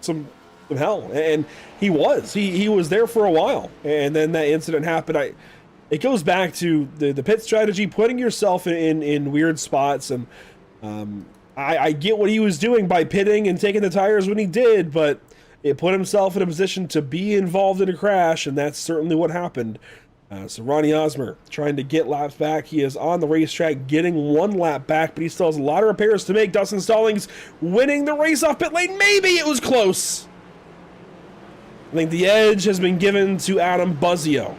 Speaker 1: some hell, and he was. He was there for a while, and then that incident happened. It goes back to the pit strategy, putting yourself in weird spots, and I get what he was doing by pitting and taking the tires when he did, but it put himself in a position to be involved in a crash, and that's certainly what happened. So Ronnie Osmer trying to get laps back. He is on the racetrack getting 1 lap back, but he still has a lot of repairs to make. Dustin Stallings winning the race off pit lane. Maybe it was close. I think the edge has been given to Adam Buzzio.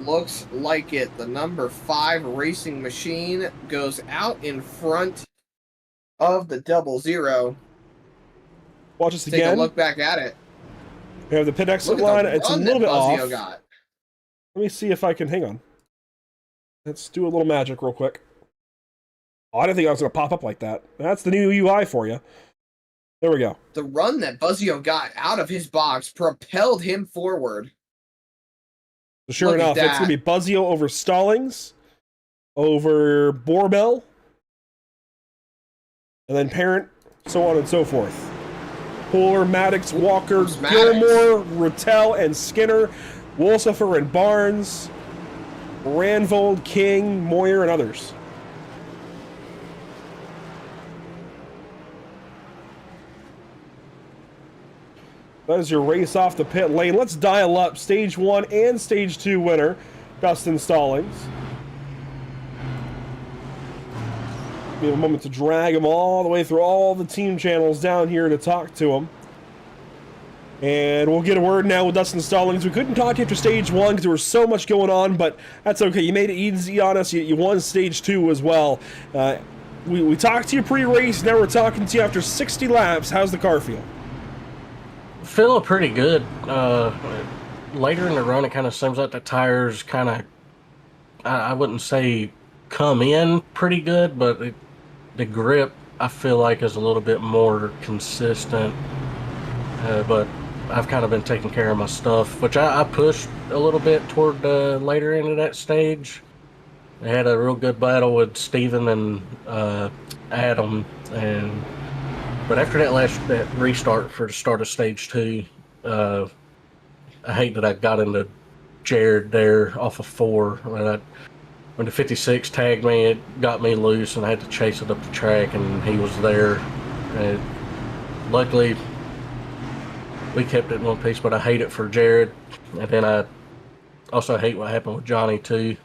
Speaker 6: Looks like it. The number 5 racing machine goes out in front of the 00.
Speaker 1: Watch this
Speaker 6: Take
Speaker 1: again.
Speaker 6: a look back at it.
Speaker 1: We have the pit exit line. It's a little bit
Speaker 6: Buzzio
Speaker 1: off.
Speaker 6: got.
Speaker 1: Let me see if I can, hang on. Let's do a little magic real quick. Oh, I didn't think I was going to pop up like that. That's the new UI for you. There we go.
Speaker 6: The run that Buzzio got out of his box propelled him forward.
Speaker 1: So sure
Speaker 6: Look at
Speaker 1: enough, it's
Speaker 6: that.
Speaker 1: going to be Buzzio over Stallings, over Borbell, and then Parent, so on and so forth. Pooler, Maddox, Walker,
Speaker 6: Who's Maddox?
Speaker 1: Gilmore, Rattel, and Skinner, Wolsifer and Barnes, Ranvold, King, Moyer, and others. That is your race off the pit lane. Let's dial up Stage 1 and Stage 2 winner, Dustin Stallings. We have a moment to drag him all the way through all the team channels down here to talk to him. And we'll get a word now with Dustin Stallings. We couldn't talk after Stage 1 because there was so much going on, but that's okay. You made it easy on us. You won Stage 2 as well. We talked to you pre-race. Now we're talking to you after 60 laps. How's the car feel?
Speaker 5: Feeling pretty good. Later in the run, it kind of seems like the tires kind of, I wouldn't say come in pretty good, but the grip, I feel like, is a little bit more consistent. But I've kind of been taking care of my stuff, which I pushed a little bit toward later into that stage. I had a real good battle with Steven and Adam, but after that restart for the start of Stage 2, I hate that I got into Jared there off of 4. When the 56 tagged me, it got me loose, and I had to chase it up the track, and he was there. And luckily, we kept it in one piece, but I hate it for Jared. And then I also hate what happened with Johnny, too.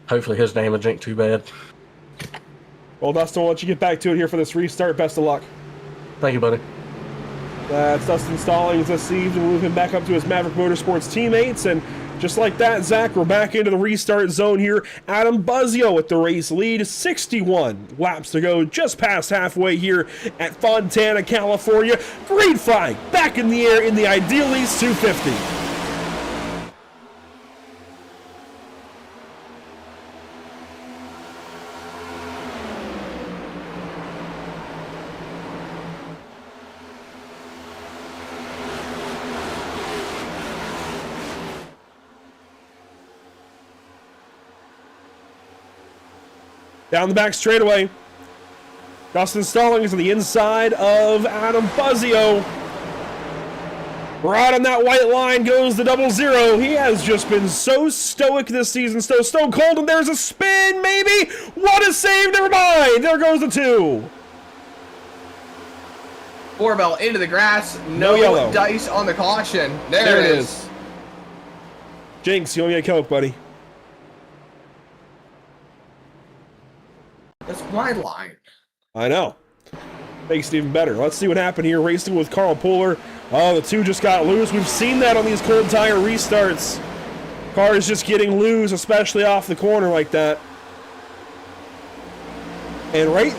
Speaker 5: Hopefully his damage ain't too bad.
Speaker 1: Well, Dustin, we'll let you get back to it here for this restart. Best of luck.
Speaker 5: Thank you, buddy.
Speaker 1: That's Dustin Stallings this evening. Move him back up to his Maverick Motorsports teammates. And just like that, Zach, we're back into the restart zone here. Adam Buzzio with the race lead. 61 laps to go, just past halfway here at Fontana, California. Green flag back in the air in the Idealies 250. Down the back straightaway, Dustin Stallings on the inside of Adam Buzzio. Right on that white line goes the 00. He has just been so stoic this season, so stone cold, and there's a spin, maybe? What a save, never mind. There goes the 2.
Speaker 6: Barbell into the grass,
Speaker 1: No yellow.
Speaker 6: Dice on the caution. There it is.
Speaker 1: Jinx, you owe me a Coke, buddy.
Speaker 6: That's my line.
Speaker 1: I know. Makes it even better. Let's see what happened here. Racing with Carl Puller. Oh, the 2 just got loose. We've seen that on these cold tire restarts. Cars just getting loose, especially off the corner like that. And right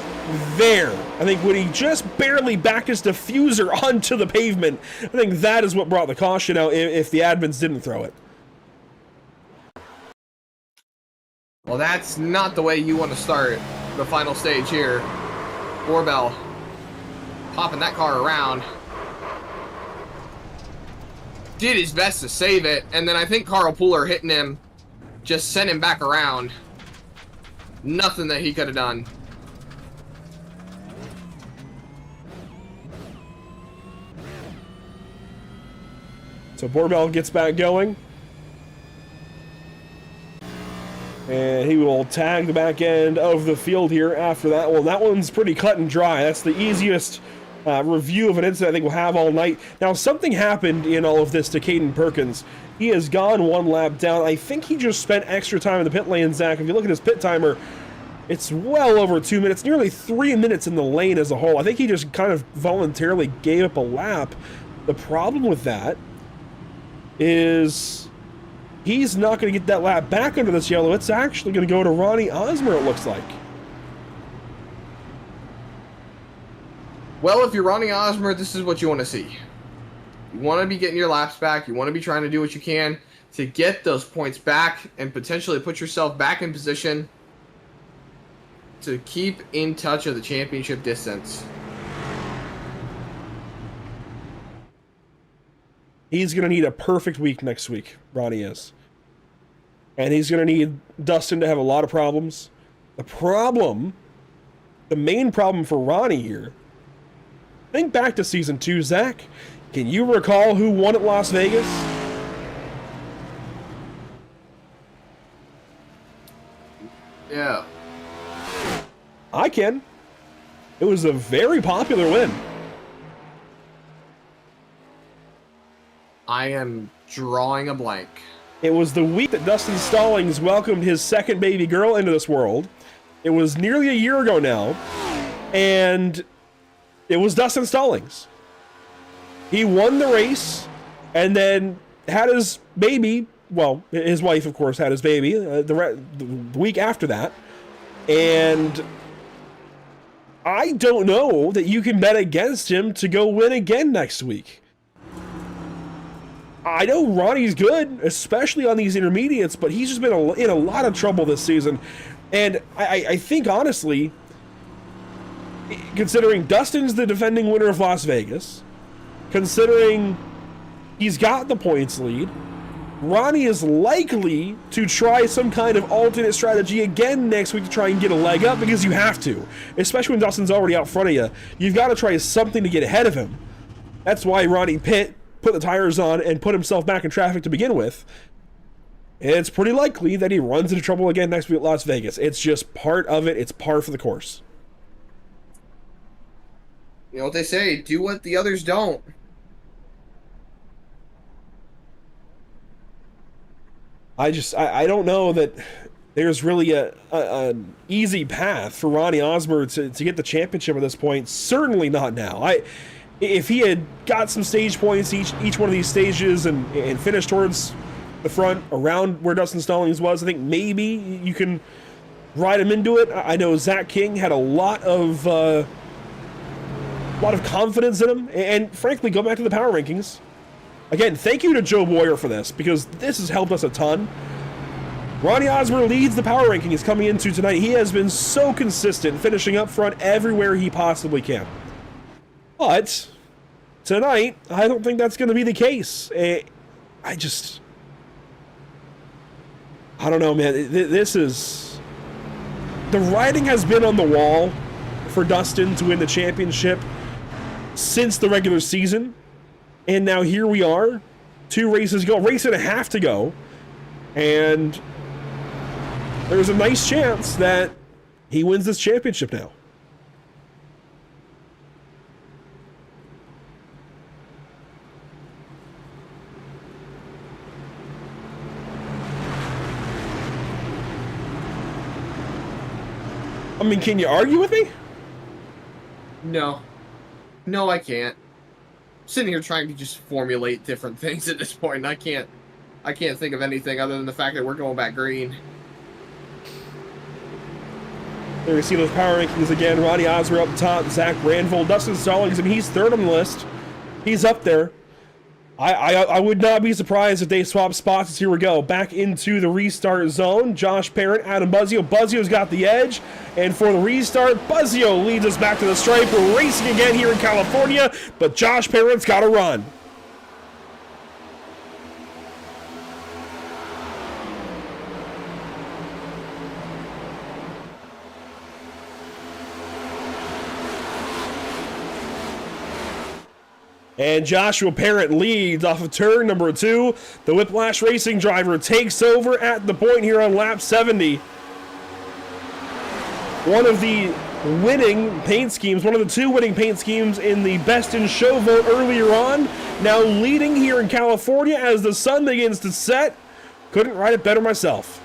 Speaker 1: there, I think when he just barely backed his diffuser onto the pavement, I think that is what brought the caution out if the admins didn't throw it.
Speaker 6: Well, that's not the way you want to start the final stage here. Borbell popping that car around. Did his best to save it, and then I think Carl Puller hitting him just sent him back around. Nothing that he could have done.
Speaker 1: So Borbell gets back going. And he will tag the back end of the field here after that. Well, that one's pretty cut and dry. That's the easiest review of an incident I think we'll have all night. Now, something happened in all of this to Caden Perkins. He has gone 1 lap down. I think he just spent extra time in the pit lane, Zach. If you look at his pit timer, it's well over 2 minutes, nearly 3 minutes in the lane as a whole. I think he just kind of voluntarily gave up a lap. The problem with that is he's not going to get that lap back under this yellow. It's actually going to go to Ronnie Osmer, it looks like.
Speaker 6: Well, if you're Ronnie Osmer, this is what you want to see. You want to be getting your laps back. You want to be trying to do what you can to get those points back and potentially put yourself back in position to keep in touch of the championship distance.
Speaker 1: He's going to need a perfect week next week, Ronnie is. And he's going to need Dustin to have a lot of problems. The main problem for Ronnie here, think back to Season 2, Zach. Can you recall who won at Las Vegas?
Speaker 6: Yeah.
Speaker 1: I can. It was a very popular win.
Speaker 6: I am drawing a blank.
Speaker 1: It was the week that Dustin Stallings welcomed his second baby girl into this world. It was nearly a year ago now, and it was Dustin Stallings. He won the race, and then had his baby. Well, his wife, of course, had his baby the week after that. And I don't know that you can bet against him to go win again next week. I know Ronnie's good, especially on these intermediates, but he's just been in a lot of trouble this season. And I think, honestly, considering Dustin's the defending winner of Las Vegas, considering he's got the points lead, Ronnie is likely to try some kind of alternate strategy again next week to try and get a leg up, because you have to. Especially when Dustin's already out front of you. You've got to try something to get ahead of him. That's why Ronnie put the tires on and put himself back in traffic to begin with. And it's pretty likely that he runs into trouble again next week at Las Vegas. It's just part of it. It's par for the course.
Speaker 6: You know what they say, do what the others don't.
Speaker 1: I don't know that there's really an easy path for Ronnie Osborne to get the championship at this point. Certainly not now. If he had got some stage points each one of these stages and finished towards the front around where Dustin Stallings was, I think maybe you can ride him into it. I know Zach King had a lot of confidence in him, and frankly, go back to the power rankings. Again, thank you to Joe Boyer for this, because this has helped us a ton. Ronnie Osborne leads the power rankings coming into tonight. He has been so consistent, finishing up front everywhere he possibly can. But tonight, I don't think that's going to be the case. I don't know, man. This is... The writing has been on the wall for Dustin to win the championship since the regular season. And now here we are, 2 races to go, race and a half to go, and there's a nice chance that he wins this championship now. I mean, can you argue with me?
Speaker 6: No. No, I can't. Sitting here trying to just formulate different things at this point, and I can't think of anything other than the fact that we're going back green.
Speaker 1: There we see those power rankings again. Ronnie Osborne up top, Zach Randvold, Dustin Stallings, and he's third on the list. He's up there. I would not be surprised if they swap spots. Here we go. Back into the restart zone. Josh Parent, Adam Buzzio. Buzzio's got the edge. And for the restart, Buzzio leads us back to the stripe. We're racing again here in California, but Josh Parent's got to run. And Joshua Parent leads off of turn number 2. The Whiplash Racing driver takes over at the point here on lap 70. One of the winning paint schemes, one of the 2 winning paint schemes in the Best in Show vote earlier on. Now leading here in California as the sun begins to set. Couldn't ride it better myself.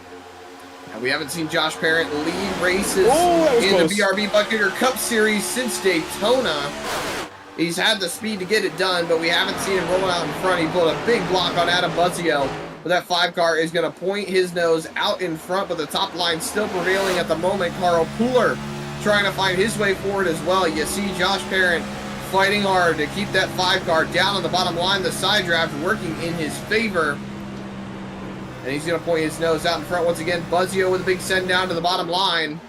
Speaker 6: And we haven't seen Josh Parent lead races in
Speaker 1: close.
Speaker 6: the BRB Buttkicker Cup Series since Daytona. He's had the speed to get it done, but we haven't seen him roll out in front. He pulled a big block on Adam Buzzio. But that 5 car is going to point his nose out in front, but the top line still prevailing at the moment. Carl Pooler trying to find his way forward as well. You see Josh Parent fighting hard to keep that 5 car down on the bottom line. The side draft working in his favor. And he's going to point his nose out in front once again. Buzzio with a big send down to the bottom line.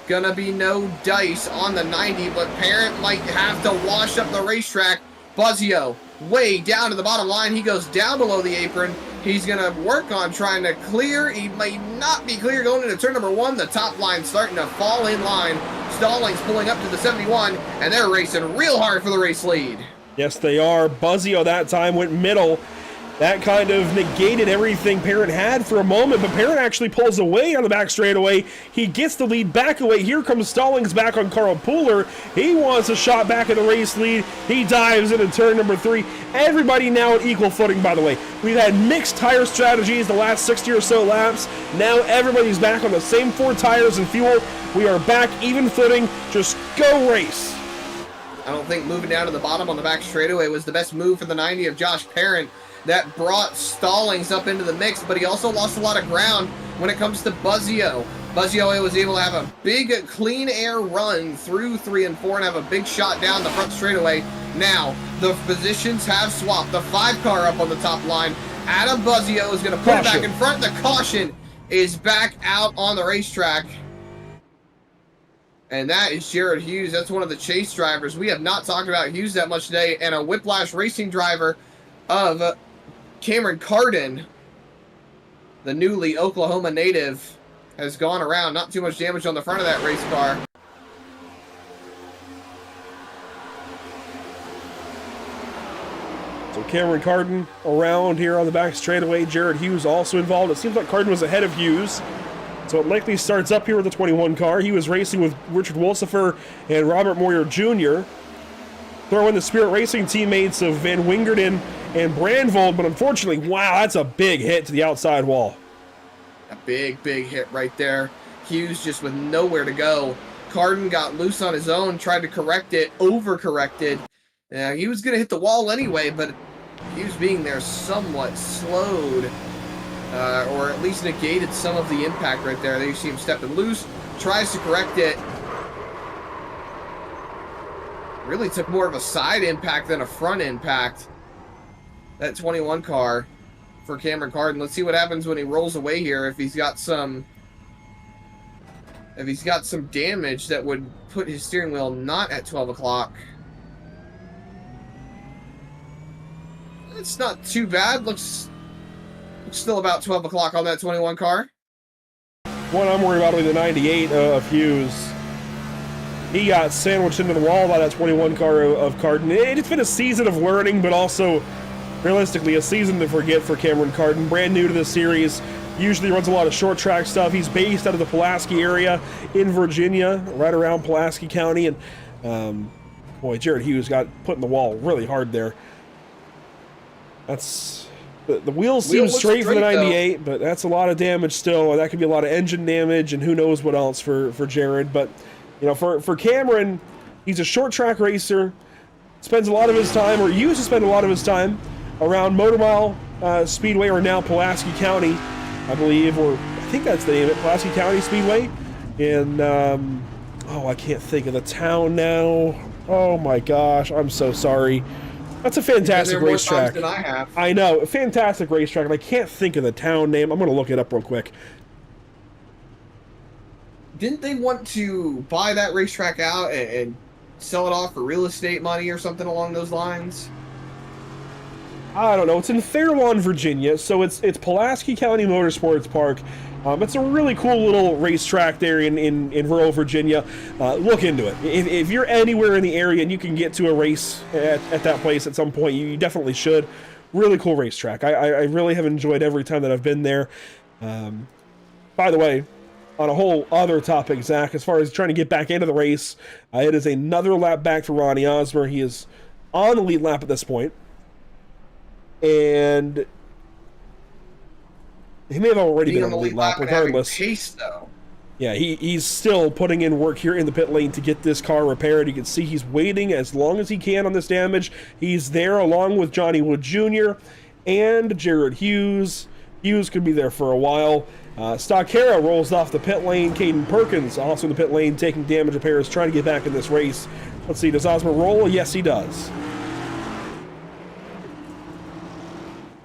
Speaker 6: Gonna be no dice on the 90, but Parent might have to wash up the racetrack. Buzzio way down to the bottom line. He goes down below the apron. He's gonna work on trying to clear. He may not be clear going into turn number 1. The top line starting to fall in line. Stallings pulling up to the 71, and they're racing real hard for the race lead.
Speaker 1: Yes, they are. Buzzio that time went middle. That kind of negated everything Parent had for a moment, but Parent actually pulls away on the back straightaway. He gets the lead back away. Here comes Stallings back on Carl Pooler. He wants a shot back in the race lead. He dives into turn number 3. Everybody now at equal footing, by the way. We've had mixed tire strategies the last 60 or so laps. Now everybody's back on the same 4 tires and fuel. We are back even footing. Just go race.
Speaker 6: I don't think moving down to the bottom on the back straightaway was the best move for the 90 of Josh Parent. That brought Stallings up into the mix, but he also lost a lot of ground when it comes to Buzzio. Buzzio was able to have a big clean air run through 3 and 4 and have a big shot down the front straightaway. Now, the positions have swapped. The 5 car up on the top line. Adam Buzzio is going to put it back in front. The caution is back out on the racetrack. And that is Jared Hughes. That's one of the chase drivers. We have not talked about Hughes that much today. And a Whiplash racing driver of Cameron Carden, the newly Oklahoma native, has gone around. Not too much damage on the front of that race car.
Speaker 1: So Cameron Carden around here on the back straightaway. Jared Hughes also involved. It seems like Carden was ahead of Hughes. So it likely starts up here with the 21 car. He was racing with Richard Wolsifer and Robert Moyer Jr. Throw in the Spirit Racing teammates of Van Wingerden and Brandvold, but unfortunately, wow, that's a big hit to the outside wall.
Speaker 6: A big, big hit right there. Hughes just with nowhere to go. Carden got loose on his own, tried to correct it, overcorrected. He was going to hit the wall anyway, but Hughes being there somewhat slowed, or at least negated some of the impact right there. There you see him stepping loose, tries to correct it. Really took more of a side impact than a front impact. That 21 car for Cameron Carden. Let's see what happens when he rolls away here. If he's got some damage that would put his steering wheel not at 12 o'clock. It's not too bad. Looks still about 12 o'clock on that 21 car.
Speaker 1: One I'm worried about is the 98 of Hughes. He got sandwiched into the wall by that 21 car of Carden. It's been a season of learning, but also, realistically, a season to forget for Cameron Carden. Brand new to this series. Usually runs a lot of short track stuff. He's based out of the Pulaski area in Virginia, right around Pulaski County. And, boy, Jared Hughes got put in the wall really hard there. That's... The wheels seem straight for the 98, but that's a lot of damage still. That could be a lot of engine damage and who knows what else for Jared. But, you know, for Cameron, he's a short track racer. Spends a lot of his time, or used to spend a lot of his time, around Motor Mile Speedway, or now Pulaski County, I believe, or I think that's the name of it, Pulaski County Speedway. In, I can't think of the town now. Oh my gosh, I'm so sorry. That's a fantastic racetrack.
Speaker 6: Than I have.
Speaker 1: I know, a fantastic racetrack, and I can't think of the town name. I'm going to look it up real quick.
Speaker 6: Didn't they want to buy that racetrack out and sell it off for real estate money or something along those lines?
Speaker 1: I don't know. It's in Fairlawn, Virginia, so it's Pulaski County Motorsports Park. It's a really cool little racetrack there in rural Virginia. Look into it. If you're anywhere in the area and you can get to a race at that place at some point, you definitely should. Really cool racetrack. I really have enjoyed every time that I've been there. By the way, on a whole other topic, Zach, as far as trying to get back into the race, it is another lap back for Ronnie Osmer. He is on the lead lap at this point. And he may have already been on the lead lap, regardless.
Speaker 6: Pace, though.
Speaker 1: Yeah, he's still putting in work here in the pit lane to get this car repaired. You can see he's waiting as long as he can on this damage. He's there along with Johnny Wood Jr. and Jared Hughes. Hughes could be there for a while. Stockera rolls off the pit lane. Caden Perkins also in the pit lane taking damage repairs, trying to get back in this race. Let's see, does Osmer roll? Yes, he does.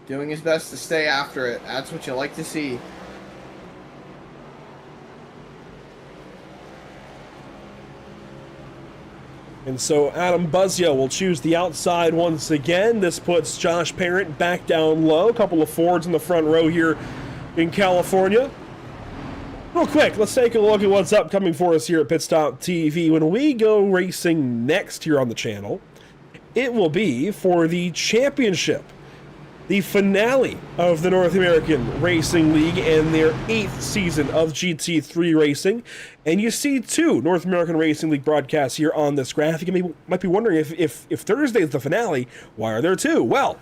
Speaker 6: Doing his best to stay after it. That's what you like to see.
Speaker 1: And so Adam Buzzio will choose the outside once again. This puts Josh Parent back down low. A couple of Fords in the front row here in California. Real quick, let's take a look at what's upcoming for us here at Pit Stop TV. When we go racing next here on the channel, it will be for the championship. the finale of the North American Racing League and their 8th season of GT3 racing. And you see 2 North American Racing League broadcasts here on this graphic. You might be wondering if Thursday is the finale, why are there 2? Well,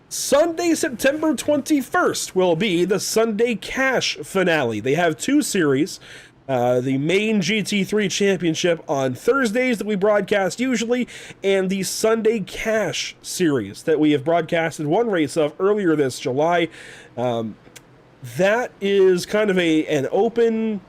Speaker 1: Sunday, September 21st will be the Sunday Cash finale. They have 2 series. The main GT3 championship on Thursdays that we broadcast usually, and the Sunday Cash series that we have broadcasted 1 race of earlier this July. That is kind of an open,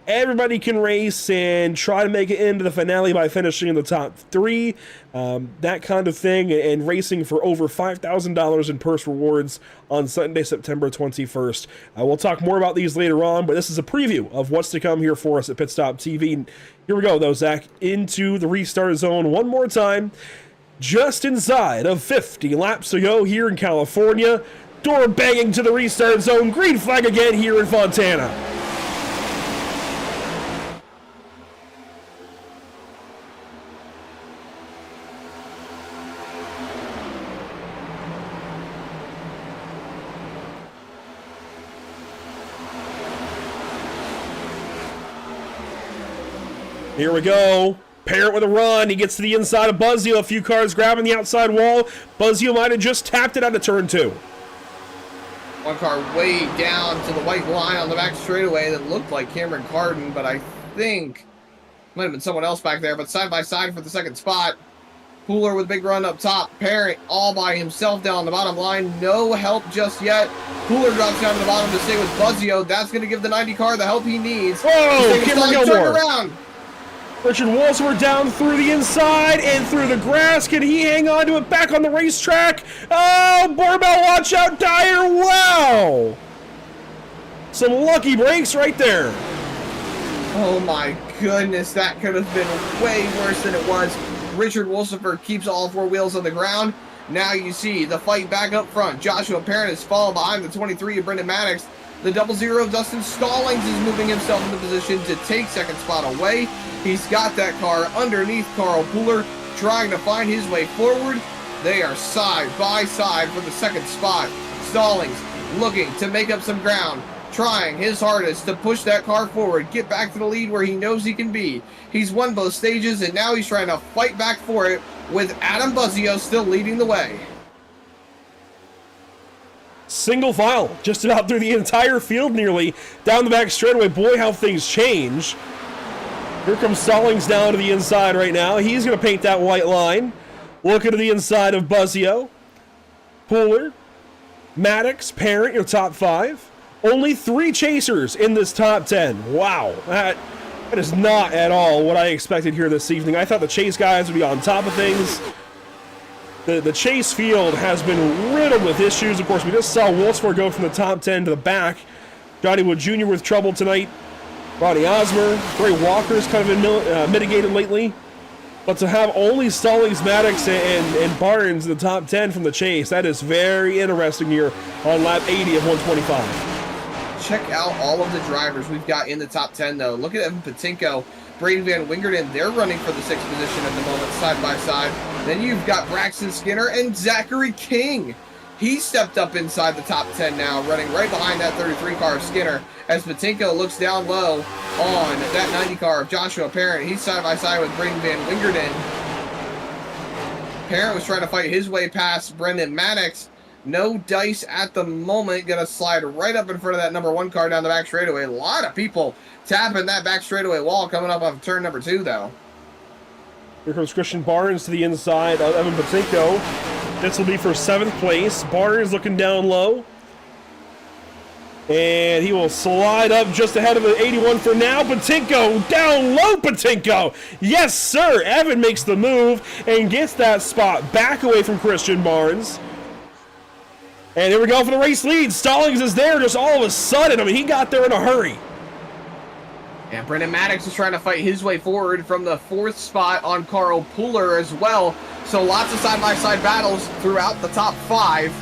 Speaker 1: everybody can race and try to make it into the finale by finishing in the top 3, that kind of thing, and racing for over $5,000 in purse rewards on Sunday, September 21st. We'll talk more about these later on, but this is a preview of what's to come here for us at Pit Stop TV. Here we go, though, Zach, into the restart zone one more time. Just inside of 50 laps to go here in California. Door banging to the restart zone. Green flag again here in Fontana. Here we go. Parent with a run. He gets to the inside of Buzzio. A few cars grabbing the outside wall. Buzzio might have just tapped it out of turn 2.
Speaker 6: One car way down to the white line on the back straightaway that looked like Cameron Carden, but I think might have been someone else back there. But side by side for the second spot. Coulter with a big run up top. Parent all by himself down the bottom line. No help just yet. Coulter drops down to the bottom to stay with Buzzio. That's going to give the 90 car the help he needs.
Speaker 1: Whoa! Cameron Gilmore.
Speaker 6: Turn around.
Speaker 1: Richard Wolfsburg down through the inside and through the grass. Can he hang on to it back on the racetrack? Oh, Barbell, watch out, Dyer. Wow. Some lucky breaks right there.
Speaker 6: Oh my goodness, that could have been way worse than it was. Richard Wolfsburg keeps all 4 wheels on the ground. Now you see the fight back up front. Joshua Parent is falling behind the 23 of Brendan Maddox. The 00 of Dustin Stallings is moving himself into position to take second spot away. He's got that car underneath Carl Pooler, trying to find his way forward. They are side by side for the second spot. Stallings looking to make up some ground, trying his hardest to push that car forward, get back to the lead where he knows he can be. He's won both stages, and now he's trying to fight back for it with Adam Buzzio still leading the way.
Speaker 1: Single file, just about through the entire field nearly, down the back straightaway. Boy, how things change. Here comes Stallings down to the inside right now. He's going to paint that white line. Looking to the inside of Buzzio. Pooler, Maddox, Parent, your top 5. Only 3 chasers in this top 10. Wow, that is not at all what I expected here this evening. I thought the chase guys would be on top of things. The chase field has been riddled with issues. Of course, we just saw Wolfsburg go from the top 10 to the back. Johnny Wood Jr. with trouble tonight. Ronnie Osmer, Gray Walker's kind of been mitigated lately. But to have only Stallings, Maddox, and Barnes in the top 10 from the chase, that is very interesting here on lap 80 of 125.
Speaker 6: Check out all of the drivers we've got in the top 10, though. Look at Evan Patinko, Braden Van Wingerden. They're running for the 6th position at the moment, side by side. Then you've got Braxton Skinner and Zachary King. He stepped up inside the top 10 now, running right behind that 33 car of Skinner, as Patinko looks down low on that 90 car of Joshua Parent. He's side by side with Braden Van Wingerden. Parent was trying to fight his way past Brendan Maddox. No dice at the moment. Gonna slide right up in front of that number 1 car down the back straightaway. A lot of people tapping that back straightaway wall coming up off turn number 2, though.
Speaker 1: Here comes Christian Barnes to the inside of Evan Patinko. This will be for 7th place. Barnes looking down low. And he will slide up just ahead of the 81 for now. Patinko, down low Patinko. Yes, sir. Evan makes the move and gets that spot back away from Christian Barnes. And here we go for the race lead. Stallings is there just all of a sudden. I mean, he got there in a hurry.
Speaker 6: And Brendan Maddox is trying to fight his way forward from the 4th spot on Carl Pooler as well. So lots of side-by-side battles throughout the top 5.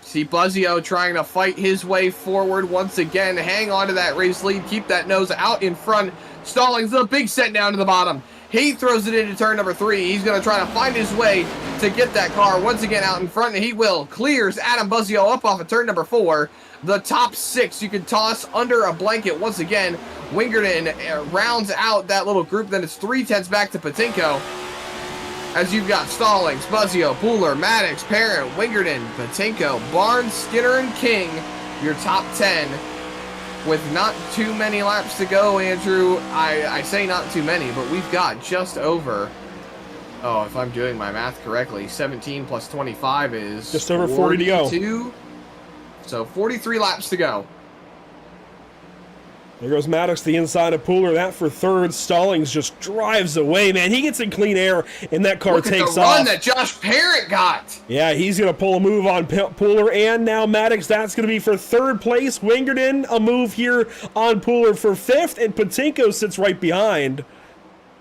Speaker 6: See Buzzio trying to fight his way forward once again. Hang on to that race lead. Keep that nose out in front. Stallings, a big set down to the bottom. He throws it into turn number 3. He's going to try to find his way to get that car once again out in front, and he will. Clears Adam Buzzio up off of turn number 4. The top 6 you can toss under a blanket once again. Wingerton rounds out that little group. Then it's 3/10 back to Patinko. As you've got Stallings, Buzzio, Pooler, Maddox, Parent, Wingerton, Patinko, Barnes, Skinner, and King. Your top 10. With not too many laps to go, Andrew. I say not too many, but we've got just over, oh, if I'm doing my math correctly, 17 plus 25 is
Speaker 1: just over 40 to go.
Speaker 6: So 43 laps to go.
Speaker 1: There goes Maddox, the inside of Pooler. That for third. Stallings just drives away, man. He gets in clean air, and that car takes off.
Speaker 6: Look at the run that Josh Parent got.
Speaker 1: Yeah, he's going to pull a move on Pooler, and now Maddox. That's going to be for third place. Wingerton, a move here on Pooler for fifth, and Patinko sits right behind.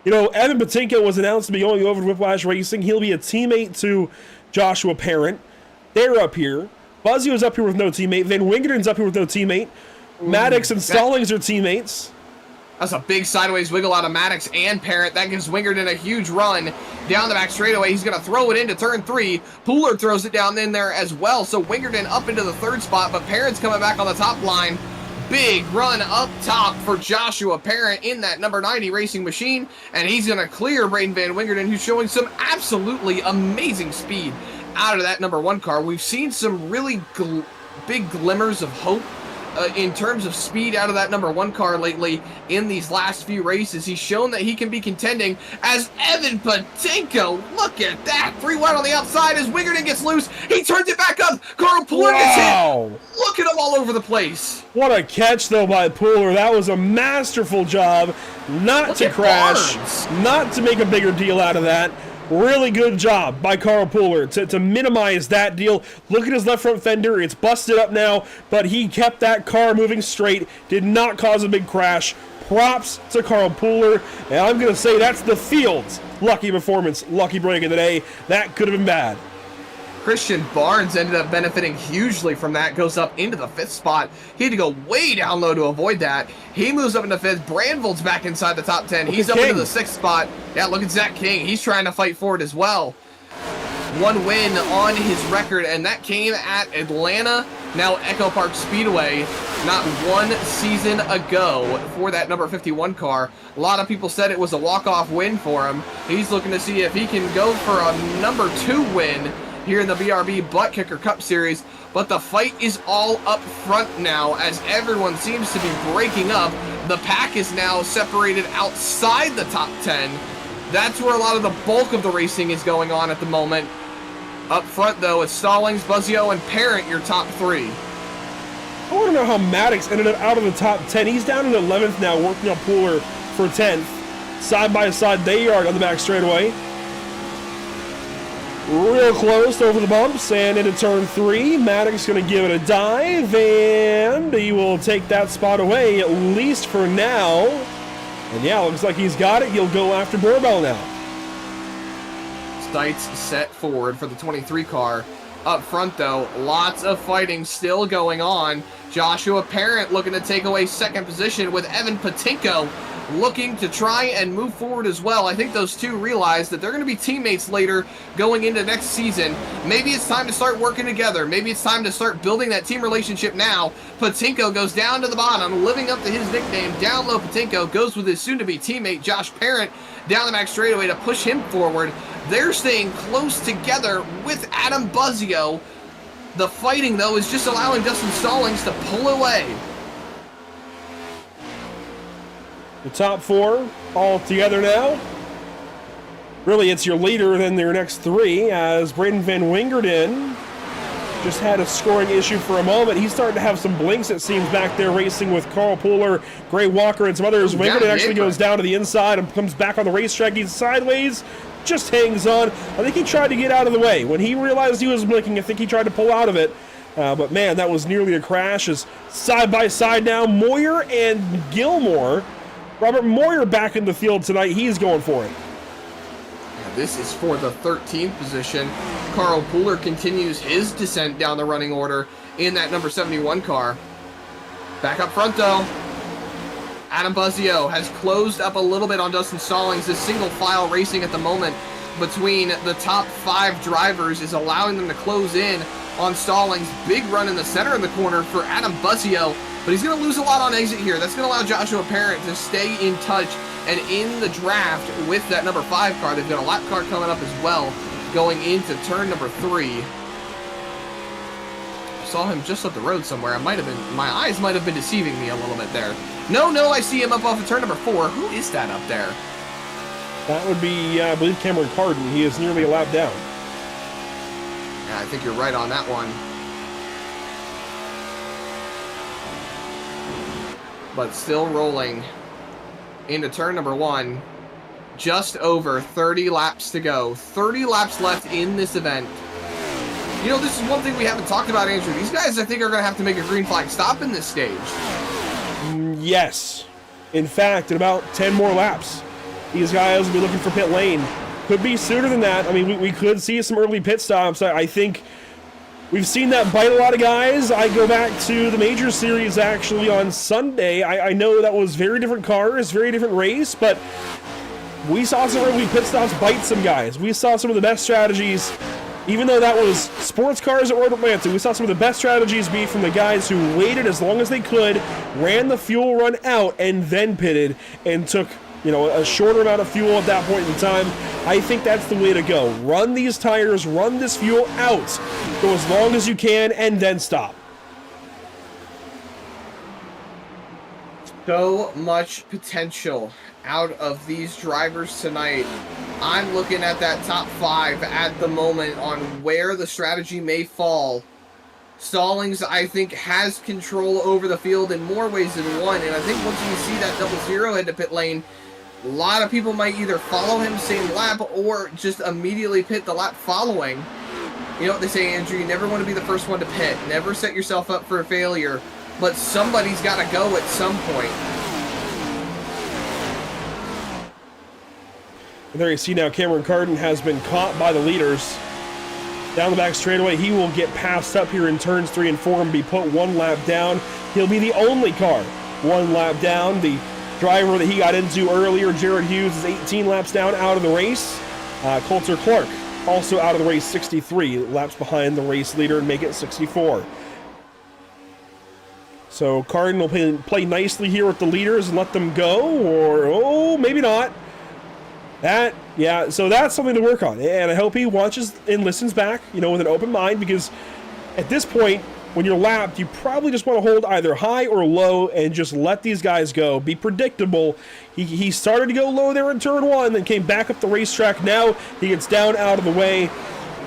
Speaker 1: You know, Evan Patinko was announced to be going over to Whiplash Racing. He'll be a teammate to Joshua Parent. They're up here. Buzzio's up here with no teammate. Van Wingerton's up here with no teammate. Maddox and Stallings are teammates.
Speaker 6: That's a big sideways wiggle out of Maddox and Parent. That gives Wingerton a huge run down the back straightaway. He's going to throw it into turn 3. Pooler throws it down in there as well. So Wingerton up into the third spot, but Parent's coming back on the top line. Big run up top for Joshua Parent in that number 90 racing machine. And he's going to clear Braden Van Wingerton, who's showing some absolutely amazing speed out of that number 1 car. We've seen some really big glimmers of hope in terms of speed out of that number 1 car lately in these last few races. He's shown that he can be contending as Evan Patinko. Look at that. 3 wide on the outside as Wingerton gets loose. He turns it back up. Carl Pooler gets hit. Look at him all over the place.
Speaker 1: What a catch, though, by Pooler. That was a masterful job not to crash, not to make a bigger deal out of that. Really good job by Carl Pooler to minimize that deal. Look at his left front fender. It's busted up now, but he kept that car moving straight, did not cause a big crash. Props to Carl Pooler, and I'm going to say that's the field's lucky performance, lucky break of the day. That could have been bad.
Speaker 6: Christian Barnes ended up benefiting hugely from that, goes up into the 5th spot. He had to go way down low to avoid that. He moves up into 5th. Brandvold's back inside the top 10. He's up into the 6th spot. Yeah, look at Zach King. He's trying to fight for it as well. 1 win on his record, and that came at Atlanta, now Echo Park Speedway, not 1 season ago for that number 51 car. A lot of people said it was a walk-off win for him. He's looking to see if he can go for a number 2 win here in the BRB Buttkicker Cup Series, but the fight is all up front now as everyone seems to be breaking up. The pack is now separated outside the top 10. That's where a lot of the bulk of the racing is going on at the moment. Up front, though, it's Stallings, Buzzio, and Parent, your top 3.
Speaker 1: I want to know how Maddox ended up out of the top 10. He's down in 11th now, working on Pooler for 10th. Side by side, they are on the back straightaway. Real close over the bumps and into turn 3. Maddox going to give it a dive, and he will take that spot away, at least for now. And yeah, looks like he's got it. He'll go after Burbell now.
Speaker 6: Stites set forward for the 23 car. Up front, though, lots of fighting still going on. Joshua Parent looking to take away 2nd position with Evan Patinko looking to try and move forward as well. I think those two realize that they're going to be teammates later going into next season. Maybe it's time to start working together. Maybe it's time to start building that team relationship now. Patinko goes down to the bottom, living up to his nickname. Down low, Patinko goes with his soon-to-be teammate Josh Parent down the back straightaway to push him forward. They're staying close together with Adam Buzzio. The fighting, though, is just allowing Dustin Stallings to pull away.
Speaker 1: The top 4 all together now. Really, it's your leader than their next 3, as Braden Van Wingerton just had a scoring issue for a moment. He's starting to have some blinks, it seems, back there racing with Carl Pooler, Gray Walker, and some others. Wingerton actually goes down to the inside and comes back on the racetrack. He's sideways, just hangs on. I think he tried to get out of the way. When he realized he was blinking, I think he tried to pull out of it. But man, that was nearly a crash. As side by side now, Moyer and Gilmore. Robert Moyer back in the field tonight. He's going for it.
Speaker 6: This is for the 13th position. Carl Pooler continues his descent down the running order in that number 71 car. Back up front, though. Adam Buzzio has closed up a little bit on Dustin Stallings. This single file racing at the moment between the top 5 drivers is allowing them to close in on Stallings. Big run in the center of the corner for Adam Buzzio, but he's going to lose a lot on exit here. That's going to allow Joshua Parent to stay in touch and in the draft with that number 5 car. They've got a lap car coming up as well going into turn number 3. Saw him just up the road somewhere. My eyes might have been deceiving me a little bit there. No, I see him up off of turn number 4. Who is that up there?
Speaker 1: That would be, I believe, Cameron Carden. He is nearly a lap down.
Speaker 6: Yeah, I think you're right on that one. But still rolling into turn number 1. Just over 30 laps to go. 30 laps left in this event. You know, this is one thing we haven't talked about, Andrew. These guys, I think, are going to have to make a green flag stop in this stage.
Speaker 1: Yes. In fact, in about 10 more laps, these guys will be looking for pit lane. Could be sooner than that. I mean, we could see some early pit stops. I think we've seen that bite a lot of guys. I go back to the Major Series, actually, on Sunday. I know that was very different cars, very different race, but we saw some early pit stops bite some guys. We saw some of the best strategies. Even though that was sports cars at Road Atlanta, we saw some of the best strategies be from the guys who waited as long as they could, ran the fuel run out, and then pitted and took, you know, a shorter amount of fuel at that point in time. I think that's the way to go. Run these tires, run this fuel out, go as long as you can, and then stop.
Speaker 6: So much potential out of these drivers tonight. I'm looking at that top 5 at the moment on where the strategy may fall. Stallings, I think, has control over the field in more ways than one, and I think once you see that 0-0 head to pit lane, a lot of people might either follow him same lap or just immediately pit the lap following. You know what they say, Andrew, you never want to be the first one to pit. Never set yourself up for a failure, but somebody's got to go at some point.
Speaker 1: And there you see now Cameron Carden has been caught by the leaders. Down the back straightaway, he will get passed up here in turns 3 and 4 and be put 1 lap down. He'll be the only car 1 lap down. The driver that he got into earlier, Jared Hughes, is 18 laps down out of the race. Coulter Clark also out of the race, 63 laps behind the race leader and make it 64. So Carden will play nicely here with the leaders and let them go, or maybe not. So that's something to work on, and I hope he watches and listens back, you know, with an open mind, because at this point, when you're lapped, you probably just want to hold either high or low and just let these guys go. Be predictable. He started to go low there in turn 1, then came back up the racetrack. Now he gets down out of the way,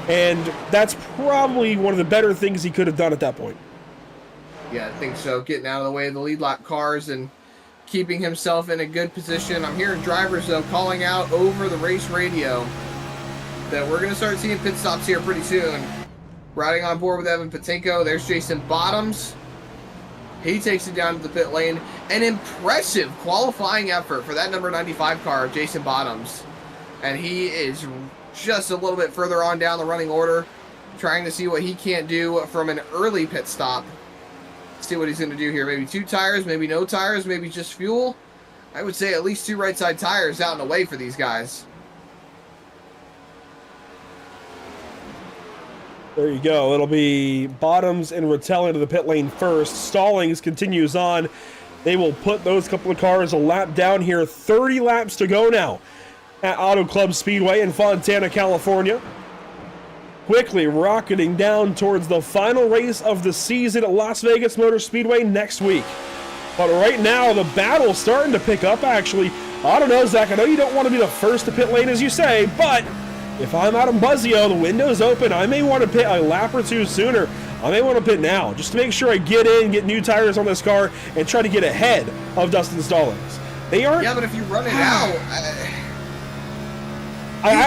Speaker 1: and that's probably one of the better things he could have done at that point.
Speaker 6: Yeah, I think so. Getting out of the way of the lead lap cars and keeping himself in a good position. I'm hearing drivers, though, calling out over the race radio that we're going to start seeing pit stops here pretty soon. Riding on board with Evan Patinko, there's Jason Bottoms. He takes it down to the pit lane. An impressive qualifying effort for that number 95 car, Jason Bottoms. And he is just a little bit further on down the running order, trying to see what he can't do from an early pit stop. See what he's going to do here. Maybe 2 tires, maybe no tires, maybe just fuel. I would say at least 2 right side tires out and away for these guys.
Speaker 1: There you go. It'll be Bottoms and Rattel into the pit lane first. Stallings continues on. They will put those couple of cars a lap down here. 30 laps to go now at Auto Club Speedway in Fontana, California. Quickly rocketing down towards the final race of the season at Las Vegas Motor Speedway next week. But right now, the battle's starting to pick up, actually. I don't know, Zach, I know you don't want to be the first to pit lane, as you say, but if I'm Adam Buzzio, the window's open, I may want to pit a lap or 2 sooner. I may want to pit now, just to make sure I get in, get new tires on this car, and try to get ahead of Dustin Stallings. They aren't...
Speaker 6: Yeah, but if you run it out...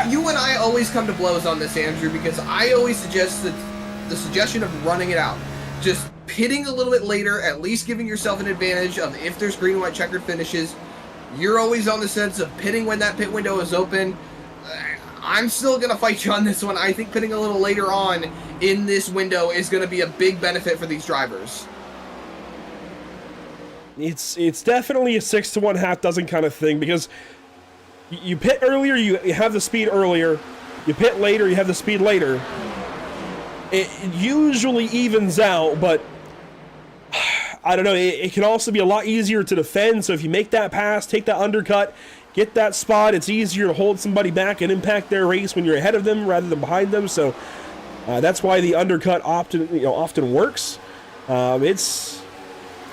Speaker 6: You and I always come to blows on this, Andrew, because I always suggest that the suggestion of running it out. Just pitting a little bit later, at least giving yourself an advantage of if there's green and white checkered finishes. You're always on the sense of pitting when that pit window is open. I'm still going to fight you on this one. I think pitting a little later on in this window is going to be a big benefit for these drivers.
Speaker 1: it's definitely a 6 to 1 half dozen kind of thing, because you pit earlier, you have the speed earlier. You pit later, you have the speed later. It usually evens out, but I don't know. It can also be a lot easier to defend. So if you make that pass, take that undercut, get that spot, it's easier to hold somebody back and impact their race when you're ahead of them rather than behind them. So that's why the undercut often works. It's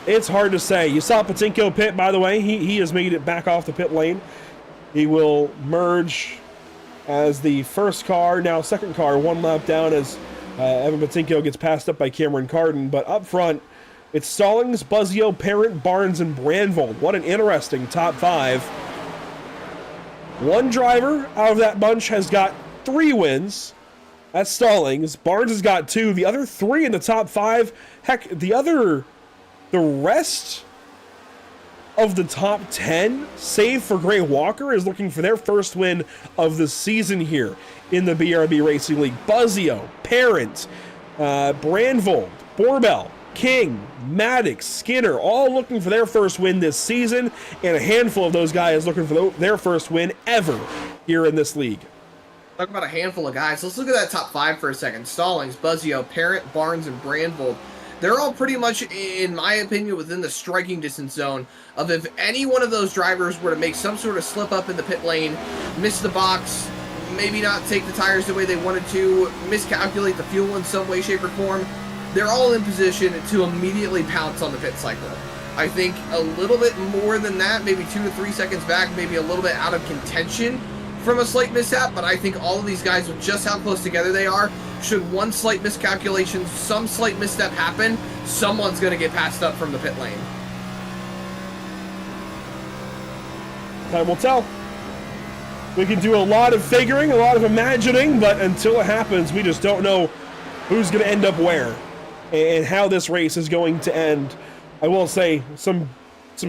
Speaker 1: hard to say. You saw Buttkicker pit, by the way. He has made it back off the pit lane. He will merge as the first car, now second car, one lap down as Evan Buttkicker gets passed up by Cameron Carden. But up front, it's Stallings, Buzzio, Parent, Barnes, and Brandvold. What an interesting top 5. One driver out of that bunch has got 3 wins. That's Stallings. Barnes has got 2. The other 3 in the top 5, heck, the rest of the top 10, save for Gray Walker, is looking for their first win of the season here in the BRB Racing League. Buzzio, Parent, Brandvold, Borbell, King, Maddox, Skinner, all looking for their first win this season, and a handful of those guys looking for their first win ever here in this league.
Speaker 6: Talk about a handful of guys. Let's look at that top 5 for a second. Stallings, Buzzio, Parent, Barnes, and Brandvold. They're all pretty much, in my opinion, within the striking distance zone of if any one of those drivers were to make some sort of slip up in the pit lane, miss the box, maybe not take the tires the way they wanted to, miscalculate the fuel in some way, shape, or form, they're all in position to immediately pounce on the pit cycle. I think a little bit more than that, maybe 2 to 3 seconds back, maybe a little bit out of contention from a slight mishap, but I think all of these guys, with just how close together they are, should one slight miscalculation, some slight misstep happen, someone's going to get passed up from the pit lane.
Speaker 1: Time will tell. We can do a lot of figuring, a lot of imagining, but until it happens, we just don't know who's going to end up where and how this race is going to end. I will say some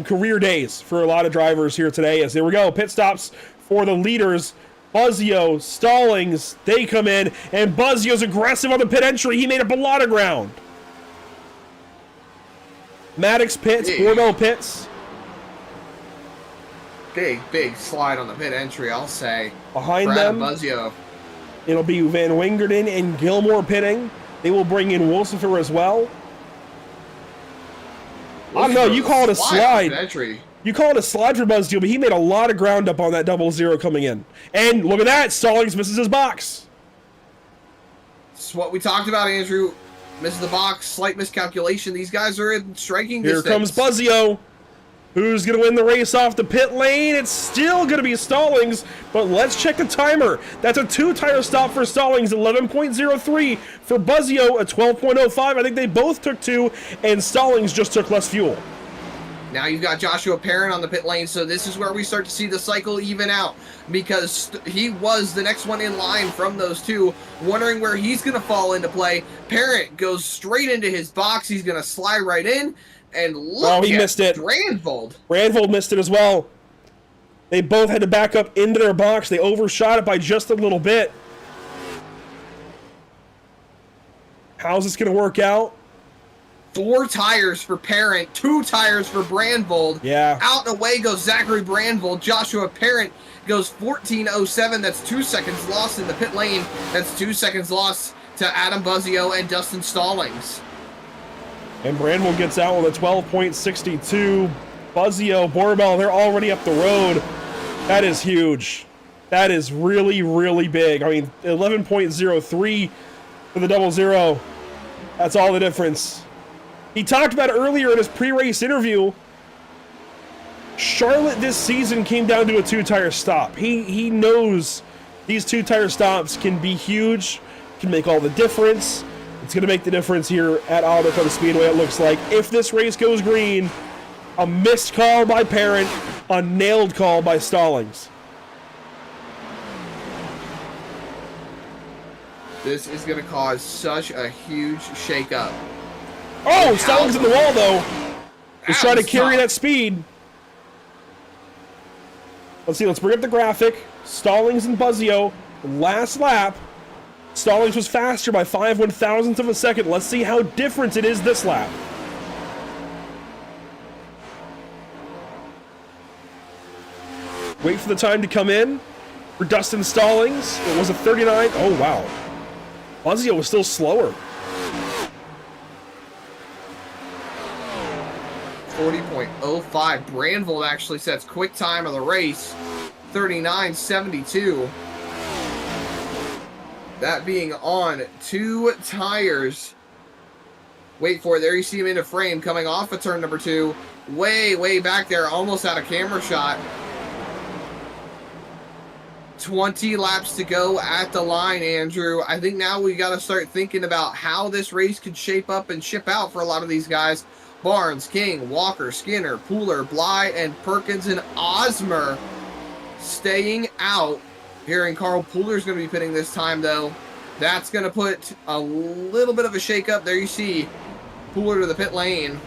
Speaker 1: career days for a lot of drivers here today, as there we go, pit stops for the leaders. Buzzio, Stallings, they come in, and Buzzio's aggressive on the pit entry. He made up a lot of ground. Maddox pits, Borbell pits.
Speaker 6: Big slide on the pit entry, I'll say.
Speaker 1: Behind
Speaker 6: for
Speaker 1: them,
Speaker 6: Buzzio.
Speaker 1: It'll be Van Wingerden and Gilmore pitting. They will bring in Wolsifer as well. I don't know, you call it a slide. You call it a slide for Buzzio, but he made a lot of ground up on that 0-0 coming in. And look at that, Stallings misses his box.
Speaker 6: It's what we talked about, Andrew. Misses the box, slight miscalculation. These guys are in striking distance.
Speaker 1: Here comes Buzzio. Who's going to win the race off the pit lane? It's still going to be Stallings, but let's check the timer. That's a 2-tire stop for Stallings, 11.03. For Buzzio, a 12.05. I think they both took 2, and Stallings just took less fuel.
Speaker 6: Now you've got Joshua Parent on the pit lane, so this is where we start to see the cycle even out, because he was the next one in line from those two, wondering where he's going to fall into play. Parent goes straight into his box. He's going to slide right in, and look,
Speaker 1: he missed it.
Speaker 6: Brandvold.
Speaker 1: Brandvold missed it as well. They both had to back up into their box. They overshot it by just a little bit. How's this going to work out?
Speaker 6: 4 tires for Parent, 2 tires for Brandvold.
Speaker 1: Yeah.
Speaker 6: Out and away goes Zachary Brandvold. Joshua Parent goes 14.07. That's 2 seconds lost in the pit lane. That's 2 seconds lost to Adam Buzzio and Dustin Stallings.
Speaker 1: And Brandvold gets out with a 12.62. Buzzio, Borbell, they're already up the road. That is huge. That is really, really big. I mean, 11.03 for the 0-0. That's all the difference. He talked about it earlier in his pre-race interview. Charlotte this season came down to a 2-tire stop. He knows these 2-tire stops can be huge, can make all the difference. It's going to make the difference here at Auto Club Speedway, it looks like. If this race goes green, a missed call by Parent, a nailed call by Stallings.
Speaker 6: This is going to cause such a huge shakeup.
Speaker 1: Oh, Stallings in the wall, though. He's trying to carry that speed. Let's see, let's bring up the graphic. Stallings and Buzzio, last lap. Stallings was faster by 5/1000ths of a second. Let's see how different it is this lap. Wait for the time to come in for Dustin Stallings. It was a 39. Oh, wow. Buzzio was still slower.
Speaker 6: 40.05. Brandvold actually sets quick time of the race. 39.72. That being on 2 tires. Wait for it. There you see him into frame coming off of turn number 2. Way back there. Almost out of camera shot. 20 laps to go at the line, Andrew. I think now we got to start thinking about how this race could shape up and ship out for a lot of these guys. Barnes, King, Walker, Skinner, Pooler, Bly, and Perkins and Osmer staying out. Hearing Carl Pooler's going to be pitting this time, though. That's going to put a little bit of a shake-up. There you see Pooler to the pit lane.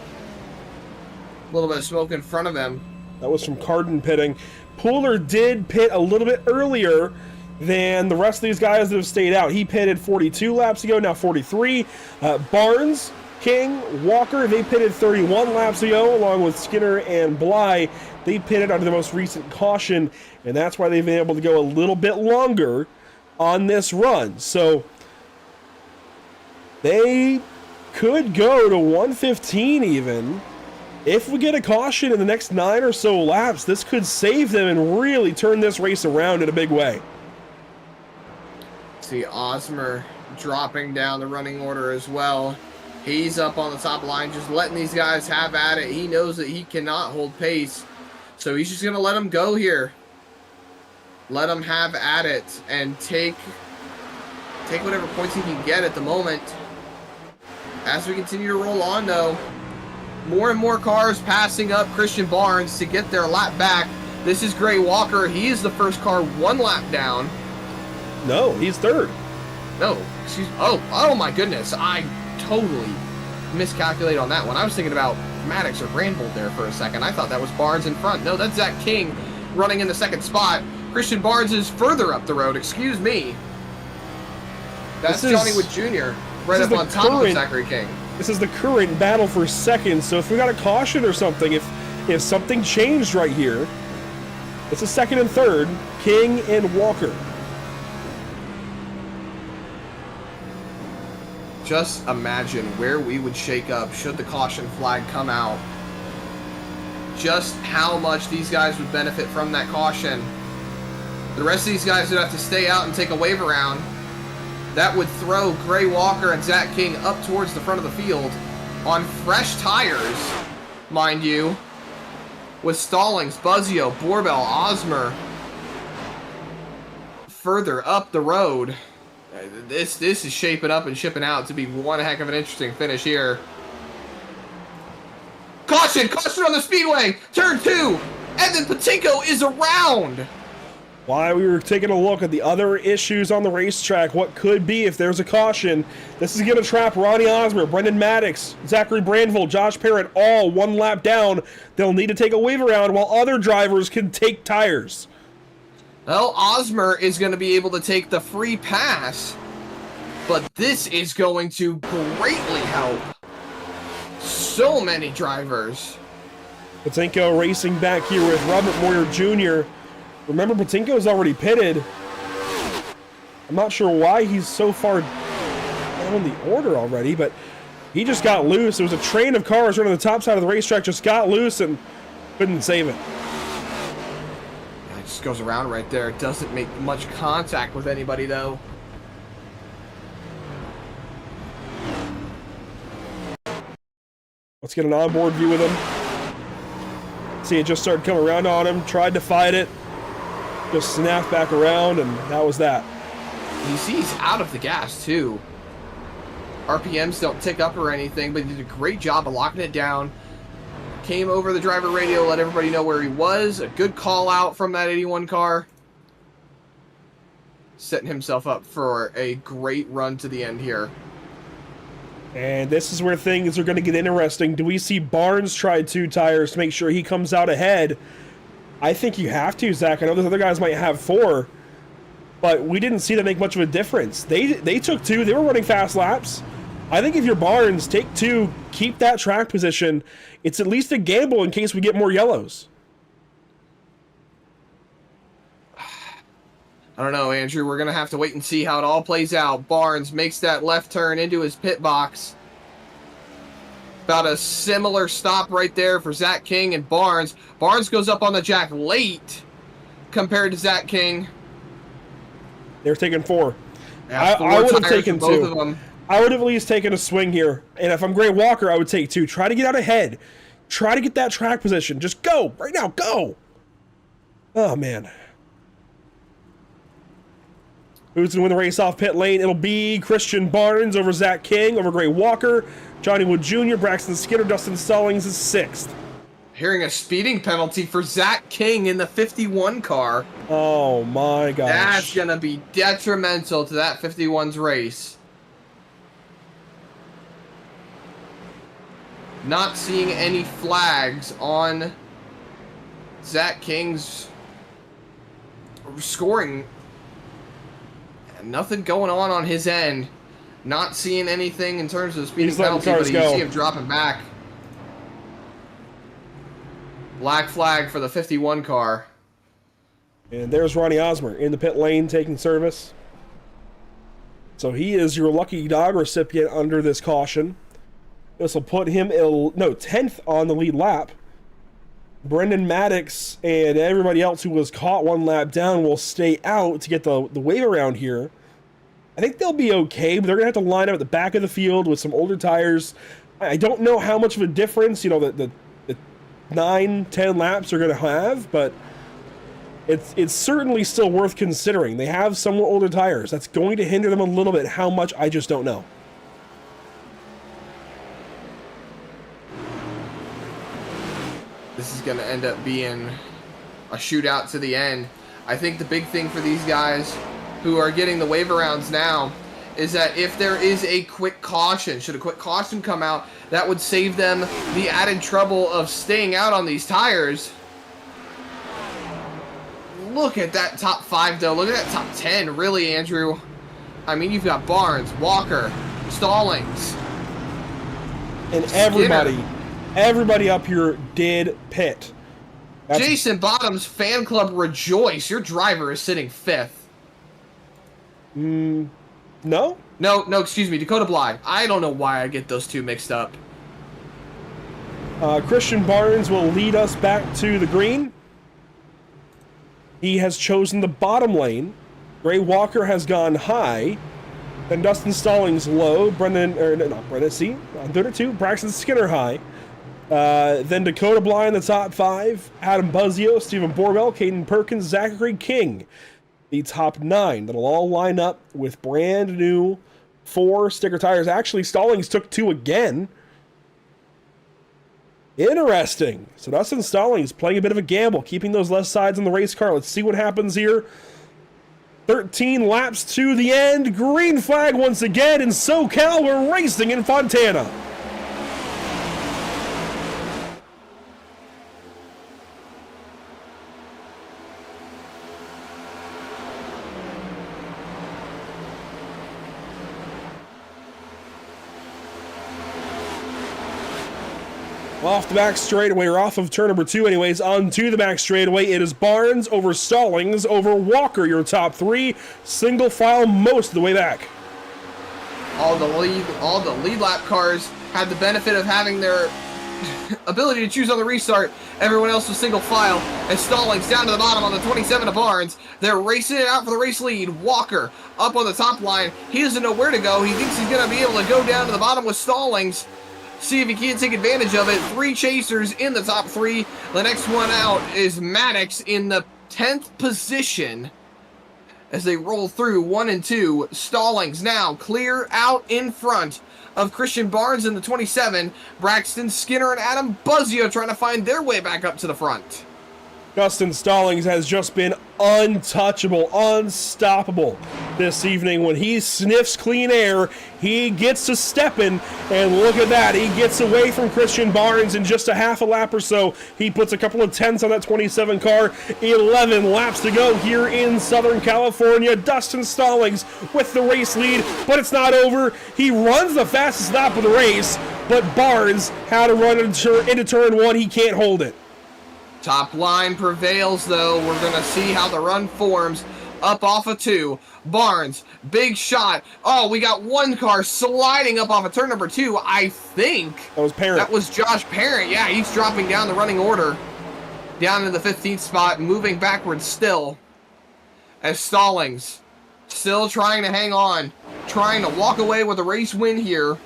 Speaker 6: A little bit of smoke in front of him.
Speaker 1: That was from Carden pitting. Pooler did pit a little bit earlier than the rest of these guys that have stayed out. He pitted 42 laps ago, now 43. Barnes, King, Walker, they pitted 31 laps ago, along with Skinner and Bly. They pitted under the most recent caution, and that's why they've been able to go a little bit longer on this run. So they could go to 115 even. If we get a caution in the next 9 or so laps, this could save them and really turn this race around in a big way.
Speaker 6: See Osmer dropping down the running order as well. He's up on the top line, just letting these guys have at it. He knows that he cannot hold pace, so he's just going to let them go here. Let them have at it and take whatever points he can get at the moment. As we continue to roll on, though, more and more cars passing up Christian Barnes to get their lap back. This is Gray Walker. He is the first car 1 lap down.
Speaker 1: No, he's third.
Speaker 6: No, excuse me. Oh my goodness. I totally miscalculated on that one. I was thinking about Maddox or Brandvold there for a second. I thought that was Barnes in front. No, that's Zach King running in the second spot. Christian Barnes is further up the road. Excuse me. That's Johnny Wood Jr. right up on top of Zachary King.
Speaker 1: This is the current battle for second, so if we got a caution or something, if something changed right here, it's a second and third, King and Walker.
Speaker 6: Just imagine where we would shake up should the caution flag come out. Just how much these guys would benefit from that caution. The rest of these guys would have to stay out and take a wave around. That would throw Gray Walker and Zach King up towards the front of the field on fresh tires, mind you, with Stallings, Buzzio, Borbell, Osmer further up the road. This is shaping up and shipping out to be one heck of an interesting finish here. Caution! Caution on the speedway! Turn 2! And then Patinko is around!
Speaker 1: While we were taking a look at the other issues on the racetrack, what could be if there's a caution, this is going to trap Ronnie Osmer, Brendan Maddox, Zachary Brandvold, Josh Parrott, all 1 lap down. They'll need to take a wave around while other drivers can take tires.
Speaker 6: Well, Osmer is going to be able to take the free pass, but this is going to greatly help so many drivers.
Speaker 1: Patinko racing back here with Robert Moyer Jr. Remember, Patinko's already pitted. I'm not sure why he's so far down the order already, but he just got loose. There was a train of cars running the top side of the racetrack, just got loose and couldn't save it.
Speaker 6: It just goes around right there. It doesn't make much contact with anybody, though.
Speaker 1: Let's get an onboard view with him. See, it just started coming around on him, tried to fight it. Just snapped back around, and that was that.
Speaker 6: You see he's out of the gas, too. RPMs don't tick up or anything, but he did a great job of locking it down. Came over the driver radio, let everybody know where he was. A good call out from that 81 car. Setting himself up for a great run to the end here.
Speaker 1: And this is where things are going to get interesting. Do we see Barnes try 2 tires to make sure he comes out ahead? I think you have to, Zach. I know those other guys might have 4, but we didn't see that make much of a difference. They took 2. They were running fast laps. I think if you're Barnes, take 2, keep that track position. It's at least a gamble in case we get more yellows.
Speaker 6: I don't know, Andrew. We're going to have to wait and see how it all plays out. Barnes makes that left turn into his pit box. About a similar stop right there for Zach King and Barnes. Barnes goes up on the jack late compared to Zach King.
Speaker 1: They're taking 4.
Speaker 6: Yeah,
Speaker 1: I would have
Speaker 6: tires
Speaker 1: taken
Speaker 6: for both
Speaker 1: 2.
Speaker 6: of them.
Speaker 1: I would have at least taken a swing here. And if I'm Gray Walker, I would take 2. Try to get out ahead. Try to get that track position. Just go. Right now. Go. Oh, man. Who's going to win the race off pit lane? It'll be Christian Barnes over Zach King, over Gray Walker, Johnny Wood Jr., Braxton Skinner, Dustin Stallings is 6th.
Speaker 6: Hearing a speeding penalty for Zach King in the 51 car.
Speaker 1: Oh, my gosh.
Speaker 6: That's going to be detrimental to that 51's race. Not seeing any flags on Zach King's scoring. Nothing going on his end. Not seeing anything in terms of speeding penalty, but you see him dropping back. Black flag for the 51 car.
Speaker 1: And there's Ronnie Osmer in the pit lane taking service. So he is your lucky dog recipient under this caution. This will put him 10th on the lead lap. Brendan Maddox and everybody else who was caught one lap down will stay out to get the wave around here. I think they'll be okay, but they're going to have to line up at the back of the field with some older tires. I don't know how much of a difference, the 9-10 laps are going to have, but it's certainly still worth considering. They have somewhat older tires. That's going to hinder them a little bit. How much, I just don't know.
Speaker 6: This is going to end up being a shootout to the end. I think the big thing for these guys who are getting the wave arounds now is that if there is a quick caution, should a quick caution come out, that would save them the added trouble of staying out on these tires. Look at that top 5, though. Look at that top 10, really, Andrew. I mean, you've got Barnes, Walker, Stallings.
Speaker 1: And everybody up here did pit.
Speaker 6: Jason Bottom's fan club rejoice. Your driver is sitting 5th.
Speaker 1: No?
Speaker 6: No, excuse me. Dakota Bly. I don't know why I get those two mixed up.
Speaker 1: Christian Barnes will lead us back to the green. He has chosen the bottom lane. Gray Walker has gone high. Then Dustin Stallings low. On 32. Braxton Skinner high. Then Dakota Bly in the top 5. Adam Buzzio, Stephen Borbell, Caden Perkins, Zachary King. The top 9 that'll all line up with brand new 4 sticker tires. Actually, Stallings took 2 again. Interesting. So Dustin Stallings playing a bit of a gamble, keeping those left sides on the race car. Let's see what happens here. 13 laps to the end. Green flag once again in SoCal. We're racing in Fontana. Off the back straightaway, or off of turn number 2 anyways, onto the back straightaway. It is Barnes over Stallings over Walker, your top 3. Single file most of the way back.
Speaker 6: All the lead lap cars had the benefit of having their ability to choose on the restart. Everyone else was single file, and Stallings down to the bottom on the 27 of Barnes. They're racing it out for the race lead. Walker up on the top line. He doesn't know where to go. He thinks he's going to be able to go down to the bottom with Stallings. See if he can't take advantage of it. 3 chasers in the top 3. The next one out is Maddox in the 10th position as they roll through 1 and 2. Stallings now clear out in front of Christian Barnes in the 27. Braxton Skinner and Adam Buzzio trying to find their way back up to the front.
Speaker 1: Dustin Stallings has just been untouchable, unstoppable this evening. When he sniffs clean air, he gets to stepping, and look at that. He gets away from Christian Barnes in just a half a lap or so. He puts a couple of tenths on that 27 car. 11 laps to go here in Southern California. Dustin Stallings with the race lead, but it's not over. He runs the fastest lap of the race, but Barnes had to run into turn 1. He can't hold it.
Speaker 6: Top line prevails, though. We're going to see how the run forms. up off of 2. Barnes, big shot. Oh, we got one car sliding up off of turn number 2. I think
Speaker 1: That was Parent.
Speaker 6: that was Josh Parent. Yeah, he's dropping down the running order. Down in the 15th spot, moving backwards still. As Stallings still trying to hang on. Trying to walk away with a race win here.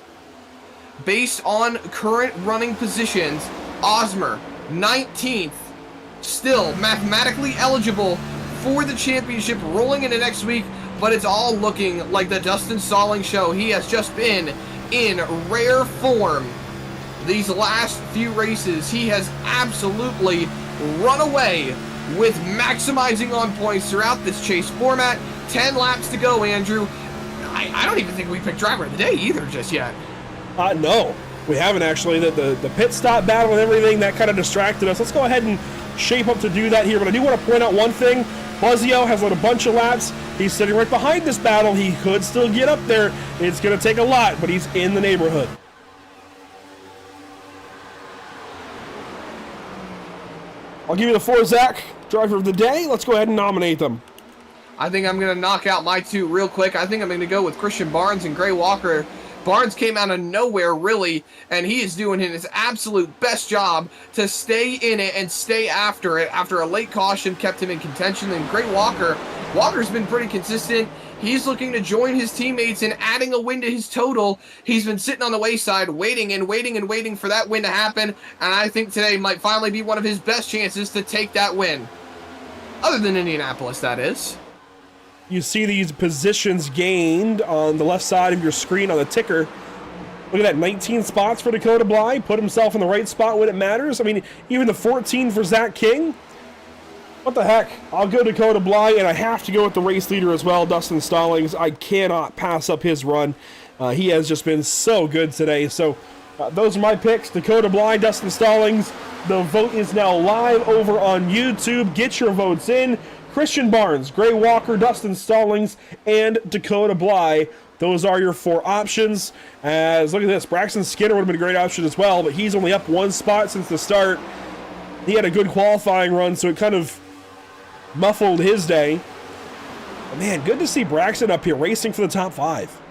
Speaker 6: Based on current running positions, Osmer, 19th. Still mathematically eligible for the championship rolling into next week, but it's all looking like the Dustin Stallings show. He has just been in rare form these last few races. He has absolutely run away with maximizing on points throughout this chase format. 10 laps to go, Andrew. I don't even think we picked driver of the day either just yet.
Speaker 1: No, we haven't actually. The pit stop battle and everything, that kind of distracted us. Let's go ahead and shape up to do that here, but I do want to point out one thing. Buzzio has led a bunch of laps. He's sitting right behind this battle. He could still get up there. It's going to take a lot, but he's in the neighborhood. I'll give you the floor, Zach. Driver of the day. Let's go ahead and nominate them.
Speaker 6: I think I'm going to knock out my 2 real quick. I think I'm going to go with Christian Barnes and Gray Walker. Barnes came out of nowhere, really, and he is doing his absolute best job to stay in it and stay after it. After a late caution kept him in contention. And Gray Walker's been pretty consistent. He's looking to join his teammates and adding a win to his total. He's been sitting on the wayside waiting and waiting and waiting for that win to happen, and I think today might finally be one of his best chances to take that win. Other than Indianapolis, that is.
Speaker 1: You see these positions gained on the left side of your screen on the ticker. Look at that, 19 spots for Dakota Bly. Put himself in the right spot when it matters. I mean, even the 14 for Zach King. What the heck? I'll go Dakota Bly, and I have to go with the race leader as well, Dustin Stallings. I cannot pass up his run. He has just been so good today. So those are my picks. Dakota Bly, Dustin Stallings. The vote is now live over on YouTube. Get your votes in. Christian Barnes, Gray Walker, Dustin Stallings, and Dakota Bly. Those are your 4 options. As look at this, Braxton Skinner would have been a great option as well, but he's only up 1 spot since the start. He had a good qualifying run, so it kind of muffled his day. But man, good to see Braxton up here racing for the top 5.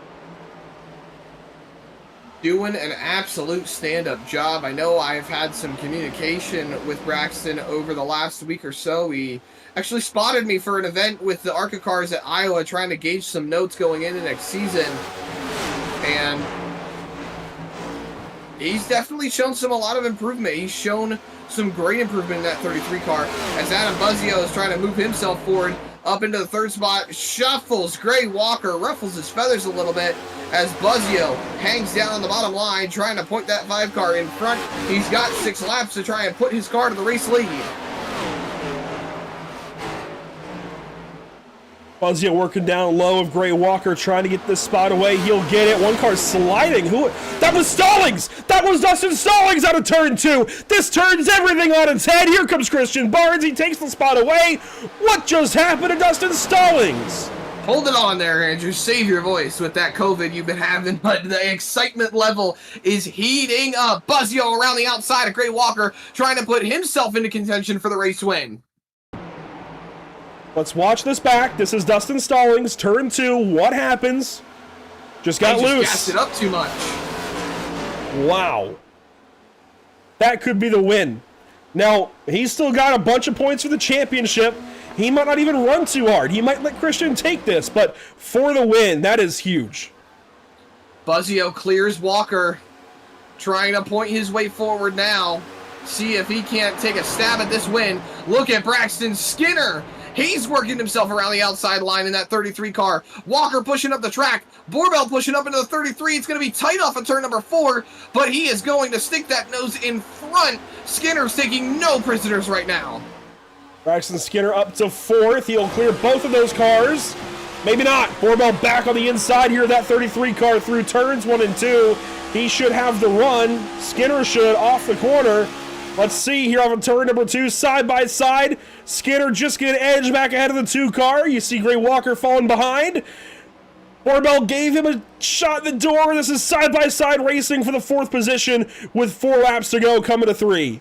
Speaker 6: Doing an absolute stand-up job. I know I've had some communication with Braxton over the last week or so. He actually spotted me for an event with the ARCA cars at Iowa, trying to gauge some notes going into next season. And he's definitely shown a lot of improvement. He's shown some great improvement in that 33 car. As Adam Buzzio is trying to move himself forward up into the 3rd spot, shuffles Gray Walker, ruffles his feathers a little bit as Buzzio hangs down on the bottom line, trying to point that 5 car in front. He's got 6 laps to try and put his car to the race lead.
Speaker 1: Buzzio working down low of Gray Walker, trying to get this spot away. He'll get it. One car sliding. That was Stallings! That was Dustin Stallings out of turn 2! This turns everything on its head. Here comes Christian Barnes. He takes the spot away. What just happened to Dustin Stallings?
Speaker 6: Hold it on there, Andrew. Save your voice with that COVID you've been having, but the excitement level is heating up. Buzzio around the outside of Gray Walker, trying to put himself into contention for the race win.
Speaker 1: Let's watch this back. This is Dustin Stallings, turn 2. What happens? Just got loose.
Speaker 6: Gassed it up too much.
Speaker 1: Wow. That could be the win. Now, he's still got a bunch of points for the championship. He might not even run too hard. He might let Christian take this, but for the win, that is huge.
Speaker 6: Buzzio clears Walker, trying to point his way forward now. See if he can't take a stab at this win. Look at Braxton Skinner. He's working himself around the outside line in that 33 car. Walker pushing up the track. Borbell pushing up into the 33. It's going to be tight off of turn number 4, but he is going to stick that nose in front. Skinner's taking no prisoners right now.
Speaker 1: Braxton Skinner up to 4th. He'll clear both of those cars. Maybe not. Borbell back on the inside here of that 33 car through turns 1 and 2. He should have the run. Skinner should off the corner. Let's see here on turn number 2, side by side. Skinner just get an edge back ahead of the 2 car. You see Gray Walker falling behind. Borbell gave him a shot in the door. This is side by side racing for the 4th position with 4 laps to go, coming to 3.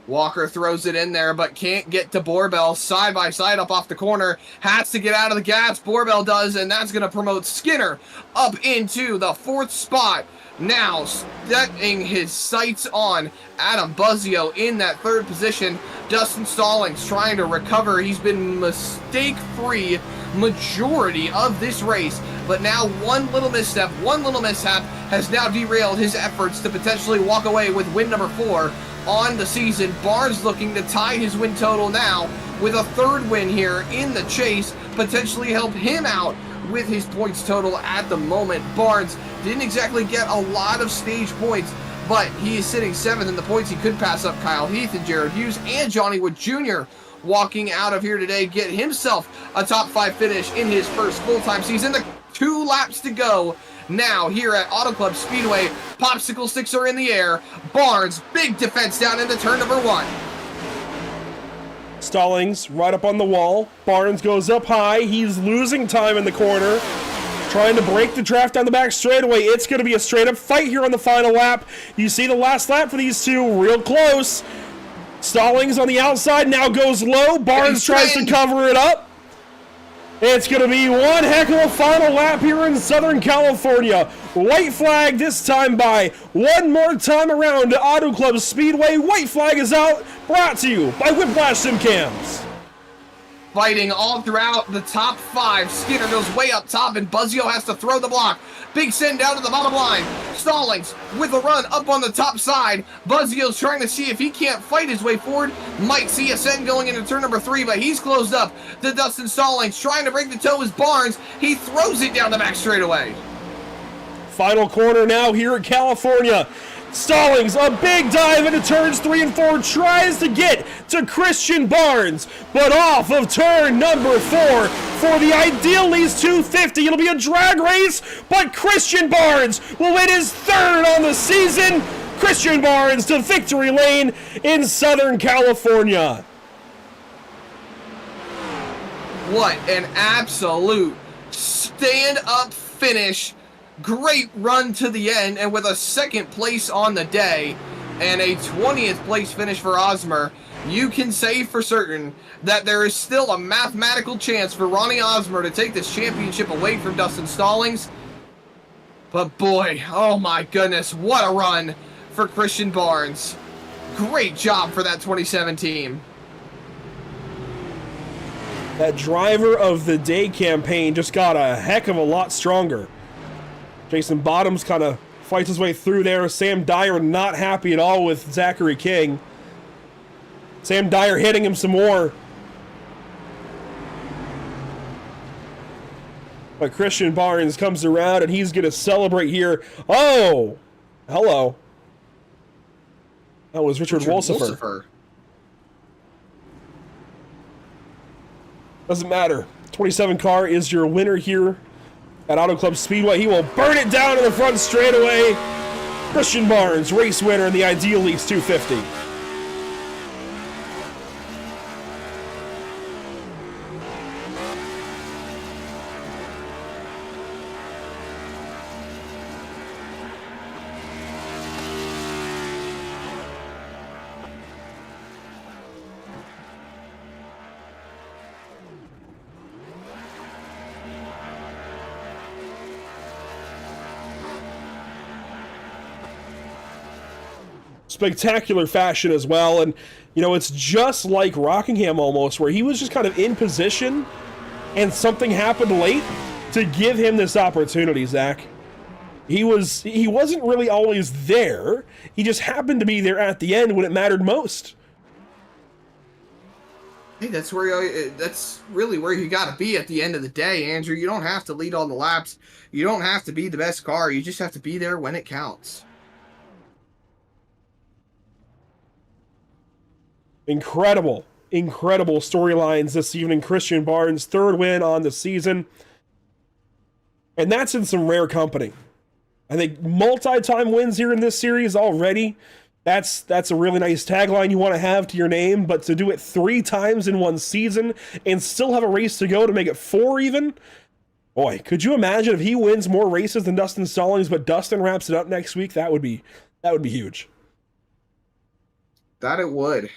Speaker 6: Walker throws it in there, but can't get to Borbell. Side by side up off the corner. Has to get out of the gaps. Borbell does, and that's going to promote Skinner up into the 4th spot. Now setting his sights on Adam Buzzio in that 3rd position. Dustin Stallings trying to recover. He's been mistake-free majority of this race, but now one little misstep, one little mishap has now derailed his efforts to potentially walk away with win number 4 on the season. Barnes looking to tie his win total now with a 3rd win here in the chase, potentially help him out with his points total at the moment. Barnes didn't exactly get a lot of stage points, but he is sitting 7th in the points. He could pass up Kyle Heath and Jared Hughes and Johnny Wood Jr. walking out of here today, get himself a top 5 finish in his first full-time season. The 2 laps to go now here at Auto Club Speedway. Popsicle sticks are in the air. Barnes, big defense down into turn number 1.
Speaker 1: Stallings right up on the wall. Barnes goes up high. He's losing time in the corner, trying to break the draft down the back straightaway. It's going to be a straight-up fight here on the final lap. You see the last lap for these two, real close. Stallings on the outside now goes low. Barnes tries to cover it up. It's going to be one heck of a final lap here in Southern California. White flag this time by one more time around to Auto Club Speedway. White flag is out. Brought to you by Whiplash Sim Cams.
Speaker 6: Fighting all throughout the top 5. Skinner goes way up top, and Buzzio has to throw the block. Big send down to the bottom line. Stallings with a run up on the top side. Buzzio's trying to see if he can't fight his way forward. Might see a send going into turn number 3, but he's closed up to Dustin Stallings. Trying to break the toe is Barnes. He throws it down the back straightaway.
Speaker 1: Final corner now here in California. Stallings, a big dive into turns 3 and 4, tries to get to Christian Barnes, but off of turn number 4 for the Idealies 250. It'll be a drag race, but Christian Barnes will win his 3rd on the season. Christian Barnes to victory lane in Southern California.
Speaker 6: What an absolute stand-up finish. Great run to the end, and with a 2nd place on the day and a 20th place finish for Osmer, you can say for certain that there is still a mathematical chance for Ronnie Osmer to take this championship away from Dustin Stallings. But boy, oh my goodness, what a run for Christian Barnes. Great job for that 27 team.
Speaker 1: That driver of the day campaign just got a heck of a lot stronger. Jason Bottoms kind of fights his way through there. Sam Dyer not happy at all with Zachary King. Sam Dyer hitting him some more. But Christian Barnes comes around and he's going to celebrate here. Oh! Hello. That was Richard Wolsifer. Doesn't matter. 27 car is your winner here at Auto Club Speedway. He will burn it down in the front straightaway. Christian Barnes, race winner in the Idealies 250. Spectacular fashion as well, and you know, it's just like Rockingham almost, where he was just kind of in position and something happened late to give him this opportunity. Zach, he wasn't really always there, he just happened to be there at the end when it mattered most.
Speaker 6: Hey, that's really where you got to be at the end of the day, Andrew. You don't have to lead all the laps, you don't have to be the best car, you just have to be there when it counts.
Speaker 1: Incredible storylines this evening. Christian Barnes, 3rd win on the season. And that's in some rare company. I think multi-time wins here in this series already. That's a really nice tagline you want to have to your name, but to do it 3 times in one season and still have a race to go to make it 4 even. Boy, could you imagine if he wins more races than Dustin Stallings, but Dustin wraps it up next week? That would be huge.
Speaker 6: That it would.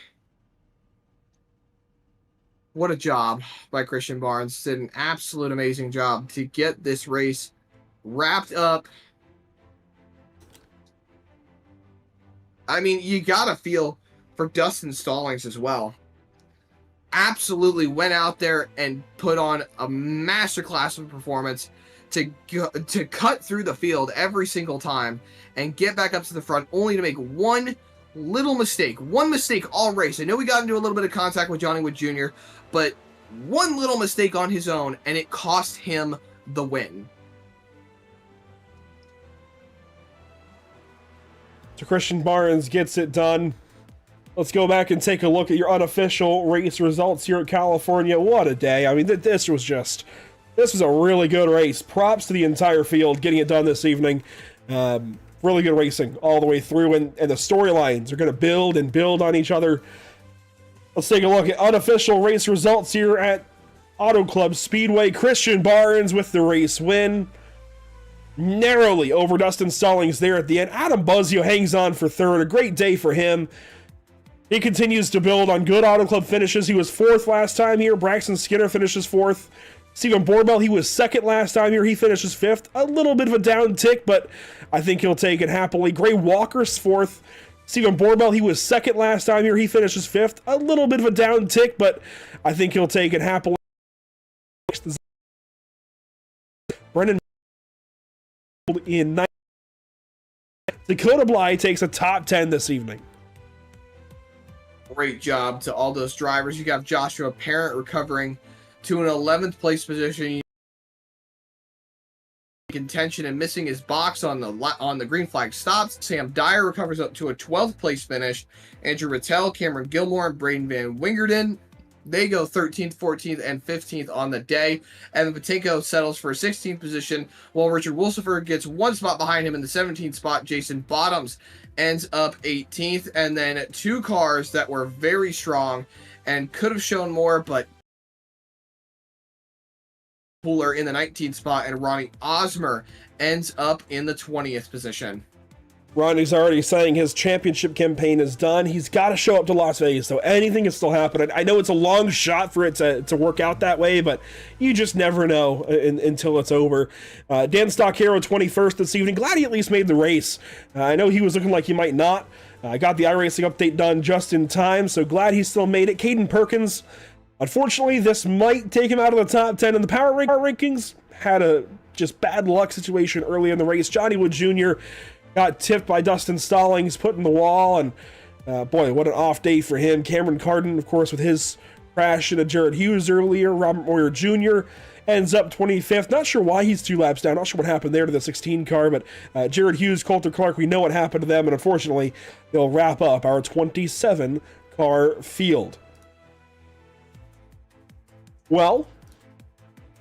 Speaker 6: What a job by Christian Barnes. Did an absolute amazing job to get this race wrapped up. I mean, you gotta feel for Dustin Stallings as well. Absolutely went out there and put on a masterclass of performance to cut through the field every single time and get back up to the front, only to make one little mistake. One mistake all race. I know we got into a little bit of contact with Johnny Wood Jr., but one little mistake on his own, and it cost him the win.
Speaker 1: So Christian Barnes gets it done. Let's go back and take a look at your unofficial race results here at California. What a day. I mean, this was a really good race. Props to the entire field getting it done this evening. Really good racing all the way through, and the storylines are going to build and build on each other. Let's take a look at unofficial race results here at Auto Club Speedway. Christian Barnes with the race win. Narrowly over Dustin Stallings there at the end. Adam Buzzio hangs on for third. A great day for him. He continues to build on good Auto Club finishes. He was fourth last time here. Braxton Skinner finishes fourth. Stephen Borbell, he was second last time here. He finishes fifth. A little bit of a down tick, but I think he'll take it happily. Gray Walker's fourth. Stephen Borbell, he was second last time here. He finishes fifth. A little bit of a down tick, but I think he'll take it happily. Brendan in ninth. Dakota Bly takes a top 10 this evening.
Speaker 6: Great job to all those drivers. You got Joshua Parent recovering to an 11th place position. Contention and missing his box on the green flag stops. Sam Dyer recovers up to a 12th place finish. Andrew Rattel, Cameron Gilmore, and Braden Van Wingerden, they go 13th, 14th, and 15th on the day. Evan Patinko settles for a 16th position, while Richard Wilsifer gets one spot behind him in the 17th spot. Jason Bottoms ends up 18th. And then two cars that were very strong and could have shown more, but Pooler in the 19th spot, and Ronnie Osmer ends up in the 20th position.
Speaker 1: Ronnie's already saying his championship campaign is done. He's got to show up to Las Vegas, so anything is still happening. I know it's a long shot for it to work out that way, but you just never know until it's over. Dan Stockero, 21st this evening. Glad he at least made the race. I know he was looking like he might not. I got the iRacing update done just in time, so glad he still made it. Caden Perkins, unfortunately, this might take him out of the top 10 in the power rankings. Had a just bad luck situation early in the race. Johnny Wood Jr. got tipped by Dustin Stallings, put in the wall, and boy, what an off day for him. Cameron Carden, of course, with his crash into Jared Hughes earlier. Robert Moyer Jr. ends up 25th. Not sure why he's 2 laps down. Not sure what happened there to the 16 car, but Jared Hughes, Coulter Clark, we know what happened to them, and unfortunately, they'll wrap up our 27 car field. Well,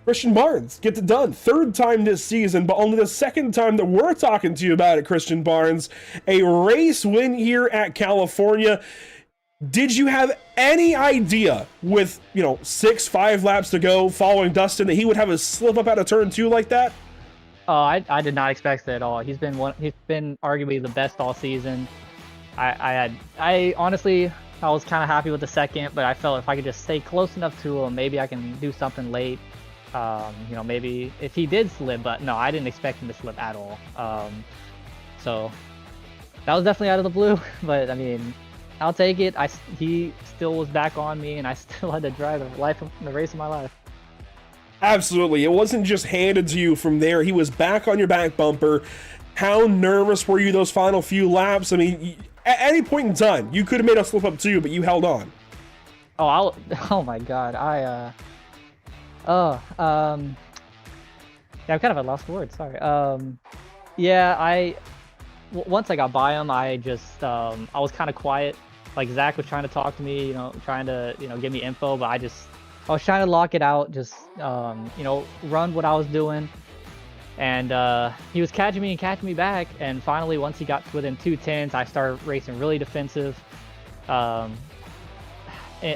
Speaker 1: Christian Barnes gets it done. 3rd time this season, but only the 2nd time that we're talking to you about it, Christian Barnes. A race win here at California. Did you have any idea with, 5 laps to go following Dustin that he would have a slip up out of turn 2 like that?
Speaker 7: Oh, I did not expect that at all. He's been arguably the best all season. I honestly, I was kind of happy with the 2nd, but I felt if I could just stay close enough to him, maybe I can do something late. Maybe if he did slip, but no, I didn't expect him to slip at all. So that was definitely out of the blue, but I mean, I'll take it. He still was back on me, and I still had to drive the race of my life.
Speaker 1: Absolutely. It wasn't just handed to you from there. He was back on your back bumper. How nervous were you those final few laps? I mean, at any point in time, you could have made a slip up too, but you held on.
Speaker 7: Oh my God. Yeah, I'm kind of at lost for words. Sorry. Once I got by him, I was kind of quiet. Like Zach was trying to talk to me, trying to, give me info, but I was trying to lock it out, just, run what I was doing. And he was catching me back. And finally, once he got within 2/10s, I started racing really defensive.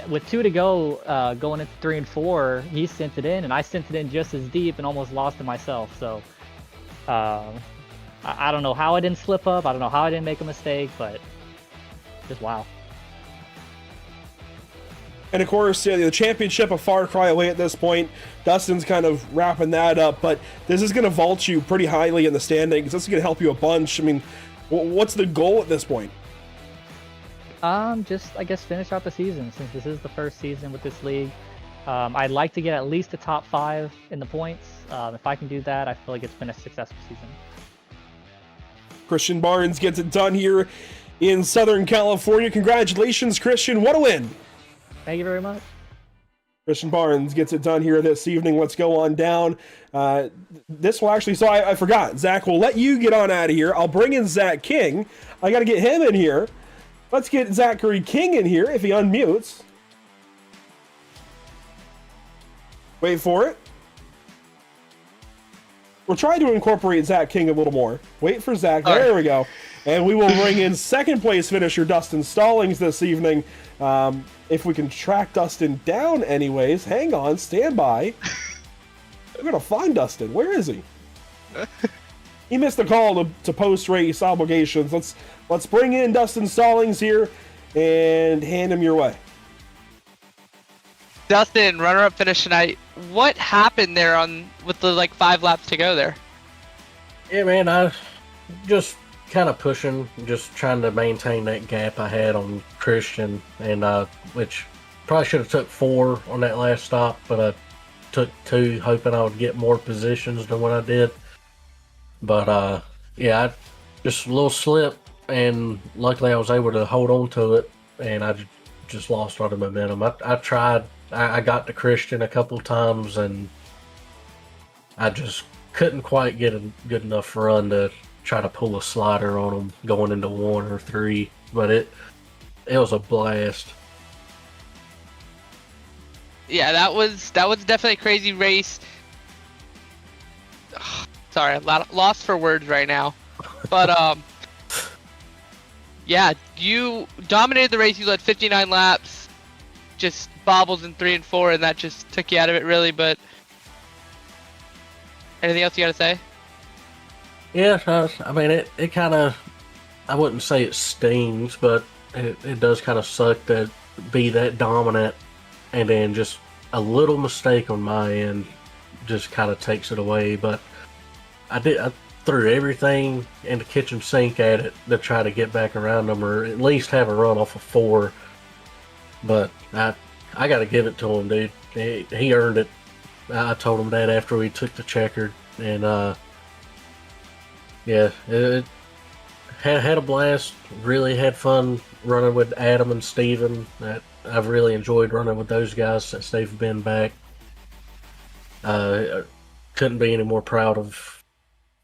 Speaker 7: With 2 to go, going into 3 and 4, he sent it in, and I sent it in just as deep and almost lost it myself. So I don't know how I didn't slip up. I don't know how I didn't make a mistake, but just wow.
Speaker 1: And of course, the championship a far cry away at this point. Dustin's kind of wrapping that up, but this is going to vault you pretty highly in the standings. This is going to help you a bunch. I mean, what's the goal at this point?
Speaker 7: Just, I guess, finish out the season, since this is the first season with this league. I'd like to get at least a top 5 in the points. If I can do that, I feel like it's been a successful season.
Speaker 1: Christian Barnes gets it done here in Southern California. Congratulations, Christian. What a win.
Speaker 7: Thank you very much.
Speaker 1: Christian Barnes gets it done here this evening. Let's go on down. This will actually, so I forgot. Zach, we'll let you get on out of here. I'll bring in Zach King. I got to get him in here. Let's get Zachary King in here if he unmutes. Wait for it. We're trying to incorporate Zach King a little more. Wait for Zach. There we go. And we will bring in second place finisher Dustin Stallings this evening. If we can track Dustin down anyways. Hang on, stand by. We're going to find Dustin. Where is he? He missed the call to post-race obligations. Let's bring in Dustin Stallings here and hand him your way.
Speaker 3: Dustin, runner-up finish tonight. What happened there with the 5 laps to go there?
Speaker 5: Yeah, man, I just kind of pushing, just trying to maintain that gap I had on Christian, and which probably should have took 4 on that last stop, but I took 2, hoping I would get more positions than what I did. But yeah, just a little slip, and luckily I was able to hold on to it, and I just lost all the momentum. I tried. I got to Christian a couple times, and I just couldn't quite get a good enough run to try to pull a slider on him going into 1 or 3. But it was a blast.
Speaker 3: Yeah, that was definitely a crazy race. Sorry, lost for words right now. But yeah, you dominated the race. You led 59 laps, just bobbles in 3 and 4, and that just took you out of it, really. But anything else you got to say?
Speaker 5: Yeah, I mean, it kind of, I wouldn't say it stings, but it does kind of suck to be that dominant, and then just a little mistake on my end just kind of takes it away. But I threw everything in the kitchen sink at it to try to get back around them, or at least have a run off of 4. But I got to give it to him, dude. He earned it. I told him that after we took the checkered, and yeah, it had a blast. Really had fun running with Adam and Steven. I've really enjoyed running with those guys since they've been back. Couldn't be any more proud of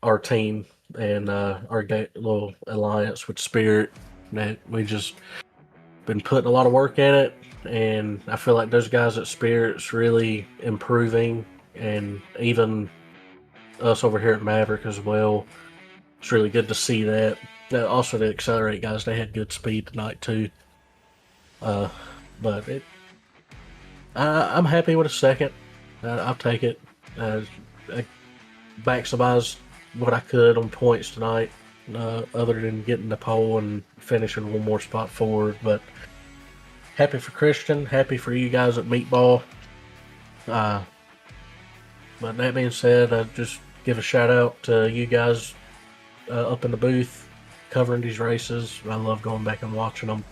Speaker 5: our team and our little alliance with Spirit. That we just been putting a lot of work in it, and I feel like those guys at Spirit's really improving, and even us over here at Maverick as well. It's really good to see that. Also, the Accelerate guys, they had good speed tonight too. But I'm happy with a second. I'll take it. I maximized what I could on points tonight, other than getting the pole and finishing 1 more spot forward. But happy for Christian, happy for you guys at Meatball. But that being said, I just give a shout out to you guys up in the booth covering these races. I love going back and watching them.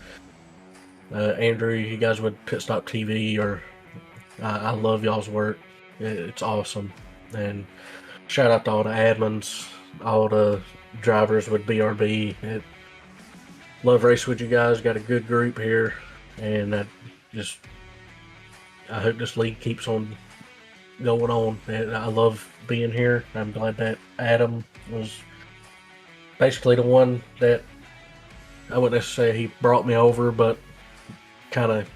Speaker 5: Andrew, you guys with Pit Stop TV, or I love y'all's work. It's awesome. And shout out to all the admins, all the drivers with BRB. Love racing with you guys. Got a good group here, and I hope this league keeps on going on. And I love being here. I'm glad that Adam was basically the one that, I wouldn't necessarily say he brought me over, but kind of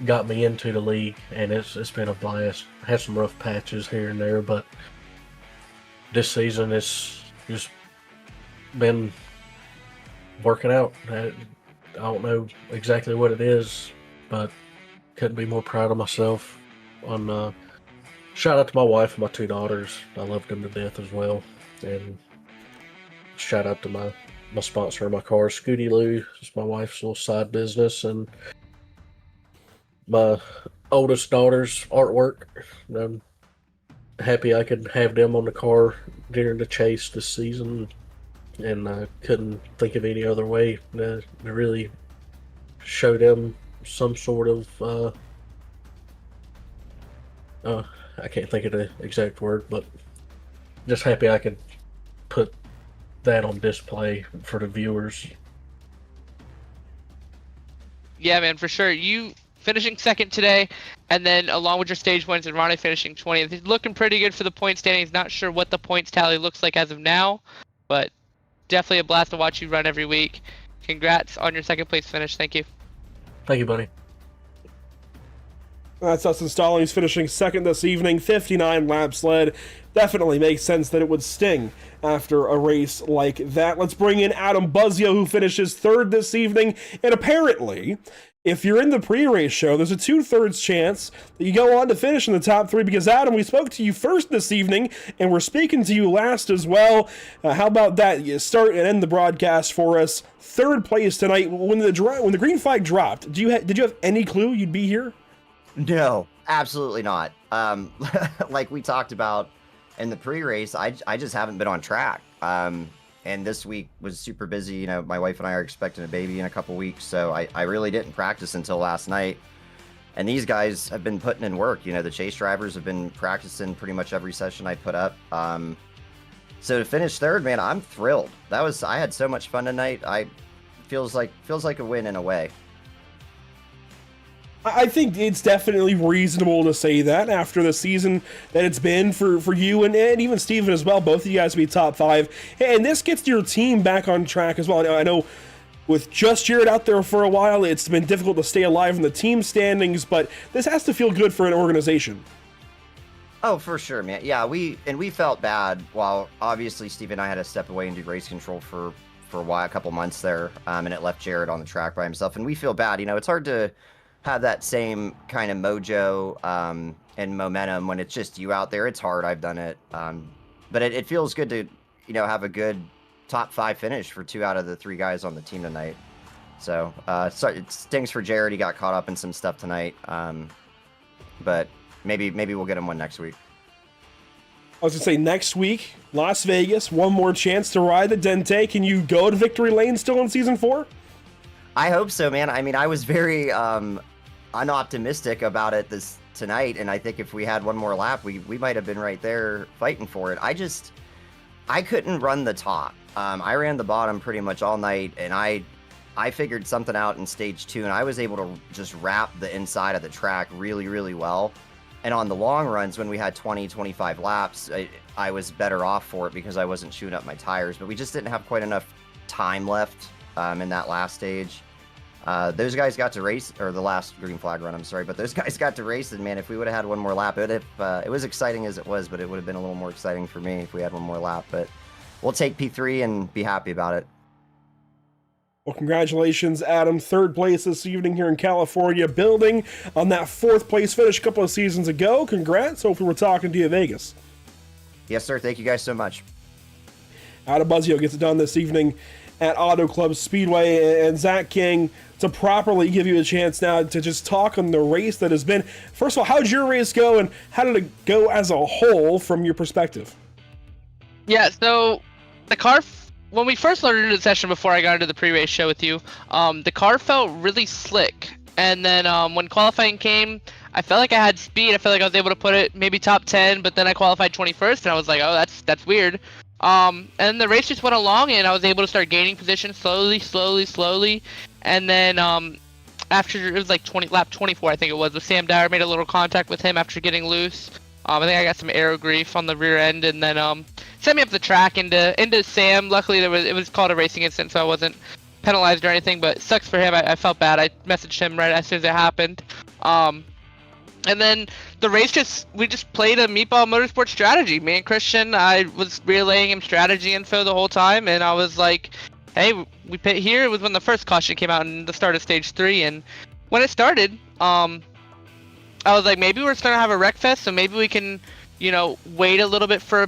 Speaker 5: got me into the league, and it's been a blast. I had some rough patches here and there, but this season it's just been working out. I don't know exactly what it is, but couldn't be more proud of myself. Shout out to my wife and my 2 daughters. I love them to death as well. And shout out to my sponsor of my car, Scooty Lou. It's my wife's little side business, and my oldest daughter's artwork. I'm happy I could have them on the car during the chase this season, and I couldn't think of any other way to really show them some sort of I can't think of the exact word, but just happy I could put that on display for the viewers.
Speaker 3: Yeah, man, for sure. You finishing second today, and then along with your stage wins and Ronnie finishing 20th. He's looking pretty good for the point standings. Not sure what the points tally looks like as of now, but definitely a blast to watch you run every week. Congrats on your second place finish. Thank you.
Speaker 5: Thank you, buddy.
Speaker 1: That's Dustin Stallings finishing second this evening, 59 laps led. Definitely makes sense that it would sting after a race like that. Let's bring in Adam Buzzio, who finishes third this evening. And apparently, if you're in the pre-race show, there's a 2/3 chance that you go on to finish in the top three, because Adam, we spoke to you first this evening, and we're speaking to you last as well. How about that? You start and end the broadcast for us. Third place tonight. When the green flag dropped, did you have any clue you'd be here?
Speaker 2: No, absolutely not. Like we talked about in the pre-race, I just haven't been on track. And this week was super busy. You know, my wife and I are expecting a baby in a couple weeks, so I really didn't practice until last night. And these guys have been putting in work. You know, the chase drivers have been practicing pretty much every session I put up. So to finish third, man, I'm thrilled. I had so much fun tonight. Feels like a win in a way.
Speaker 1: I think it's definitely reasonable to say that after the season that it's been for you and even Steven as well, both of you guys to be top five. And this gets your team back on track as well. I know with just Jared out there for a while, it's been difficult to stay alive in the team standings, but this has to feel good for an organization.
Speaker 2: Oh, for sure, man. Yeah, we felt bad while obviously Steve and I had to step away and do race control for a while, a couple months there, and it left Jared on the track by himself. And we feel bad. You know, it's hard to have that same kind of mojo and momentum when it's just you out there. It's hard. I've done it. But it feels good to, you know, have a good top five finish for 2 out of the 3 guys on the team tonight. So it stings for Jared. He got caught up in some stuff tonight. But maybe we'll get him one next week.
Speaker 1: I was going to say next week, Las Vegas, one more chance to ride the Dente. Can you go to victory lane still in season 4?
Speaker 2: I hope so, man. I mean, I was very unoptimistic about it tonight, and I think if we had one more lap, we might have been right there fighting for it. I couldn't run the top. I ran the bottom pretty much all night, and I figured something out in stage 2, and I was able to just wrap the inside of the track really, really well. And on the long runs, when we had 20, 25 laps, I was better off for it because I wasn't chewing up my tires, but we just didn't have quite enough time left in that last stage. Those guys got to race, or the last green flag run, I'm sorry, but those guys got to race, and man, if we would have had one more lap, it was exciting as it was, but it would have been a little more exciting for me if we had one more lap. But we'll take P3 and be happy about it.
Speaker 1: Well, congratulations, Adam. Third place this evening here in California, building on that 4th place finish a couple of seasons ago. Congrats. Hopefully we're talking to you in Vegas.
Speaker 2: Yes, sir. Thank you guys so much.
Speaker 1: Adam Buzzio gets it done this evening at Auto Club Speedway. And Zach King, to properly give you a chance now to just talk on the race that has been. First of all, how did your race go, and how did it go as a whole from your perspective?
Speaker 3: Yeah, so the car, when we first started into the session before I got into the pre-race show with you, the car felt really slick. And then when qualifying came, I felt like I had speed. I felt like I was able to put it maybe top 10, but then I qualified 21st, and I was like, oh, that's weird. And the race just went along, and I was able to start gaining position slowly. And then after it was like lap 24, I think it was, with Sam Dyer, made a little contact with him after getting loose. I think I got some aero grief on the rear end, and then sent me up the track into Sam. Luckily, it was called a racing incident, so I wasn't penalized or anything. But it sucks for him. I felt bad. I messaged him right as soon as it happened. And then the race we just played a Meatball Motorsport strategy. Me and Christian, I was relaying him strategy info the whole time, and I was like, hey, we pit here. It was when the first caution came out in the start of stage 3, and when it started, I was like, maybe we're starting to have a wreck fest, so maybe we can, wait a little bit for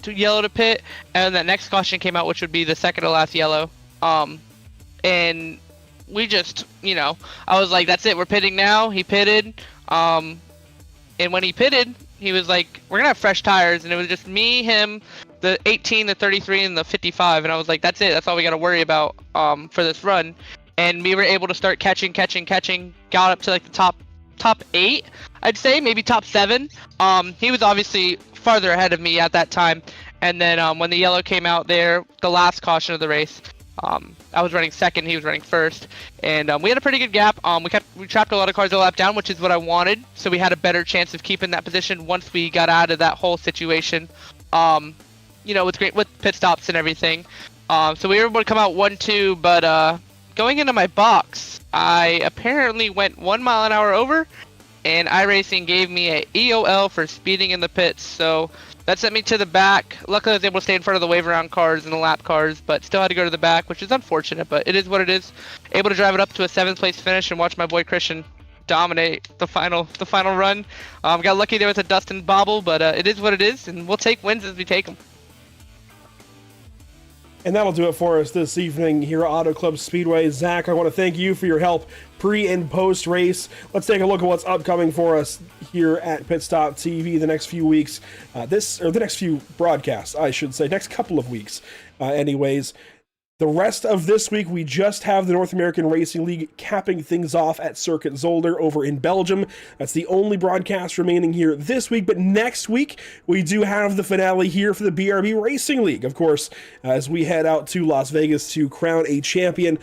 Speaker 3: yellow to pit, and that next caution came out, which would be the second to last yellow. And we just, I was like, that's it, we're pitting now. He pitted, and when he pitted, he was like, we're gonna have fresh tires, and it was just me, him, the 18, the 33, and the 55, and I was like, that's it, that's all we gotta worry about for this run. And we were able to start catching, got up to like the top 8, I'd say, maybe top 7. He was obviously farther ahead of me at that time, and then when the yellow came out there, the last caution of the race, I was running second, he was running first, and we had a pretty good gap. We trapped a lot of cars a lap down, which is what I wanted, so we had a better chance of keeping that position once we got out of that whole situation. With pit stops and everything. So we were able to come out 1-2, but going into my box, I apparently went 1 mile an hour over, and iRacing gave me a EOL for speeding in the pits, so that sent me to the back. Luckily, I was able to stay in front of the wave around cars and the lap cars, but still had to go to the back, which is unfortunate, but it is what it is. Able to drive it up to a 7th place finish and watch my boy Christian dominate the final run. Got lucky there with a Dustin bobble, but it is what it is, and we'll take wins as we take them.
Speaker 1: And that'll do it for us this evening here at Auto Club Speedway. Zach, I want to thank you for your help pre and post race. Let's take a look at what's upcoming for us here at Pit Stop TV the next few weeks. The next few broadcasts, I should say, next couple of weeks. Anyways, the rest of this week, we just have the North American Racing League capping things off at Circuit Zolder over in Belgium. That's the only broadcast remaining here this week, but next week, we do have the finale here for the BRB Racing League. Of course, as we head out to Las Vegas to crown a champion.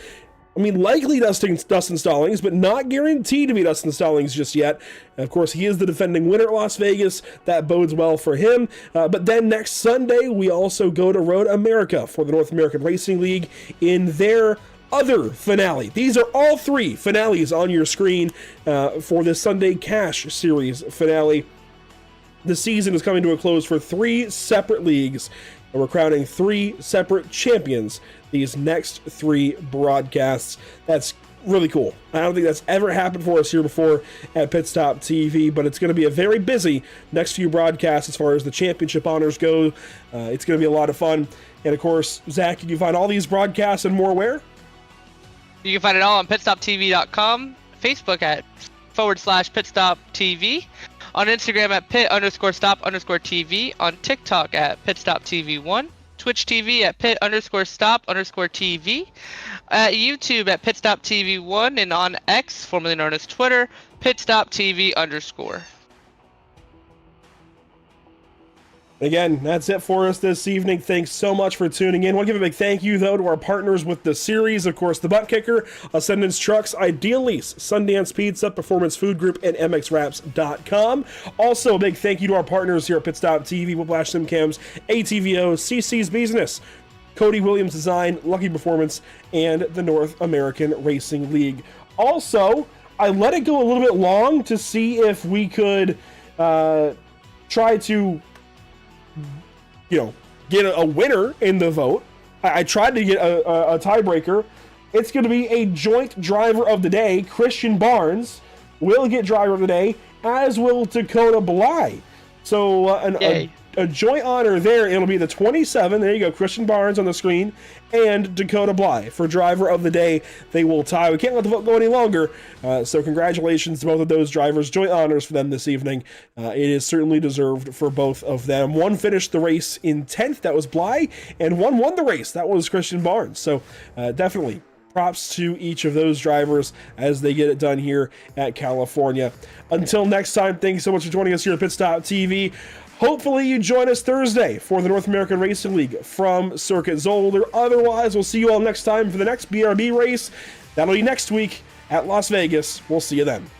Speaker 1: I mean, likely Dustin Stallings, but not guaranteed to be Dustin Stallings just yet. Of course, he is the defending winner at Las Vegas. That bodes well for him. But then next Sunday, we also go to Road America for the North American Racing League in their other finale. These are all 3 finales on your screen for the Sunday Cash Series finale. The season is coming to a close for 3 separate leagues, and we're crowning 3 separate champions these next 3 broadcasts. That's really cool. I don't think that's ever happened for us here before at Pit Stop TV, but it's going to be a very busy next few broadcasts as far as the championship honors go. It's going to be a lot of fun. And of course, Zach, you can find all these broadcasts and more where?
Speaker 3: You can find it all on pitstoptv.com, Facebook at /pitstoptv, on Instagram at pit_stop_TV, on TikTok at pitstoptv1, Twitch TV at pit_stop_TV, at YouTube at pitstoptv1, and on X, formerly known as Twitter, pitstoptv_.
Speaker 1: Again, that's it for us this evening. Thanks so much for tuning in. I want to give a big thank you, though, to our partners with the series. Of course, the Buttkicker, Ascendance Trucks, Ideal Lease, Sundance Pizza, Performance Food Group, and MXWraps.com. Also, a big thank you to our partners here at Pit Stop TV, Whiplash SimCams, ATVO, CC's Business, Cody Williams Design, Lucky Performance, and the North American Racing League. Also, I let it go a little bit long to see if we could try to get a winner in the vote. I tried to get a tiebreaker. It's going to be a joint driver of the day. Christian Barnes will get driver of the day, as will Dakota Bly. So a joint honor there. It'll be the 27. There you go, Christian Barnes on the screen, and Dakota Bly for driver of the day. They will tie. We can't let the vote go any longer. So congratulations to both of those drivers. Joint honors for them this evening. It is certainly deserved for both of them. One finished the race in 10th. That was Bly, and one won the race. That was Christian Barnes. So definitely props to each of those drivers as they get it done here at California. Until next time, thanks so much for joining us here at Pit Stop TV. Hopefully you join us Thursday for the North American Racing League from Circuit Zolder. Otherwise, we'll see you all next time for the next BRB race. That'll be next week at Las Vegas. We'll see you then.